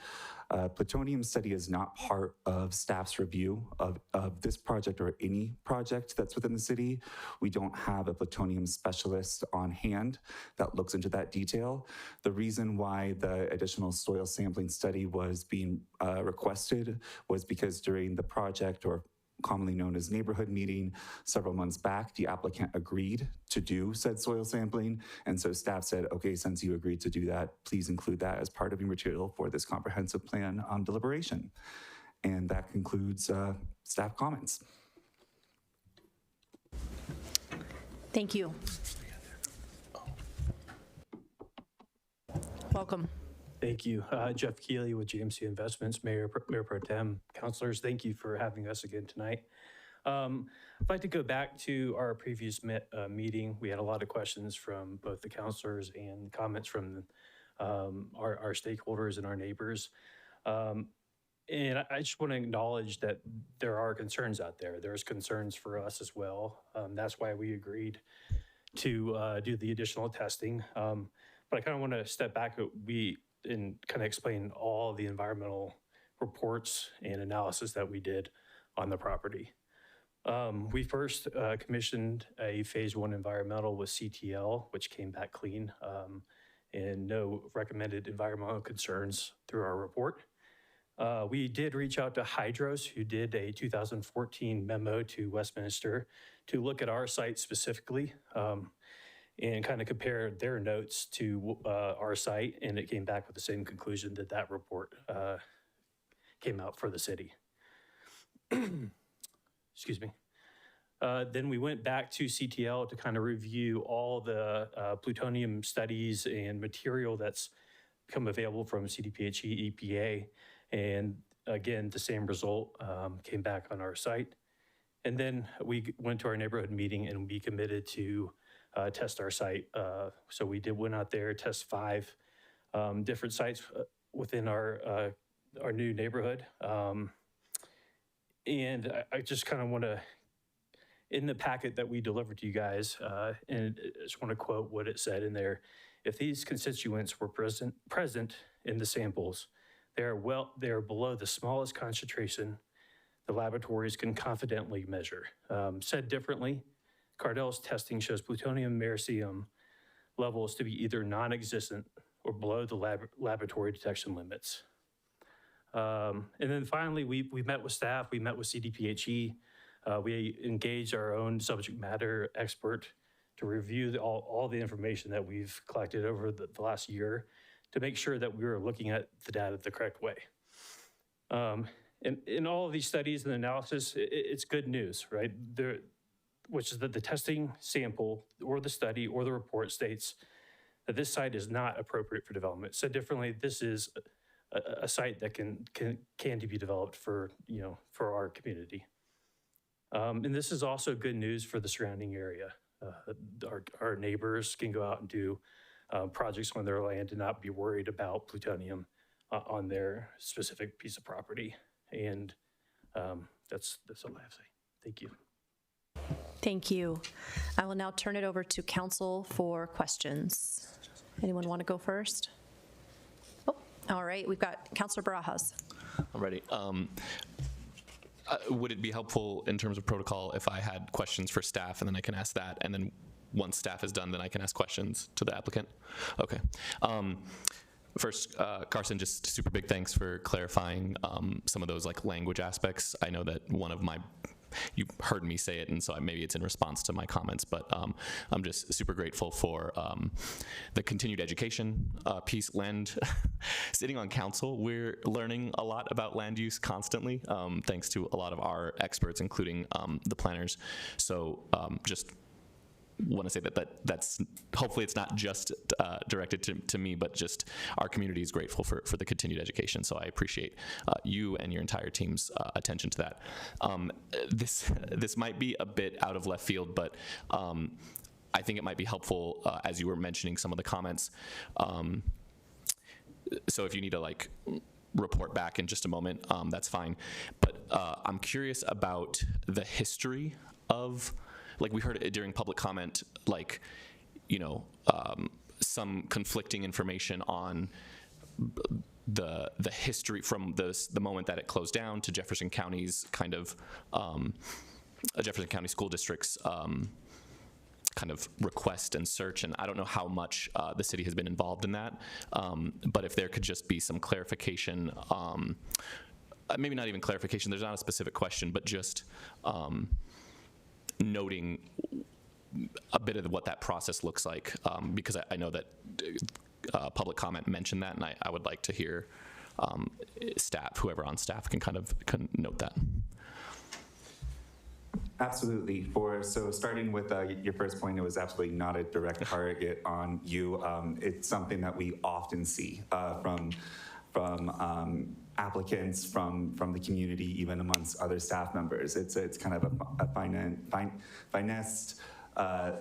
plutonium study is not part of staff's review of this project or any project that's within the city. We don't have a plutonium specialist on hand that looks into that detail. The reason why the additional soil sampling study was being requested was because during the project, or commonly known as neighborhood meeting, several months back, the applicant agreed to do said soil sampling. And so staff said, okay, since you agreed to do that, please include that as part of your material for this comprehensive plan deliberation. And that concludes staff comments. Thank you. Welcome. Thank you. Jeff Keeley with GMC Investments, Mayor Pro Tem. Councilors, thank you for having us again tonight. I'd like to go back to our previous meeting. We had a lot of questions from both the councilors and comments from our stakeholders and our neighbors. And I just want to acknowledge that there are concerns out there. There's concerns for us as well. That's why we agreed to do the additional testing. But I kind of want to step back and kind of explain all the environmental reports and analysis that we did on the property. We first commissioned a phase 1 environmental with CTL, which came back clean, and no recommended environmental concerns through our report. We did reach out to Hydros, who did a 2014 memo to Westminster to look at our site specifically and kind of compare their notes to our site, and it came back with the same conclusion that that report came out for the city. Excuse me. Then we went back to CTL to kind of review all the plutonium studies and material that's become available from CDPHE, EPA, and again, the same result came back on our site. And then we went to our neighborhood meeting and we committed to test our site. So we went out there, test 5 different sites within our new neighborhood. And I just kind of want to, in the packet that we delivered to you guys, and I just want to quote what it said in there. If these constituents were present in the samples, they are below the smallest concentration the laboratories can confidently measure. Said differently, Cardell's testing shows plutonium americium levels to be either non-existent or below the laboratory detection limits. And then finally, we met with staff, we met with CDPHE, we engaged our own subject matter expert to review all the information that we've collected over the last year to make sure that we were looking at the data the correct way. In all of these studies and analysis, it's good news, right? Which is that the testing sample or the study or the report states that this site is not appropriate for development. Said differently, this is a site that can be developed for our community. And this is also good news for the surrounding area. Our neighbors can go out and do projects on their land and not be worried about plutonium on their specific piece of property. And that's all I have to say. Thank you. Thank you. I will now turn it over to council for questions. Anyone want to go first? Oh, all right. We've got Councilor Barajas. Alrighty. Would it be helpful in terms of protocol if I had questions for staff and then I can ask that, and then once staff is done, then I can ask questions to the applicant? Okay. First, Carson, just super big thanks for clarifying some of those language aspects. I know that you heard me say it, and so maybe it's in response to my comments, but I'm just super grateful for the continued education piece. Sitting on council, we're learning a lot about land use constantly, thanks to a lot of our experts, including the planners. So just want to say that's hopefully it's not just directed to me, but just our community is grateful for the continued education. So I appreciate you and your entire team's attention to that. This might be a bit out of left field, but I think it might be helpful as you were mentioning some of the comments. So if you need to report back in just a moment, that's fine. But I'm curious about the history of, we heard it during public comment, some conflicting information on the history from the moment that it closed down to Jefferson County's Jefferson County School District's kind of request and search, and I don't know how much the city has been involved in that, but if there could just be some clarification, maybe not even clarification, there's not a specific question, but just noting a bit of what that process looks like, because I know that public comment mentioned that, and I would like to hear staff, whoever on staff can note that. Absolutely. So starting with your first point, it was absolutely not a direct target on you. It's something that we often see from applicants, from the community, even amongst other staff members. It's kind of a finessed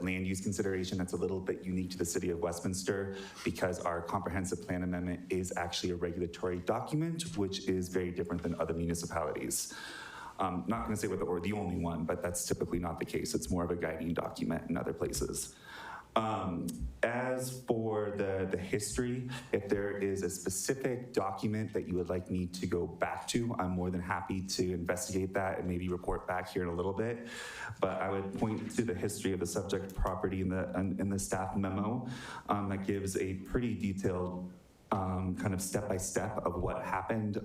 land use consideration that's a little bit unique to the city of Westminster, because our comprehensive plan amendment is actually a regulatory document, which is very different than other municipalities. Not going to say we're the only one, but that's typically not the case. It's more of a guiding document in other places. As for the history, if there is a specific document that you would like me to go back to, I'm more than happy to investigate that and maybe report back here in a little bit. But I would point to the history of the subject property in the staff memo that gives a pretty detailed kind of step-by-step of what happened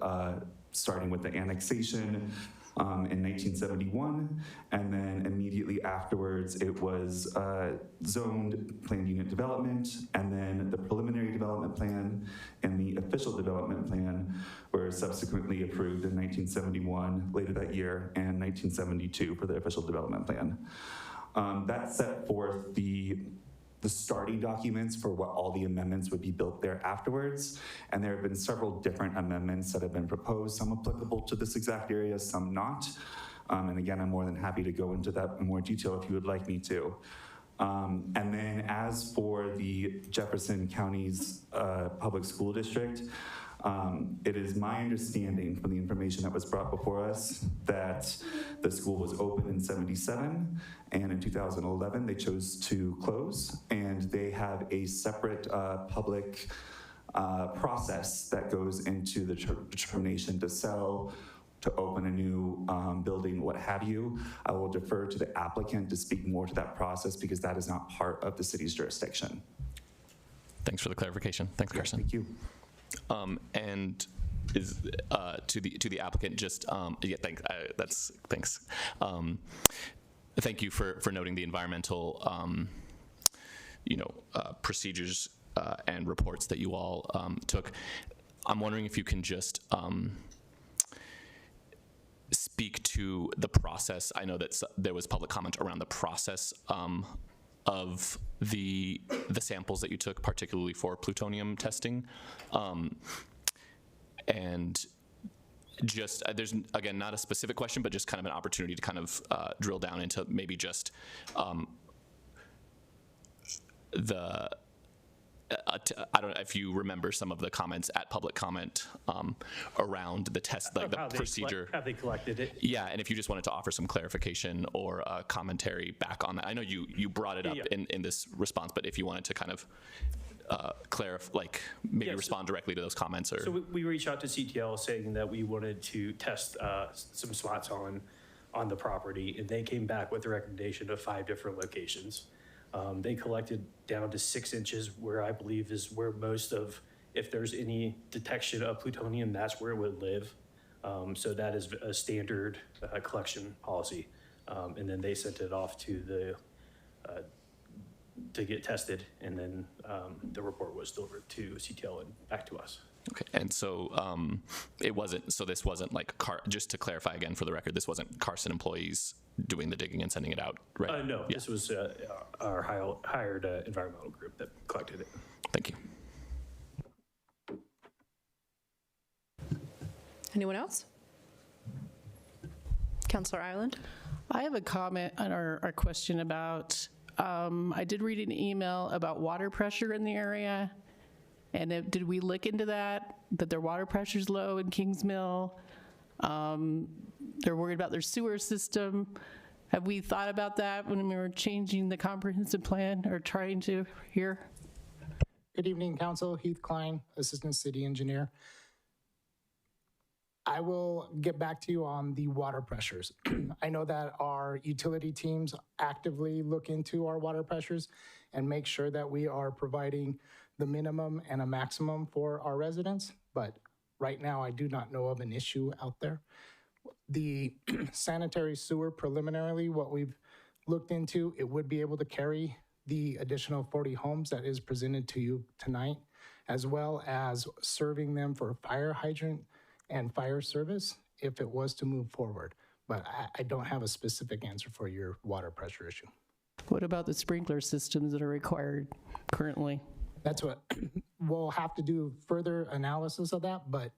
starting with the annexation in 1971, and then immediately afterwards it was zoned planned unit development, and then the preliminary development plan and the official development plan were subsequently approved in 1971, later that year, and 1972 for the official development plan. That set forth the starting documents for what all the amendments would be built there afterwards. And there have been several different amendments that have been proposed, some applicable to this exact area, some not. And again, I'm more than happy to go into that in more detail if you would like me to. And then as for the Jefferson County's public school district, it is my understanding from the information that was brought before us that the school was open in '77, and in 2011 they chose to close, and they have a separate public process that goes into the determination to sell, to open a new building, what have you. I will defer to the applicant to speak more to that process because that is not part of the city's jurisdiction. Thanks for the clarification. Thanks, Carson. Thank you. And is to the applicant, just yeah, thanks. Thanks. Thank you for noting the environmental, procedures and reports that you all took. I'm wondering if you can just speak to the process. I know that there was public comment around the process of the samples that you took, particularly for plutonium testing. And just, there's, again, not a specific question, but just kind of an opportunity to kind of drill down into maybe just I don't know if you remember some of the comments at public comment around the test, like the procedure. How they collected it. Yeah, and if you just wanted to offer some clarification or commentary back on that. I know you brought it up in this response, but if you wanted to kind of clarify, like maybe respond directly to those comments. Or So we reached out to CTL saying that we wanted to test some spots on the property, and they came back with a recommendation of 5 different locations. They collected down to 6 inches, where I believe is where most of, if there's any detection of plutonium, that's where it would live. So that is a standard collection policy. And then they sent it off to the to get tested, and then the report was delivered to CTL and back to us. Okay, and so it wasn't. So this wasn't like just to clarify again for the record, this wasn't Carson employees doing the digging and sending it out, right? No, this was our hired environmental group that collected it. Thank you. Anyone else? Councilor Ireland? I have a comment on our question about, I did read an email about water pressure in the area. And did we look into that their water pressure's low in Kings Mill? They're worried about their sewer system. Have we thought about that when we were changing the comprehensive plan or trying to here? Good evening, Council. Heath Klein, Assistant City Engineer. I will get back to you on the water pressures. I know that our utility teams actively look into our water pressures and make sure that we are providing the minimum and a maximum for our residents, but right now I do not know of an issue out there. The sanitary sewer, preliminarily, what we've looked into, it would be able to carry the additional 40 homes that is presented to you tonight, as well as serving them for fire hydrant and fire service if it was to move forward. But I don't have a specific answer for your water pressure issue. What about the sprinkler systems that are required currently? That's what we'll have to do further analysis of that, but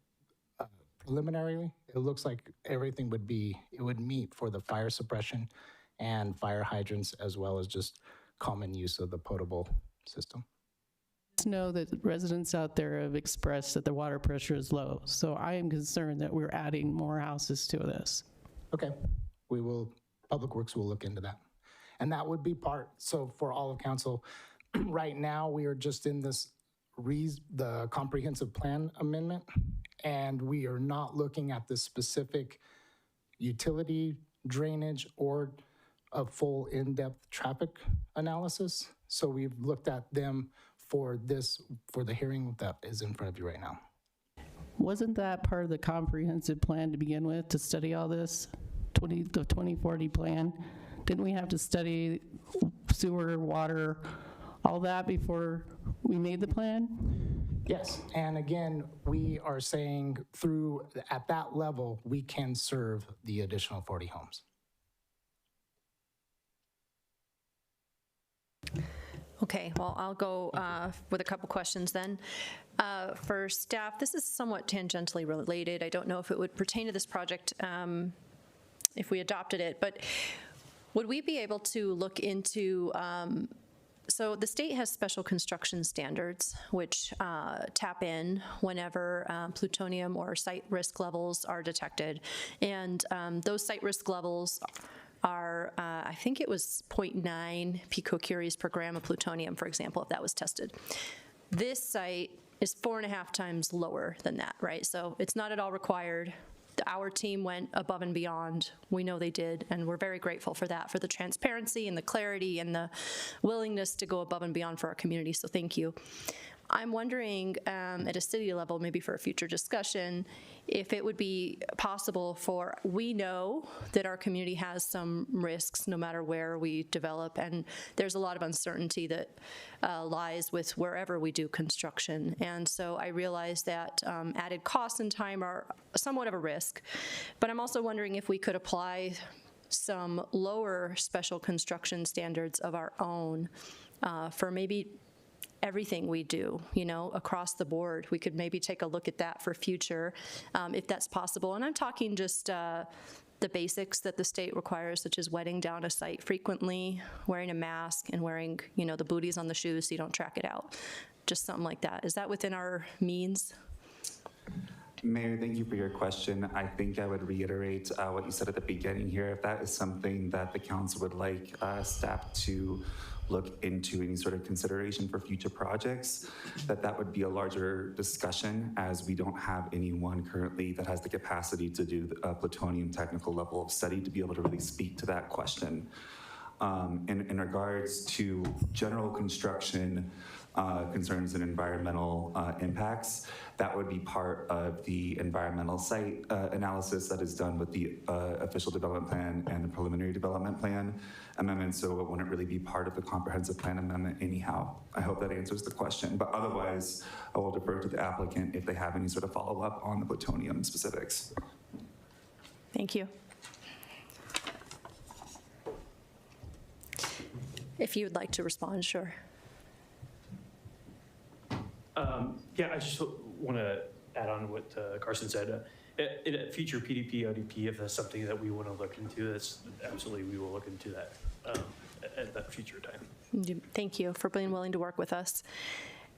preliminarily, it looks like everything would meet for the fire suppression and fire hydrants, as well as just common use of the potable system. Just know that residents out there have expressed that the water pressure is low. So I am concerned that we're adding more houses to this. Okay, Public Works will look into that. And that would be so for all of council, right now we are just in the comprehensive plan amendment, and we are not looking at the specific utility, drainage, or a full in-depth traffic analysis. So we've looked at them for the hearing that is in front of you right now. wasn't that part of the comprehensive plan to begin with, to study all this, the 2040 plan? Didn't we have to study sewer, water, all that before we made the plan? Yes, and again, we are saying at that level, we can serve the additional 40 homes. Okay, well, I'll go with a couple questions then. For staff, this is somewhat tangentially related. I don't know if it would pertain to this project if we adopted it, but would we be able to look into, so the state has special construction standards which tap in whenever plutonium or site risk levels are detected. And those site risk levels are, I think it was 0.9 picocuries per gram of plutonium, for example, if that was tested. This site is 4.5 times lower than that, right? So it's not at all required. Our team went above and beyond. We know they did, and we're very grateful for that, for the transparency and the clarity and the willingness to go above and beyond for our community, so thank you. I'm wondering at a city level, maybe for a future discussion, if it would be possible we know that our community has some risks no matter where we develop, and there's a lot of uncertainty that lies with wherever we do construction. And so I realize that added costs and time are somewhat of a risk, but I'm also wondering if we could apply some lower special construction standards of our own for maybe everything we do, across the board. We could maybe take a look at that for future, if that's possible. And I'm talking just the basics that the state requires, such as wetting down a site frequently, wearing a mask, and wearing, the booties on the shoes so you don't track it out. Just something like that. Is that within our means? Mayor, thank you for your question. I think I would reiterate what you said at the beginning here. If that is something that the council would like staff to look into, any sort of consideration for future projects, that would be a larger discussion, as we don't have anyone currently that has the capacity to do a plutonium technical level of study to be able to really speak to that question. In regards to general construction concerns and environmental impacts, that would be part of the environmental site analysis that is done with the official development plan and the preliminary development plan amendment, so it wouldn't really be part of the comprehensive plan amendment anyhow. I hope that answers the question, but otherwise I will defer to the applicant if they have any sort of follow-up on the plutonium specifics. Thank you. If you would like to respond, sure. Yeah, I just want to add on what Carson said. In a future PDP, ODP, if that's something that we want to look into, that's absolutely, we will look into that at that future time. Thank you for being willing to work with us.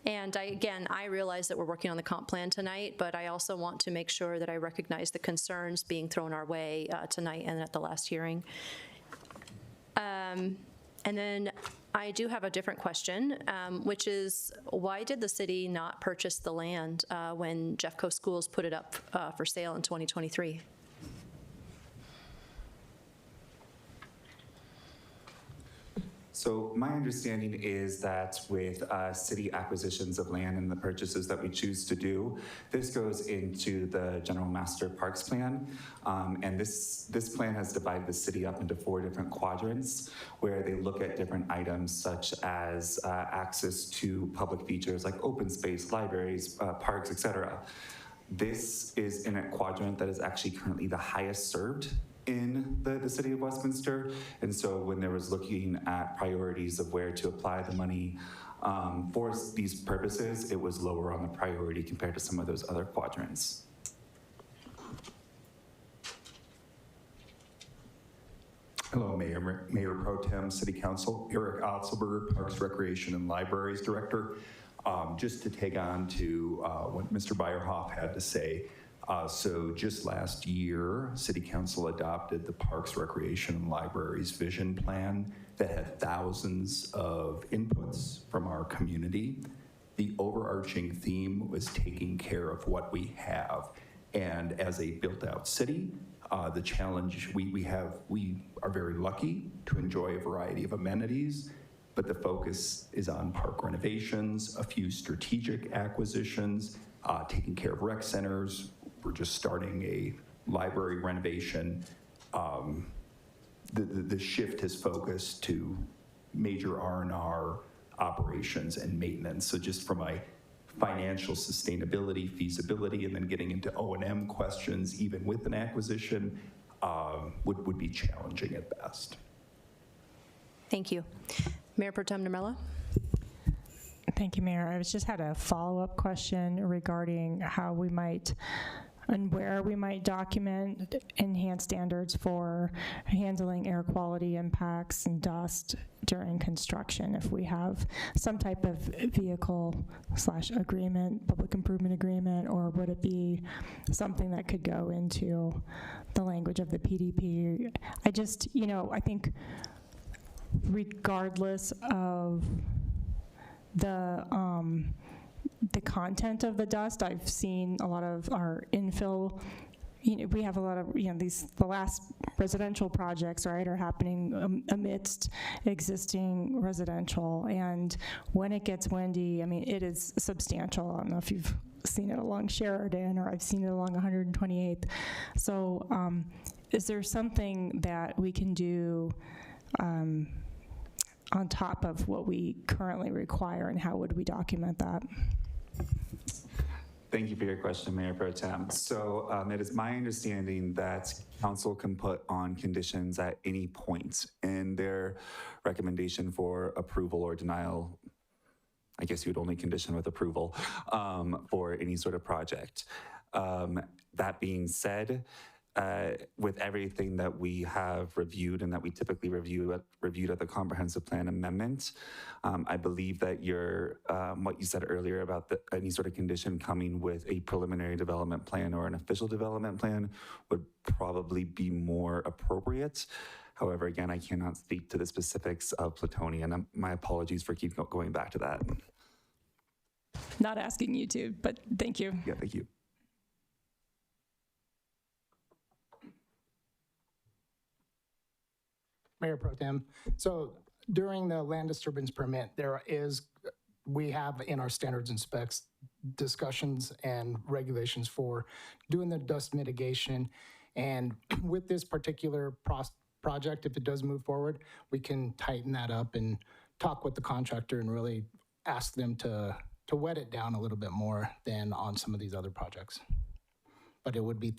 And I realize that we're working on the comp plan tonight, but I also want to make sure that I recognize the concerns being thrown our way tonight and at the last hearing. And then I do have a different question, which is, why did the city not purchase the land when Jeffco Schools put it up for sale in 2023? So my understanding is that with city acquisitions of land and the purchases that we choose to do, this goes into the General Master Parks Plan. And this plan has divided the city up into 4 different quadrants where they look at different items such as access to public features like open space, libraries, parks, etc. This is in a quadrant that is actually currently the highest served in the city of Westminster. And so when there was looking at priorities of where to apply the money for these purposes, it was lower on the priority compared to some of those other quadrants. Hello, Mayor Pro Tem, City Council. Eric Otzelberger, Parks, Recreation, and Libraries Director. Just to take on to what Mr. Byerhoff had to say. So just last year, City Council adopted the Parks, Recreation, and Libraries Vision Plan that had thousands of inputs from our community. The overarching theme was taking care of what we have. And as a built-out city, the challenge we are very lucky to enjoy a variety of amenities, but the focus is on park renovations, a few strategic acquisitions, taking care of rec centers. We're just starting a library renovation. The shift has focused to major R&R operations and maintenance. So just from a financial sustainability, feasibility, and then getting into O&M questions, even with an acquisition, would be challenging at best. Thank you. Mayor Pro Tem Namrella. Thank you, Mayor. I just had a follow-up question regarding how we might and where we might document enhanced standards for handling air quality impacts and dust during construction. If we have some type of vehicle/agreement, public improvement agreement, or would it be something that could go into the language of the PDP? I just, I think regardless of the content of the dust, I've seen a lot of our infill, we have a lot of, the last residential projects, right, are happening amidst existing residential. And when it gets windy, it is substantial. I don't know if you've seen it along Sheridan, or I've seen it along 128th. So is there something that we can do on top of what we currently require, and how would we document that? Thank you for your question, Mayor Pro Tem. So it is my understanding that council can put on conditions at any point in their recommendation for approval or denial. I guess you would only condition with approval for any sort of project. That being said, with everything that we have reviewed and that we typically reviewed at the comprehensive plan amendment, I believe that what you said earlier about any sort of condition coming with a preliminary development plan or an official development plan would probably be more appropriate. However, again, I cannot speak to the specifics of Plutonian. And my apologies for keep going back to that. Not asking you to, but thank you. Yeah, thank you. Mayor Pro Tem. So during the land disturbance permit, we have in our standards and specs discussions and regulations for doing the dust mitigation. And with this particular project, if it does move forward, we can tighten that up and talk with the contractor and really ask them to wet it down a little bit more than on some of these other projects. But it would be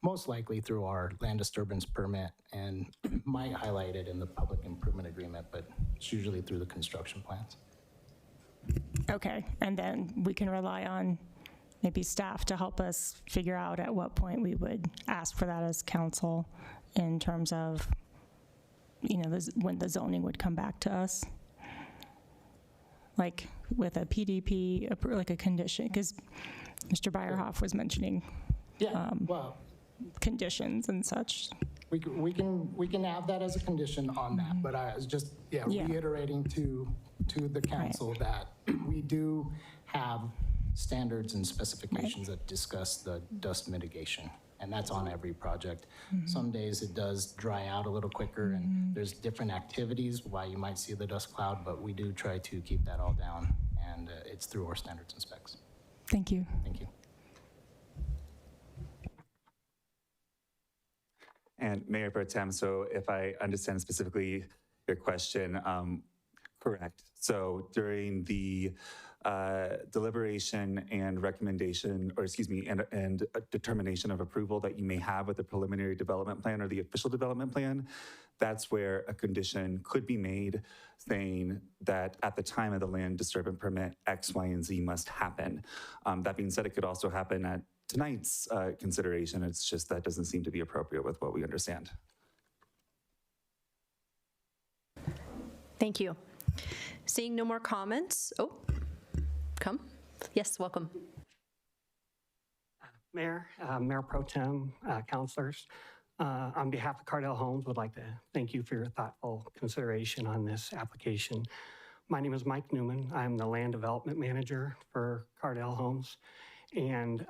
most likely through our land disturbance permit, and might highlight it in the public improvement agreement, but it's usually through the construction plans. Okay, and then we can rely on maybe staff to help us figure out at what point we would ask for that as council in terms of, when the zoning would come back to us. Like with a PDP, like a condition, because Mr. Beyerhoff was mentioning conditions and such. We can add that as a condition on that, but I was just reiterating to the council that we do have standards and specifications that discuss the dust mitigation, and that's on every project. Some days it does dry out a little quicker, and there's different activities why you might see the dust cloud, but we do try to keep that all down, and it's through our standards and specs. Thank you. Thank you. And Mayor Pro Tem, so if I understand specifically your question, correct. So during the deliberation and recommendation, and determination of approval that you may have with the preliminary development plan or the official development plan, that's where a condition could be made saying that at the time of the land disturbance permit, X, Y, and Z must happen. That being said, it could also happen at tonight's consideration. It's just that doesn't seem to be appropriate with what we understand. Thank you. Seeing no more comments. Oh, come. Yes, welcome. Mayor, Mayor Pro Tem, councilors, on behalf of Cardell Homes, would like to thank you for your thoughtful consideration on this application. My name is Mike Newman. I'm the land development manager for Cardell Homes. And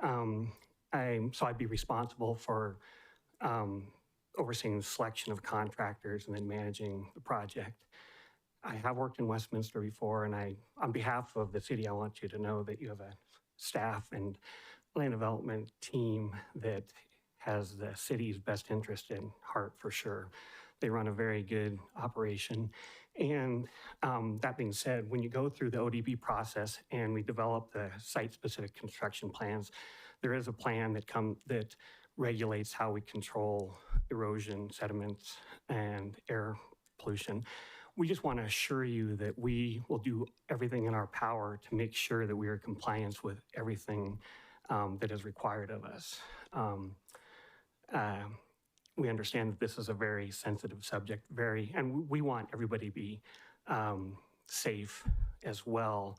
I'd be responsible for overseeing the selection of contractors and then managing the project. I have worked in Westminster before, and on behalf of the city, I want you to know that you have a staff and land development team that has the city's best interest in heart for sure. They run a very good operation. And that being said, when you go through the ODP process and we develop the site-specific construction plans, there is a plan that regulates how we control erosion, sediments, and air pollution. We just want to assure you that we will do everything in our power to make sure that we are in compliance with everything that is required of us. We understand that this is a very sensitive subject, and we want everybody to be safe as well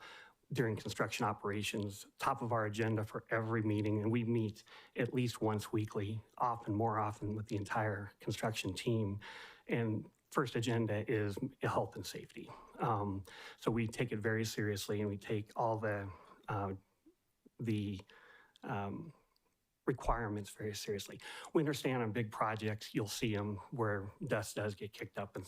during construction operations. Top of our agenda for every meeting, and we meet at least once weekly, often more often with the entire construction team. And first agenda is health and safety. So we take it very seriously, and we take all the requirements very seriously. We understand on big projects, you'll see them where dust does get kicked up. And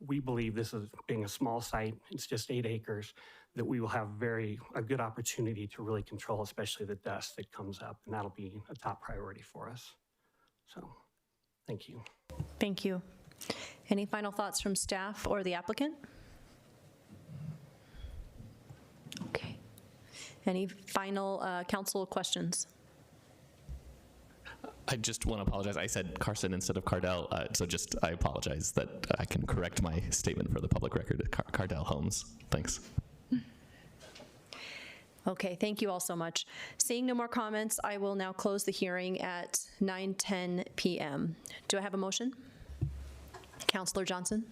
we believe this is, being a small site, it's just 8 acres, that we will have a good opportunity to really control, especially the dust that comes up. And that'll be a top priority for us. So, thank you. Thank you. Any final thoughts from staff or the applicant? Okay. Any final council questions? I just want to apologize. I said Carson instead of Cardell, so I apologize that I can correct my statement for the public record. Cardell Homes. Thanks. Okay, thank you all so much. Seeing no more comments, I will now close the hearing at 9:10 p.m. Do I have a motion? Councillor Johnson.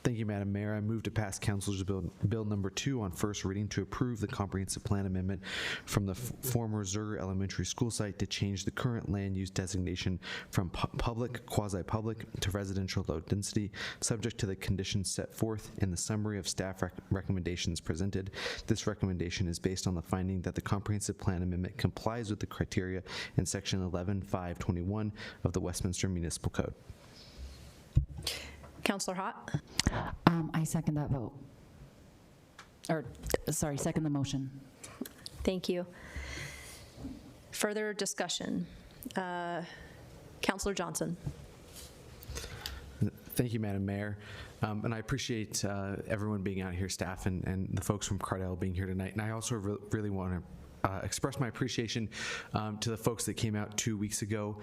Thank you, Madam Mayor. I move to pass Councilors Bill number 2 on first reading to approve the comprehensive plan amendment from the former Zurger Elementary School site to change the current land use designation from public, quasi-public to residential low density, subject to the conditions set forth in the summary of staff recommendations presented. This recommendation is based on the finding that the comprehensive plan amendment complies with the criteria in section 11.521 of the Westminster Municipal Code. Councillor Hott. I second that vote. Second the motion. Thank you. Further discussion. Councillor Johnson. Thank you, Madam Mayor. And I appreciate everyone being out here, staff and the folks from Cardell being here tonight. And I also really want to express my appreciation to the folks that came out 2 weeks ago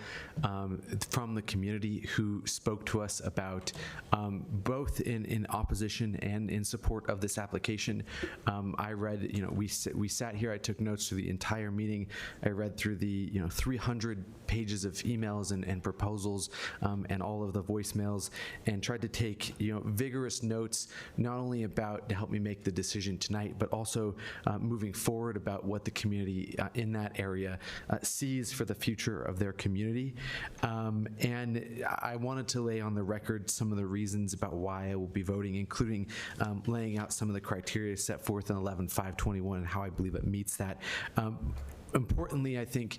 from the community who spoke to us about both in opposition and in support of this application. I read, we sat here, I took notes through the entire meeting. I read through the 300 pages of emails and proposals and all of the voicemails, and tried to take vigorous notes, not only about to help me make the decision tonight, but also moving forward about what the community in that area sees for the future of their community. And I wanted to lay on the record some of the reasons about why I will be voting, including laying out some of the criteria set forth in 11.521 and how I believe it meets that. Importantly, I think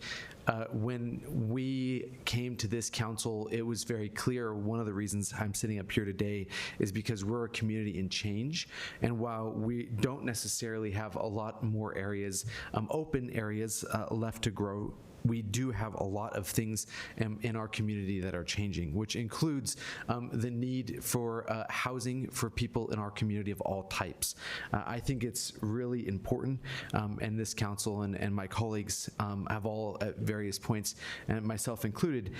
when we came to this council, it was very clear one of the reasons I'm sitting up here today is because we're a community in change. And while we don't necessarily have a lot more areas, open areas left to grow, we do have a lot of things in our community that are changing, which includes the need for housing for people in our community of all types. I think it's really important, and this council and my colleagues have all at various points, and myself included,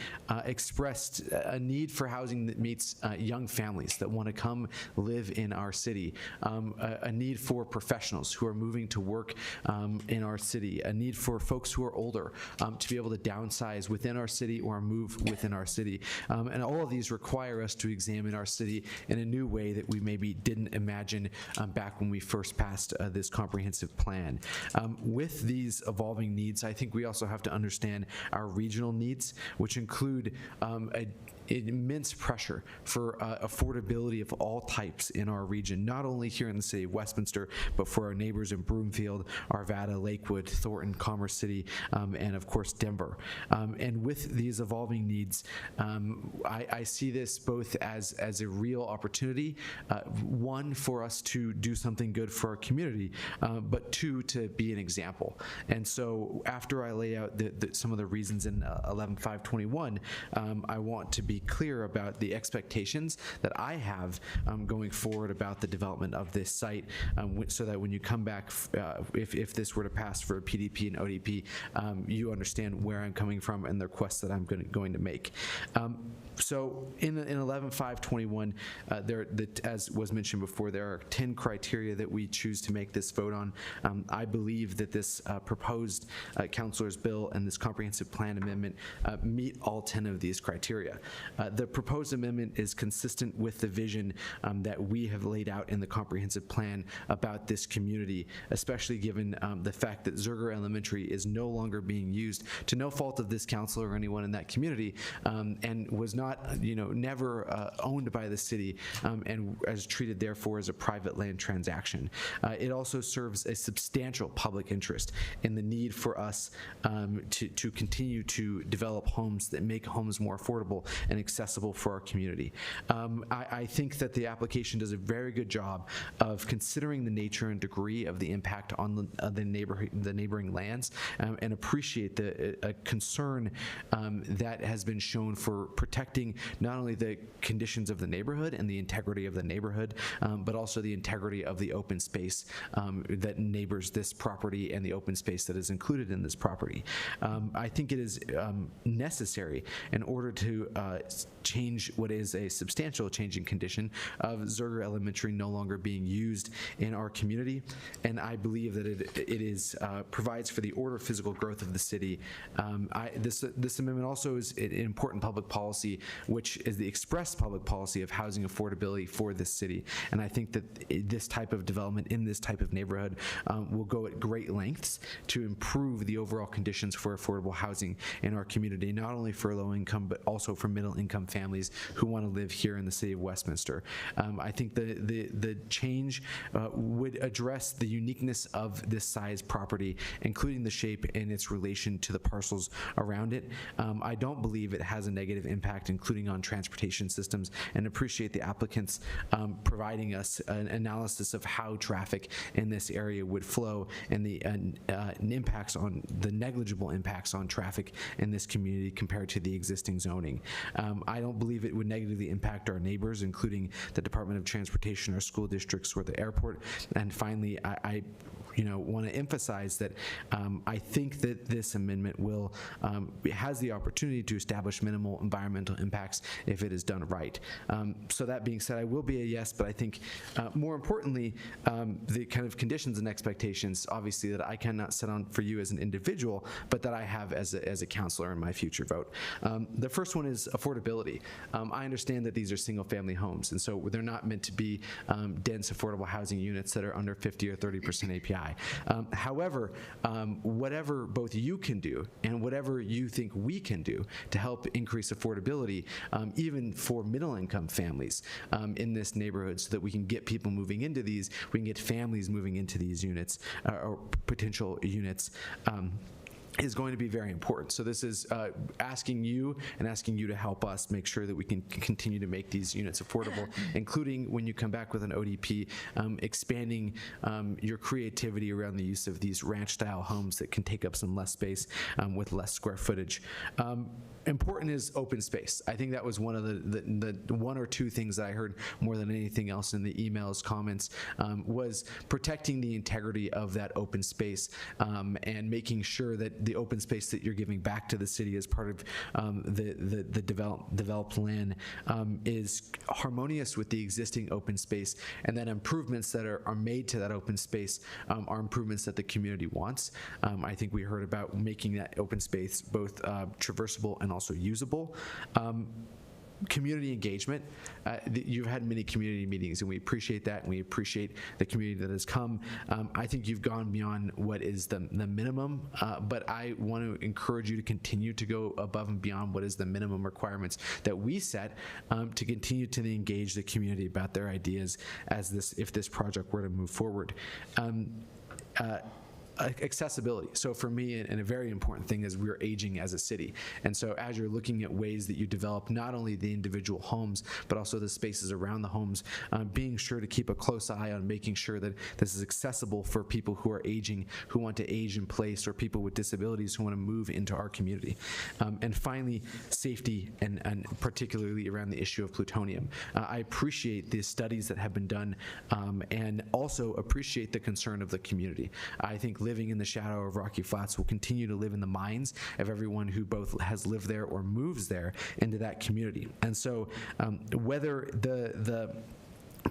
expressed a need for housing that meets young families that want to come live in our city, a need for professionals who are moving to work in our city, a need for folks who are older to be able to downsize within our city or move within our city. And all of these require us to examine our city in a new way that we maybe didn't imagine back when we first passed this comprehensive plan. With these evolving needs, I think we also have to understand our regional needs, which include immense pressure for affordability of all types in our region, not only here in the city of Westminster, but for our neighbors in Broomfield, Arvada, Lakewood, Thornton, Commerce City, and of course Denver. And with these evolving needs, I see this both as a real opportunity, one, for us to do something good for our community, but two, to be an example. And so after I lay out some of the reasons in 11.521, I want to be clear about the expectations that I have going forward about the development of this site, so that when you come back, if this were to pass for a PDP and ODP, you understand where I'm coming from and the requests that I'm going to make. So in 11.521, as was mentioned before, there are 10 criteria that we choose to make this vote on. I believe that this proposed councilor's bill and this comprehensive plan amendment meet all 10 of these criteria. The proposed amendment is consistent with the vision that we have laid out in the comprehensive plan about this community, especially given the fact that Zerger Elementary is no longer being used, to no fault of this council or anyone in that community, and was not, never owned by the city, and as treated therefore as a private land transaction. It also serves a substantial public interest in the need for us to continue to develop homes that make homes more affordable and accessible for our community. I think that the application does a very good job of considering the nature and degree of the impact on the neighboring lands, and appreciate the concern that has been shown for protecting not only the conditions of the neighborhood and the integrity of the neighborhood, but also the integrity of the open space that neighbors this property and the open space that is included in this property. I think it is necessary in order to change what is a substantial change in condition of Zerger Elementary no longer being used in our community, and I believe that it is provides for the order physical growth of the city. This amendment also is an important public policy, which is the express public policy of housing affordability for this city, and I think that this type of development in this type of neighborhood will go at great lengths to improve the overall conditions for affordable housing in our community, not only for low income, but also for middle income families who want to live here in the city of Westminster. I think the change would address the uniqueness of this size property, including the shape and its relation to the parcels around it. I don't believe it has a negative impact, including on transportation systems, and appreciate the applicants providing us an analysis of how traffic in this area would flow and the negligible impacts on traffic in this community compared to the existing zoning. I don't believe it would negatively impact our neighbors, including the Department of Transportation, our school districts, or the airport. And finally, I want to emphasize that I think that this amendment has the opportunity to establish minimal environmental impacts if it is done right. So that being said, I will be a yes, but I think more importantly, the kind of conditions and expectations, obviously, that I cannot set on for you as an individual, but that I have as a counselor in my future vote. The first one is affordability. I understand that these are single-family homes, and so they're not meant to be dense, affordable housing units that are under 50 or 30% API. However, whatever both you can do and whatever you think we can do to help increase affordability, even for middle-income families in this neighborhood, so that we can get people moving into these, we can get families moving into these units or potential units, is going to be very important. So this is asking you to help us make sure that we can continue to make these units affordable, including when you come back with an ODP, expanding your creativity around the use of these ranch-style homes that can take up some less space with less square footage. Important is open space. I think that was one of the one or two things that I heard more than anything else in the emails, comments, was protecting the integrity of that open space and making sure that the open space that you're giving back to the city as part of the developed land is harmonious with the existing open space, and that improvements that are made to that open space are improvements that the community wants. I think we heard about making that open space both traversable and also usable. community engagement. You've had many community meetings, and we appreciate that, and we appreciate the community that has come. I think you've gone beyond what is the minimum, but I want to encourage you to continue to go above and beyond what is the minimum requirements that we set to continue to engage the community about their ideas if this project were to move forward. Accessibility. So for me, and a very important thing is we're aging as a city. And so as you're looking at ways that you develop not only the individual homes, but also the spaces around the homes, being sure to keep a close eye on making sure that this is accessible for people who are aging, who want to age in place, or people with disabilities who want to move into our community. And finally, safety, and particularly around the issue of plutonium. I appreciate the studies that have been done, and also appreciate the concern of the community. I think living in the shadow of Rocky Flats will continue to live in the minds of everyone who both has lived there or moves there into that community. And so whether the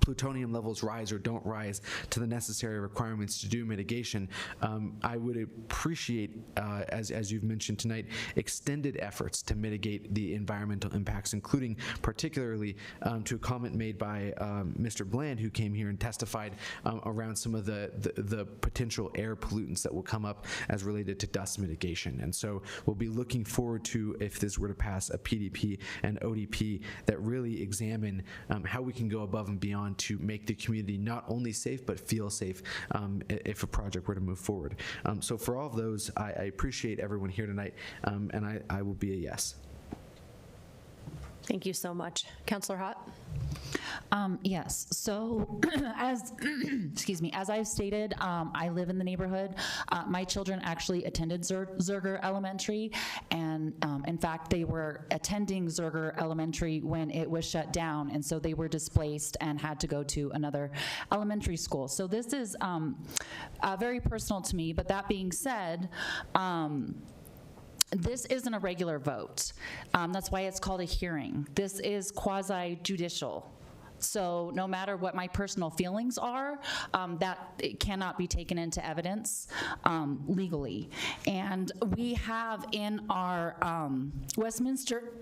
plutonium levels rise or don't rise to the necessary requirements to do mitigation, I would appreciate, as you've mentioned tonight, extended efforts to mitigate the environmental impacts, including particularly to a comment made by Mr. Bland, who came here and testified around some of the potential air pollutants that will come up as related to dust mitigation. And so we'll be looking forward to, if this were to pass, a PDP and ODP that really examine how we can go above and beyond to make the community not only safe, but feel safe if a project were to move forward. So for all of those, I appreciate everyone here tonight, and I will be a yes. Thank you so much. Councillor Hott? Yes. So, excuse me, as I've stated, I live in the neighborhood. My children actually attended Zerger Elementary, and in fact, they were attending Zerger Elementary when it was shut down, and so they were displaced and had to go to another elementary school. So this is very personal to me, but that being said, this isn't a regular vote. That's why it's called a hearing. This is quasi-judicial. So no matter what my personal feelings are, that it cannot be taken into evidence legally. And we have in our Westminster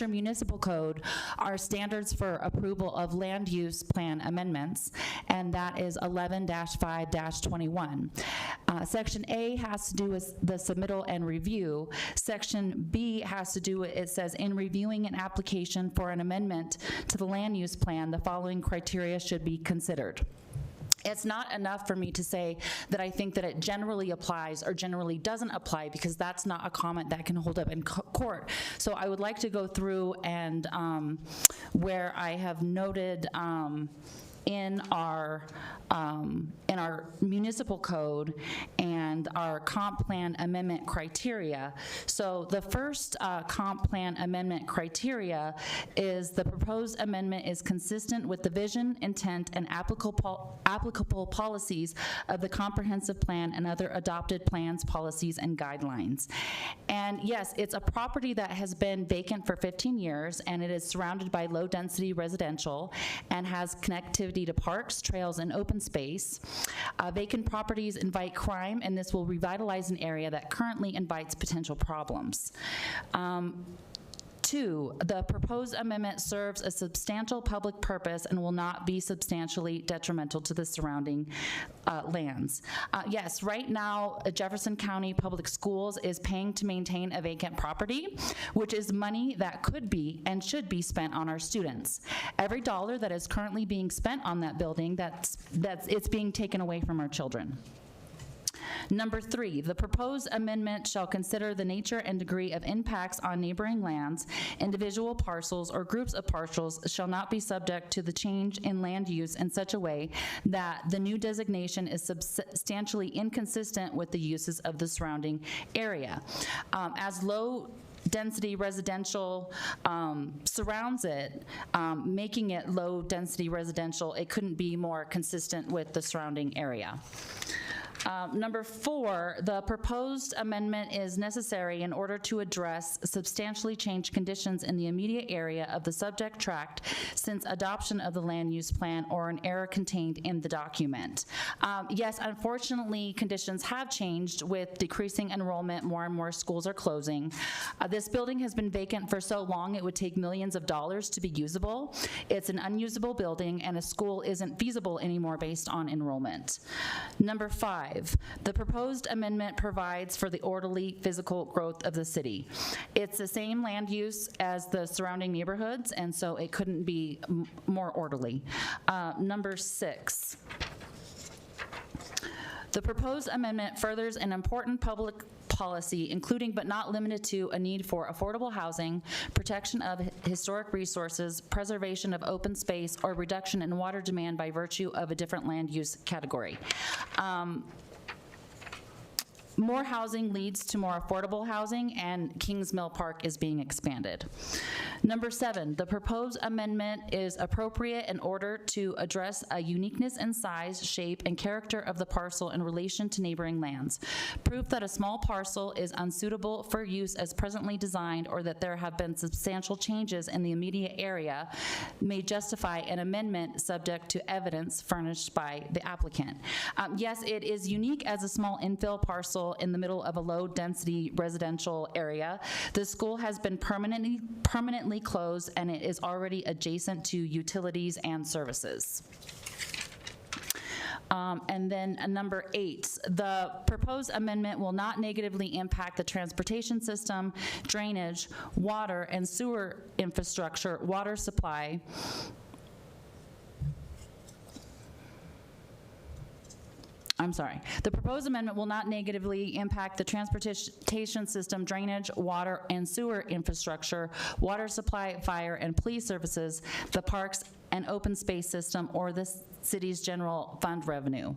Municipal Code our standards for approval of land use plan amendments, and that is 11-5-21. Section A has to do with the submittal and review. Section B has to do with, it says, in reviewing an application for an amendment to the land use plan, the following criteria should be considered. It's not enough for me to say that I think that it generally applies or generally doesn't apply, because that's not a comment that can hold up in court. So I would like to go through and where I have noted in our municipal code and our comp plan amendment criteria. So the first comp plan amendment criteria is the proposed amendment is consistent with the vision, intent, and applicable policies of the comprehensive plan and other adopted plans, policies, and guidelines. And yes, it's a property that has been vacant for 15 years, and it is surrounded by low-density residential and has connectivity to parks, trails, and open space. Vacant properties invite crime, and this will revitalize an area that currently invites potential problems. 2, the proposed amendment serves a substantial public purpose and will not be substantially detrimental to the surrounding lands. Yes, right now, Jefferson County Public Schools is paying to maintain a vacant property, which is money that could be and should be spent on our students. Every dollar that is currently being spent on that building, it's being taken away from our children. Number 3, the proposed amendment shall consider the nature and degree of impacts on neighboring lands. Individual parcels or groups of parcels shall not be subject to the change in land use in such a way that the new designation is substantially inconsistent with the uses of the surrounding area. As low density residential surrounds it, making it low density residential, it couldn't be more consistent with the surrounding area. Number 4, the proposed amendment is necessary in order to address substantially changed conditions in the immediate area of the subject tract since adoption of the land use plan or an error contained in the document. Yes, unfortunately, conditions have changed with decreasing enrollment. More and more schools are closing. This building has been vacant for so long it would take millions of dollars to be usable. It's an unusable building, and a school isn't feasible anymore based on enrollment. Number 5, the proposed amendment provides for the orderly physical growth of the city. It's the same land use as the surrounding neighborhoods, and so it couldn't be more orderly. Number 6, the proposed amendment furthers an important public policy, including but not limited to a need for affordable housing, protection of historic resources, preservation of open space, or reduction in water demand by virtue of a different land use category. More housing leads to more affordable housing, and Kings Mill Park is being expanded. Number 7, the proposed amendment is appropriate in order to address a uniqueness in size, shape, and character of the parcel in relation to neighboring lands. Proof that a small parcel is unsuitable for use as presently designed or that there have been substantial changes in the immediate area may justify an amendment subject to evidence furnished by the applicant. Yes, it is unique as a small infill parcel in the middle of a low-density residential area. The school has been permanently closed, and it is already adjacent to utilities and services. And then number 8, the proposed amendment will not negatively impact the transportation system, drainage, water and sewer infrastructure, water supply, The proposed amendment will not negatively impact the transportation system, drainage, water, and sewer infrastructure, water supply, fire, and police services, the parks and open space system, or the city's general fund revenue.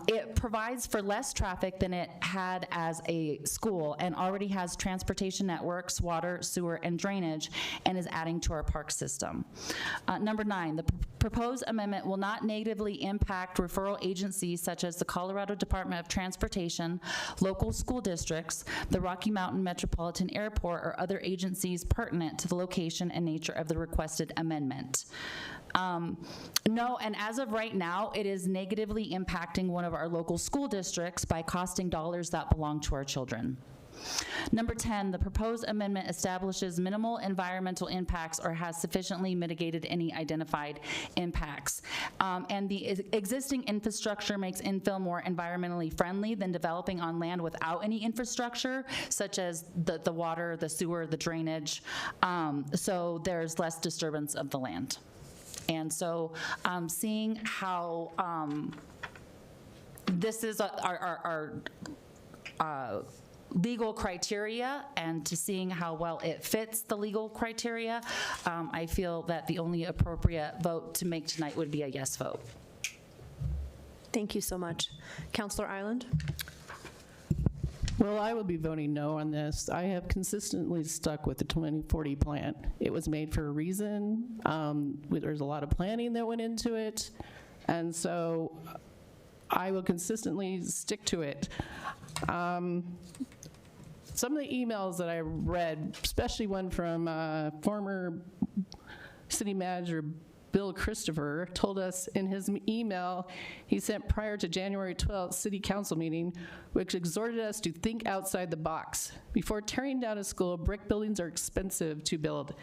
It provides for less traffic than it had as a school and already has transportation networks, water, sewer, and drainage, and is adding to our park system. Number 9, the proposed amendment will not negatively impact referral agencies such as the Colorado Department of Transportation, local school districts, the Rocky Mountain Metropolitan Airport, or other agencies pertinent to the location and nature of the requested amendment. No, and as of right now, it is negatively impacting one of our local school districts by costing dollars that belong to our children. Number 10, the proposed amendment establishes minimal environmental impacts or has sufficiently mitigated any identified impacts. And the existing infrastructure makes infill more environmentally friendly than developing on land without any infrastructure, such as the water, the sewer, the drainage. So there's less disturbance of the land. And so seeing how this is our legal criteria, and to seeing how well it fits the legal criteria, I feel that the only appropriate vote to make tonight would be a yes vote. Thank you so much. Councillor Ireland? Well, I will be voting no on this. I have consistently stuck with the 2040 plan. It was made for a reason. There's a lot of planning that went into it, and so I will consistently stick to it. Some of the emails that I read, especially one from former city manager Bill Christopher, told us in his email he sent prior to January 12th city council meeting, which exhorted us to think outside the box. Before tearing down a school, brick buildings are expensive to build,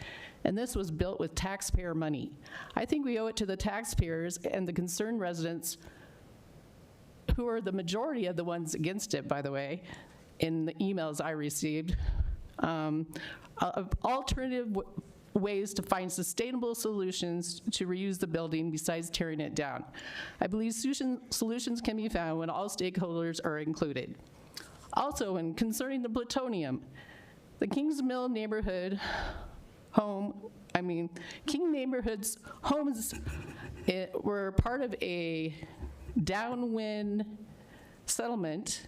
and this was built with taxpayer money. I think we owe it to the taxpayers and the concerned residents, who are the majority of the ones against it, by the way, in the emails I received, alternative ways to find sustainable solutions to reuse the building besides tearing it down. I believe solutions can be found when all stakeholders are included. Also, in concerning the plutonium, the Kings Mill neighborhood King neighborhood's homes were part of a downwind settlement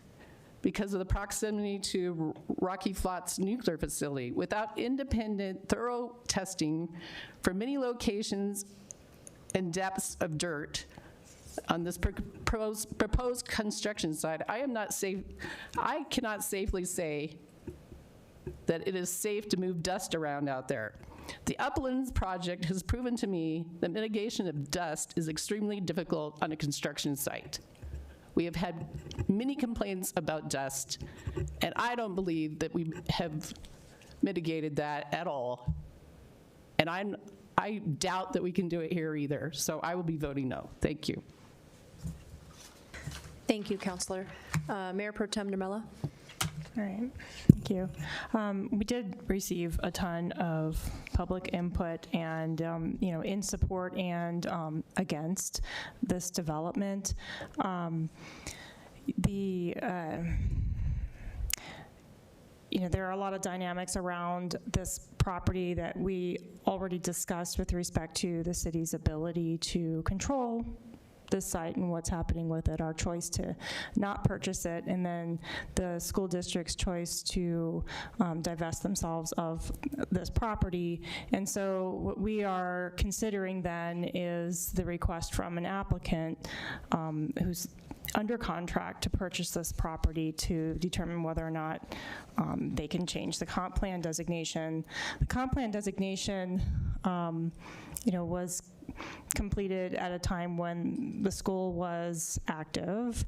because of the proximity to Rocky Flats nuclear facility. Without independent, thorough testing for many locations and depths of dirt, on this proposed construction site, I cannot safely say that it is safe to move dust around out there. The Uplands project has proven to me that mitigation of dust is extremely difficult on a construction site. We have had many complaints about dust, and I don't believe that we have mitigated that at all. And I doubt that we can do it here either, so I will be voting no. Thank you. Thank you, Councilor. Mayor Pro Tem Nermella. All right, thank you. We did receive a ton of public input and, in support and against this development. There are a lot of dynamics around this property that we already discussed with respect to the city's ability to control this site and what's happening with it, our choice to not purchase it, and then the school district's choice to divest themselves of this property. And so what we are considering then is the request from an applicant who's under contract to purchase this property to determine whether or not they can change the comp plan designation. The comp plan designation, was completed at a time when the school was active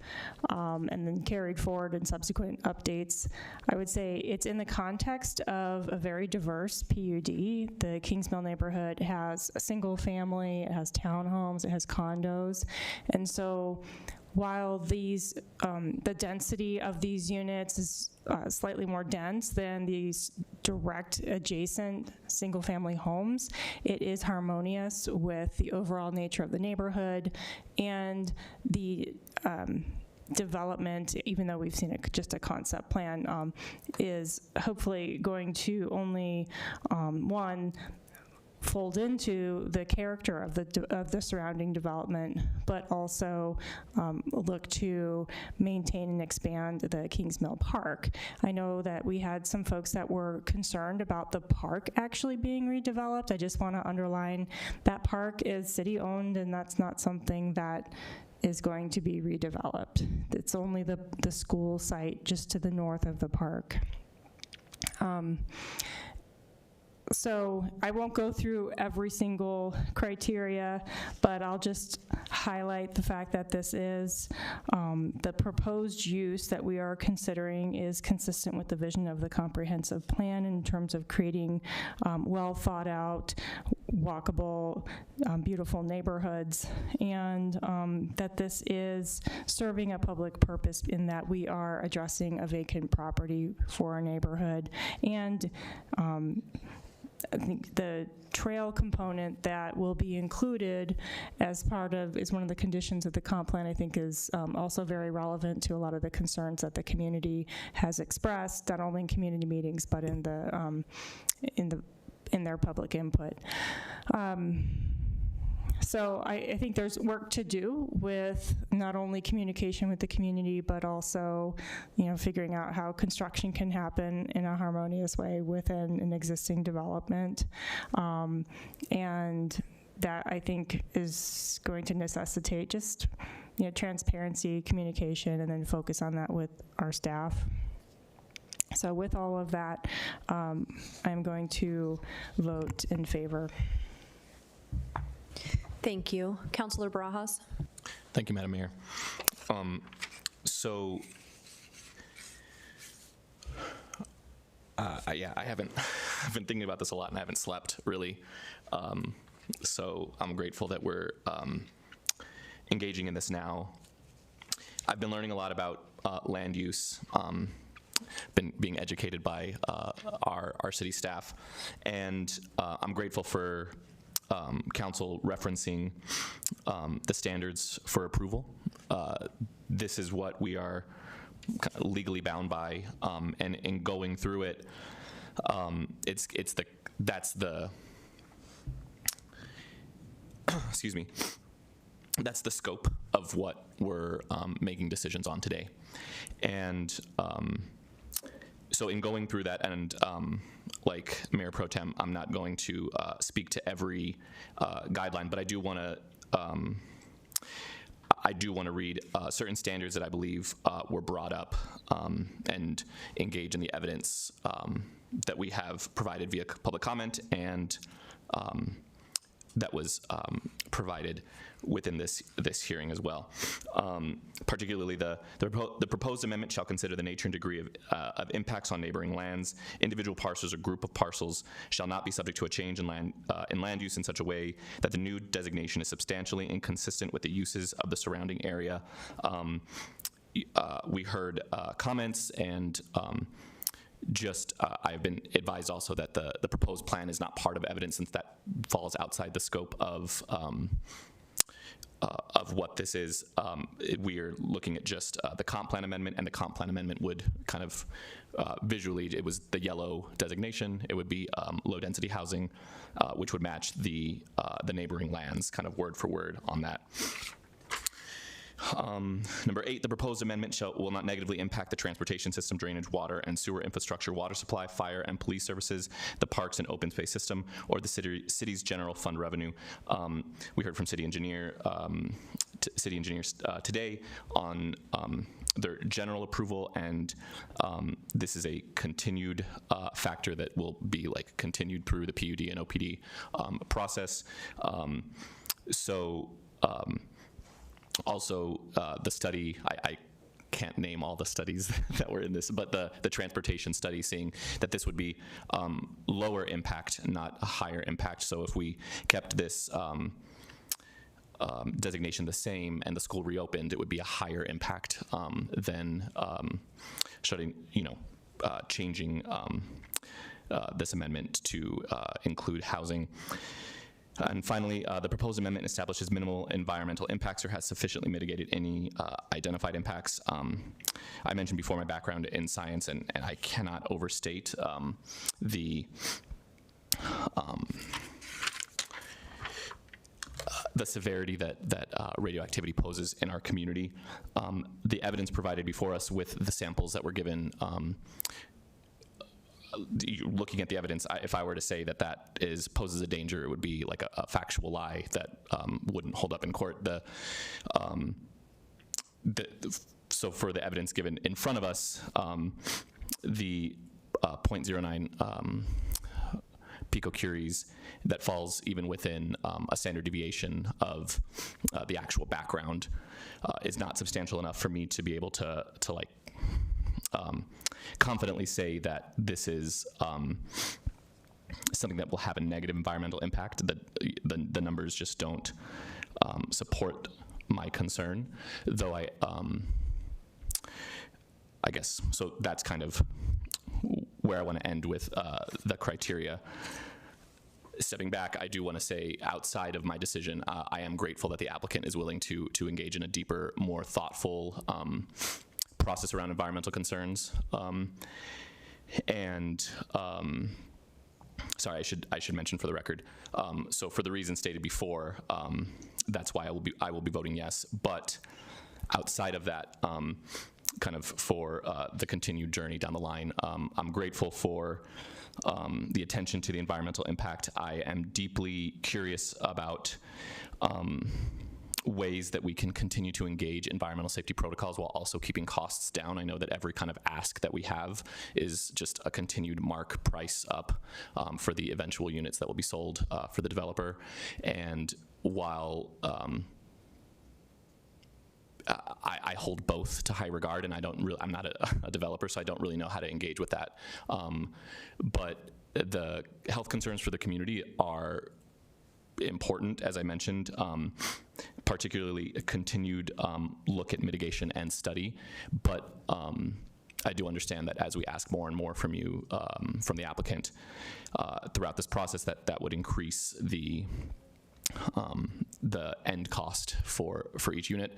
and then carried forward in subsequent updates. I would say it's in the context of a very diverse PUD. The Kings Mill neighborhood has a single family, it has townhomes, it has condos. And so while these, the density of these units is slightly more dense than these direct adjacent single-family homes, it is harmonious with the overall nature of the neighborhood and the development, even though we've seen just a concept plan, is hopefully going to only, one, fold into the character of the surrounding development, but also look to maintain and expand the Kings Mill Park. I know that we had some folks that were concerned about the park actually being redeveloped. I just want to underline that park is city-owned, and that's not something that is going to be redeveloped. It's only the school site just to the north of the park. So I won't go through every single criteria, but I'll just highlight the fact that this is the proposed use that we are considering is consistent with the vision of the comprehensive plan in terms of creating well thought out, walkable, beautiful neighborhoods, and that this is serving a public purpose in that we are addressing a vacant property for our neighborhood. And I think the trail component that will be included as part of, is one of the conditions of the comp plan, I think is also very relevant to a lot of the concerns that the community has expressed, not only in community meetings, but in their public input. So I think there's work to do with not only communication with the community, but also, figuring out how construction can happen in a harmonious way within an existing development. And that, I think, is going to necessitate just, transparency, communication, and then focus on that with our staff. So with all of that, I'm going to vote in favor. Thank you. Councilor Barajas. Thank you, Madam Mayor. I haven't I've been thinking about this a lot, and I haven't slept really. So I'm grateful that we're engaging in this now. I've been learning a lot about land use. Been being educated by our city staff, and I'm grateful for council referencing the standards for approval. This is what we are legally bound by, and in going through it, that's the excuse me, that's the scope of what we're making decisions on today. And so in going through that, and like Mayor Pro Tem, I'm not going to speak to every guideline, but I do want to, I do want to read certain standards that I believe were brought up and engage in the evidence that we have provided via public comment and that was provided within this hearing as well. Particularly, the proposed amendment shall consider the nature and degree of impacts on neighboring lands. Individual parcels or group of parcels shall not be subject to a change in land use in such a way that the new designation is substantially inconsistent with the uses of the surrounding area. We heard comments and I've been advised also that the proposed plan is not part of evidence since that falls outside the scope of what this is. We are looking at just the comp plan amendment, and the comp plan amendment would kind of visually, it was the yellow designation. It would be low density housing, which would match the neighboring lands, kind of word for word on that. Number 8, the proposed amendment will not negatively impact the transportation system, drainage, water, and sewer infrastructure, water supply, fire, and police services, the parks and open space system, or the city's general fund revenue. We heard from city engineers today on their general approval, and this is a continued factor that will be like continued through the PUD and OPD process. Also, the study, I can't name all the studies that were in this, but the transportation study seeing that this would be lower impact, not a higher impact. So if we kept this designation the same and the school reopened, it would be a higher impact than changing this amendment to include housing. And finally, the proposed amendment establishes minimal environmental impacts or has sufficiently mitigated any identified impacts. I mentioned before my background in science, and I cannot overstate the severity that radioactivity poses in our community. The evidence provided before us with the samples that were given, looking at the evidence, if I were to say that poses a danger, it would be like a factual lie that wouldn't hold up in court. So for the evidence given in front of us, the 0.09 picocuries that falls even within a standard deviation of the actual background is not substantial enough for me to be able to confidently say that this is something that will have a negative environmental impact. That the numbers just don't support my concern, though I guess, so that's kind of where I want to end with the criteria. Stepping back, I do want to say, outside of my decision, I am grateful that the applicant is willing to engage in a deeper, more thoughtful process around environmental concerns. Sorry, I should mention for the record. So for the reasons stated before, that's why I will be voting yes. But outside of that, kind of for the continued journey down the line, I'm grateful for the attention to the environmental impact. I am deeply curious about ways that we can continue to engage environmental safety protocols while also keeping costs down. I know that every kind of ask that we have is just a continued mark price up for the eventual units that will be sold for the developer. And while I hold both to high regard, and I'm not a developer, so I don't really know how to engage with that. But the health concerns for the community are important, as I mentioned, particularly a continued look at mitigation and study. But I do understand that as we ask more and more from you, from the applicant, throughout this process, that would increase the end cost for each unit.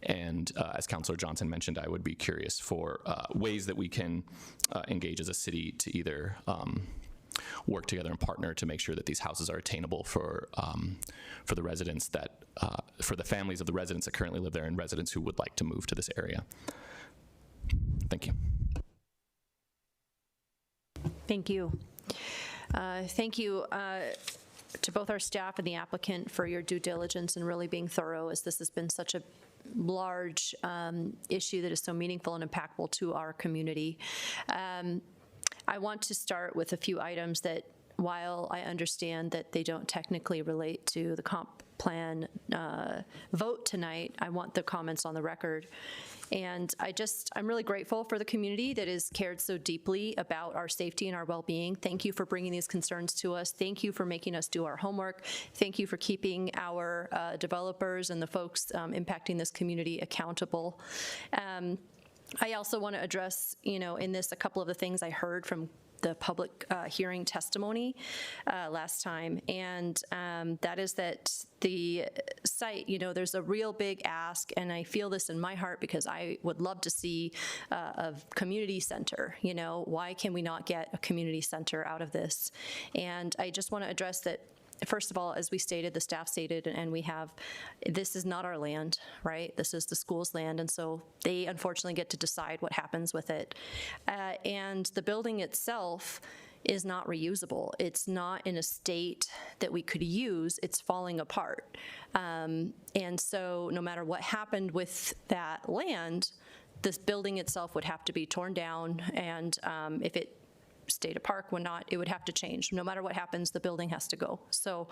And as Councilor Johnson mentioned, I would be curious for ways that we can engage as a city to either work together and partner to make sure that these houses are attainable for the residents for the families of the residents that currently live there and residents who would like to move to this area. Thank you. Thank you. Thank you to both our staff and the applicant for your due diligence and really being thorough, as this has been such a large issue that is so meaningful and impactful to our community. I want to start with a few items that, while I understand that they don't technically relate to the comp plan vote tonight, I want the comments on the record. And I'm really grateful for the community that has cared so deeply about our safety and our well-being. Thank you for bringing these concerns to us. Thank you for making us do our homework. Thank you for keeping our developers and the folks impacting this community accountable. I also want to address, in this, a couple of the things I heard from the public hearing testimony last time, and that is that the site, there's a real big ask, and I feel this in my heart because I would love to see a community center. Why can we not get a community center out of this? And I just want to address that. First of all, as we stated, the staff stated, and this is not our land, right? This is the school's land, and so they unfortunately get to decide what happens with it. And the building itself is not reusable. It's not in a state that we could use. It's falling apart. And so no matter what happened with that land, this building itself would have to be torn down, and if it stayed a park, when not, it would have to change. No matter what happens, the building has to go. So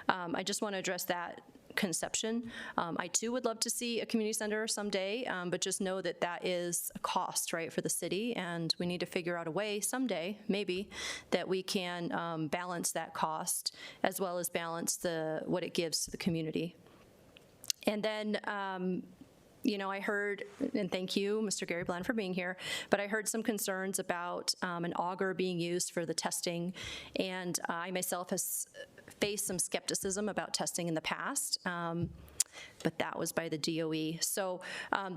I just want to address that conception. I too would love to see a community center someday, but just know that that is a cost, right, for the city, and we need to figure out a way someday, maybe, that we can balance that cost as well as balance what it gives to the community. And then I heard, and thank you, Mr. Gary Bland, for being here, but I heard some concerns about an auger being used for the testing, and I myself has faced some skepticism about testing in the past. But that was by the DOE. So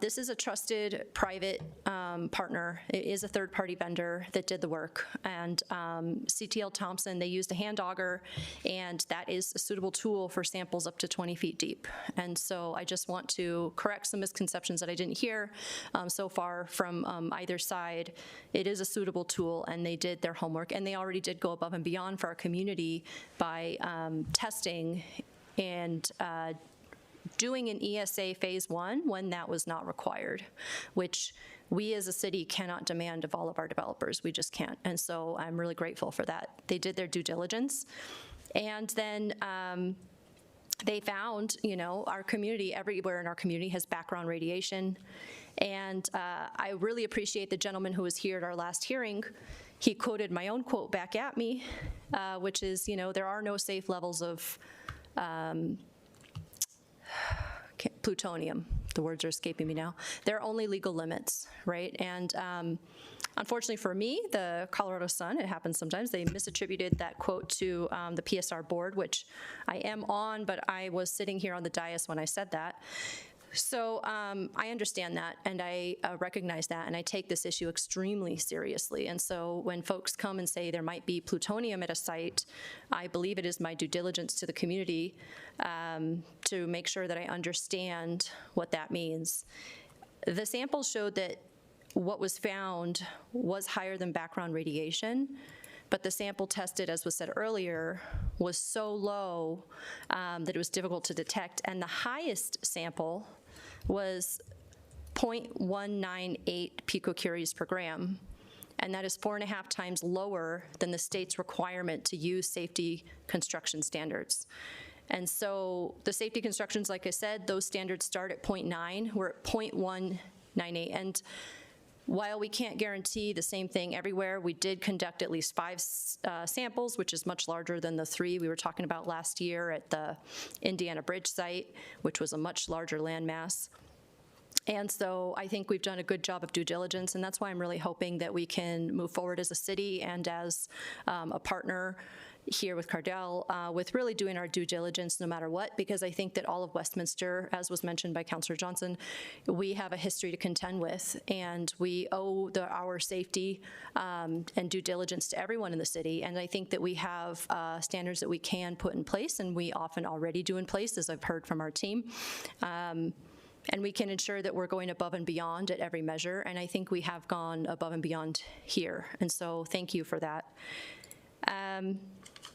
this is a trusted private partner. It is a third-party vendor that did the work. And CTL Thompson, they used a hand auger, and that is a suitable tool for samples up to 20 feet deep. And so I just want to correct some misconceptions that I didn't hear so far from either side. It is a suitable tool, and they did their homework, and they already did go above and beyond for our community by testing and doing an ESA phase 1 when that was not required, which we as a city cannot demand of all of our developers. We just can't. And so I'm really grateful for that. They did their due diligence. And then they found, our community, everywhere in our community has background radiation. And I really appreciate the gentleman who was here at our last hearing. He quoted my own quote back at me, which is, there are no safe levels of plutonium. The words are escaping me now. There are only legal limits, right? And unfortunately for me, the Colorado Sun, it happens sometimes, they misattributed that quote to the PSR board, which I am on, but I was sitting here on the dais when I said that. So I understand that, and I recognize that, and I take this issue extremely seriously. And so when folks come and say there might be plutonium at a site, I believe it is my due diligence to the community to make sure that I understand what that means. The samples showed that what was found was higher than background radiation, but the sample tested, as was said earlier, was so low that it was difficult to detect. And the highest sample was 0.198 picocuries per gram. And that is 4.5 times lower than the state's requirement to use safety construction standards. And so the safety constructions, like I said, those standards start at 0.9. We're at 0.198. And while we can't guarantee the same thing everywhere, we did conduct at least 5 samples, which is much larger than the 3 we were talking about last year at the Indiana Bridge site, which was a much larger landmass. And so I think we've done a good job of due diligence, and that's why I'm really hoping that we can move forward as a city and as a partner here with Cardell with really doing our due diligence no matter what, because I think that all of Westminster, as was mentioned by Councillor Johnson, we have a history to contend with, and we owe our safety and due diligence to everyone in the city. And I think that we have standards that we can put in place, and we often already do in place, as I've heard from our team. And we can ensure that we're going above and beyond at every measure, and I think we have gone above and beyond here. And so thank you for that.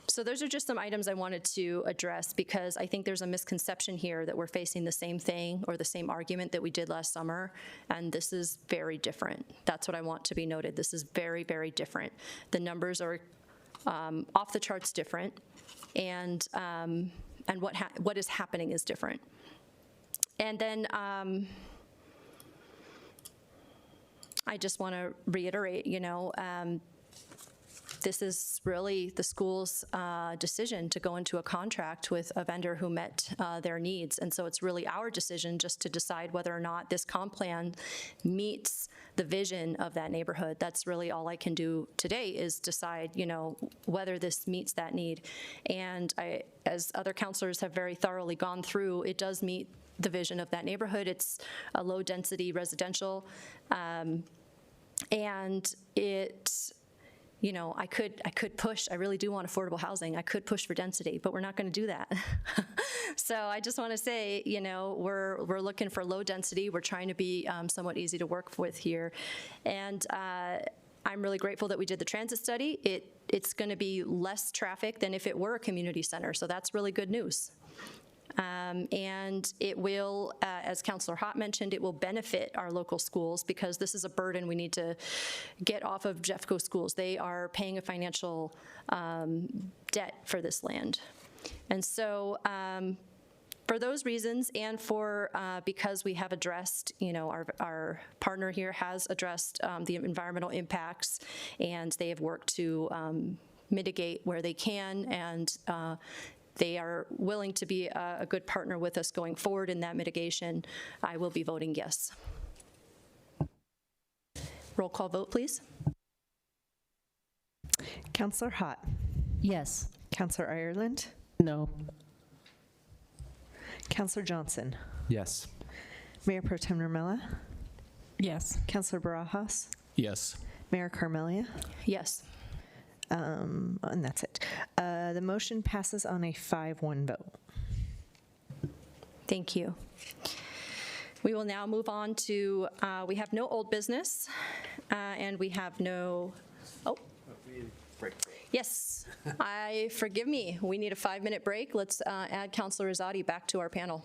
So those are just some items I wanted to address because I think there's a misconception here that we're facing the same thing or the same argument that we did last summer, and this is very different. That's what I want to be noted. This is very, very different. The numbers are off the charts different, and what is happening is different. And then I just want to reiterate, this is really the school's decision to go into a contract with a vendor who met their needs. And so it's really our decision just to decide whether or not this comp plan meets the vision of that neighborhood. That's really all I can do today is decide, whether this meets that need. And as other counselors have very thoroughly gone through, it does meet the vision of that neighborhood. It's a low-density residential, and it, I could push. I really do want affordable housing. I could push for density, but we're not going to do that. So I just want to say, we're looking for low density. We're trying to be somewhat easy to work with here, and I'm really grateful that we did the transit study. It's going to be less traffic than if it were a community center. So that's really good news. And it will, as Councillor Hott mentioned, it will benefit our local schools because this is a burden we need to get off of Jeffco schools. They are paying a financial debt for this land. And so for those reasons and for because we have addressed, our partner here has addressed the environmental impacts, and they have worked to mitigate where they can, and they are willing to be a good partner with us going forward in that mitigation. I will be voting yes. Roll call vote, please. Councillor Hott. Yes. Councillor Ireland. No. Councillor Johnson. Yes. Mayor Pro Tem Nermella. Yes. Councillor Barajas. Yes. Mayor Carmelia. Yes. And that's it. The motion passes on a 5-1 vote. Thank you. We will now move on to, we have no old business, and we have no, yes, forgive me. We need a 5-minute break. Let's add Councillor Rosati back to our panel.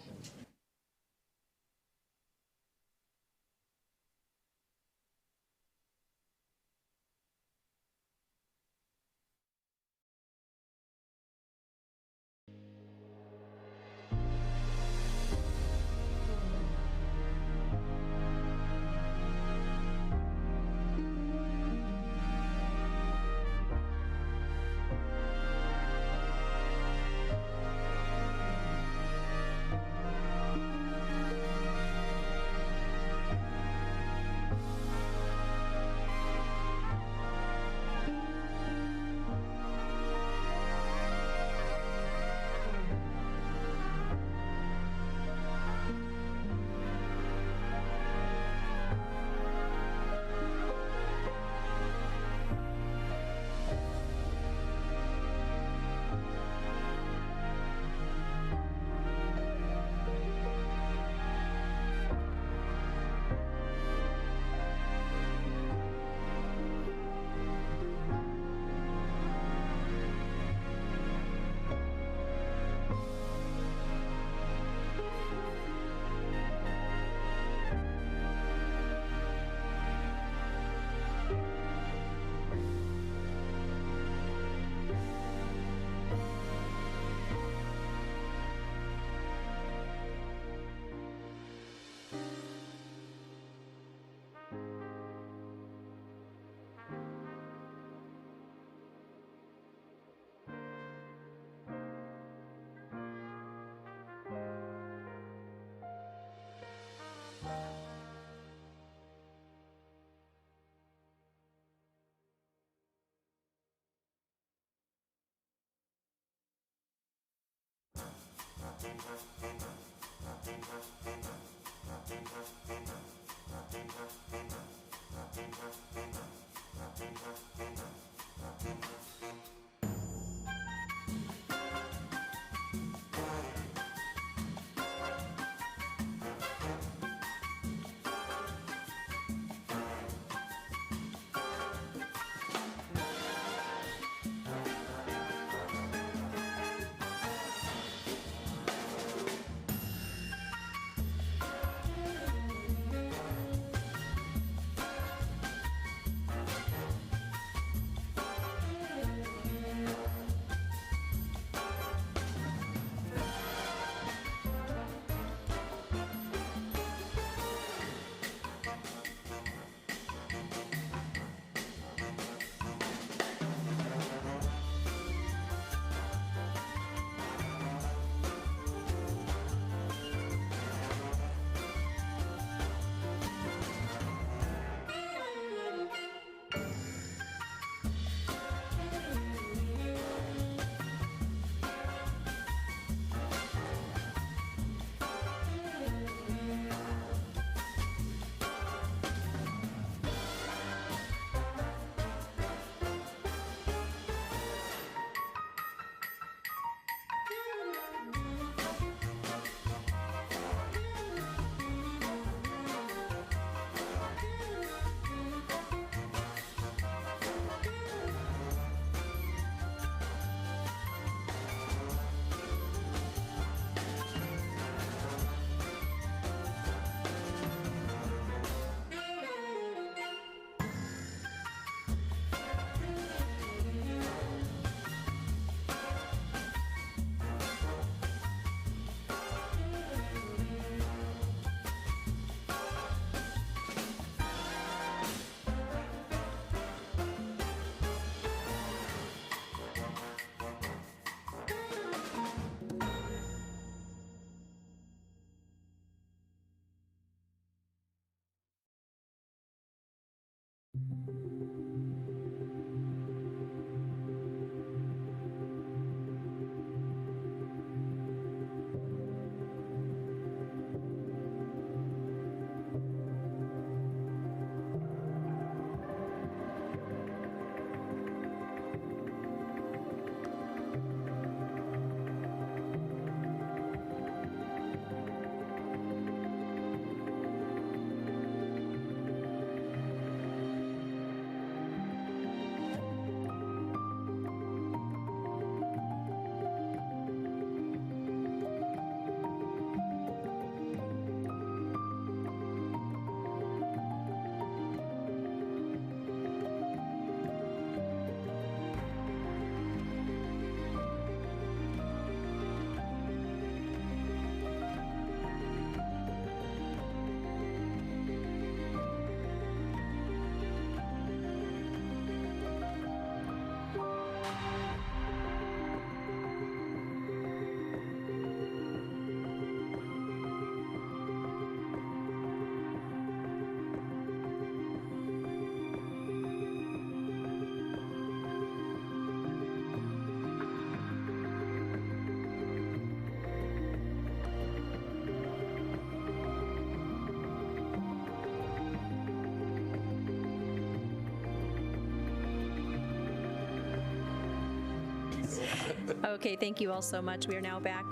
Okay, thank you all so much. We are now back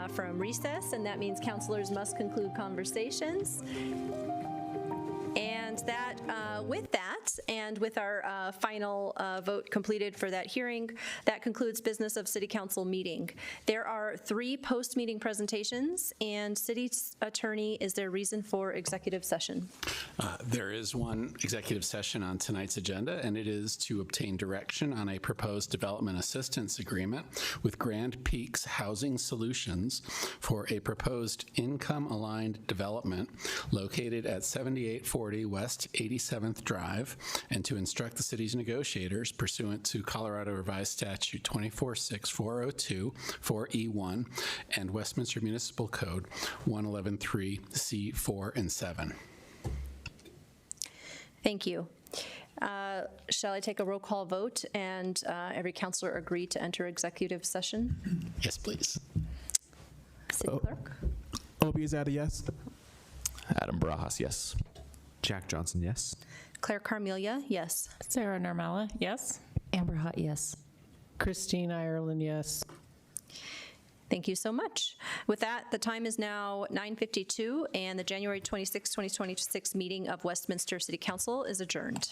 from recess, and that means counselors must conclude conversations. And that, with that, and with our final vote completed for that hearing, that concludes business of City Council meeting. There are 3 post-meeting presentations, and City Attorney, is there reason for executive session? There is one executive session on tonight's agenda, and it is to obtain direction on a proposed development assistance agreement with Grand Peaks Housing Solutions for a proposed income-aligned development located at 7840 West 87th Drive, and to instruct the city's negotiators pursuant to Colorado Revised Statute 246402 4E1 and Westminster Municipal Code 1113C4 and 7. Thank you. Shall I take a roll call vote and every counselor agree to enter executive session? Yes, please. City Clerk? Obie, is that a yes? Adam Barajas, yes. Jack Johnson, yes. Claire Carmelia, yes. Sarah Narmella, yes. Amber Hutt, yes. Christine Ireland, yes. Thank you so much. With that, the time is now 9:52, and the January 26, 2026 meeting of Westminster City Council is adjourned.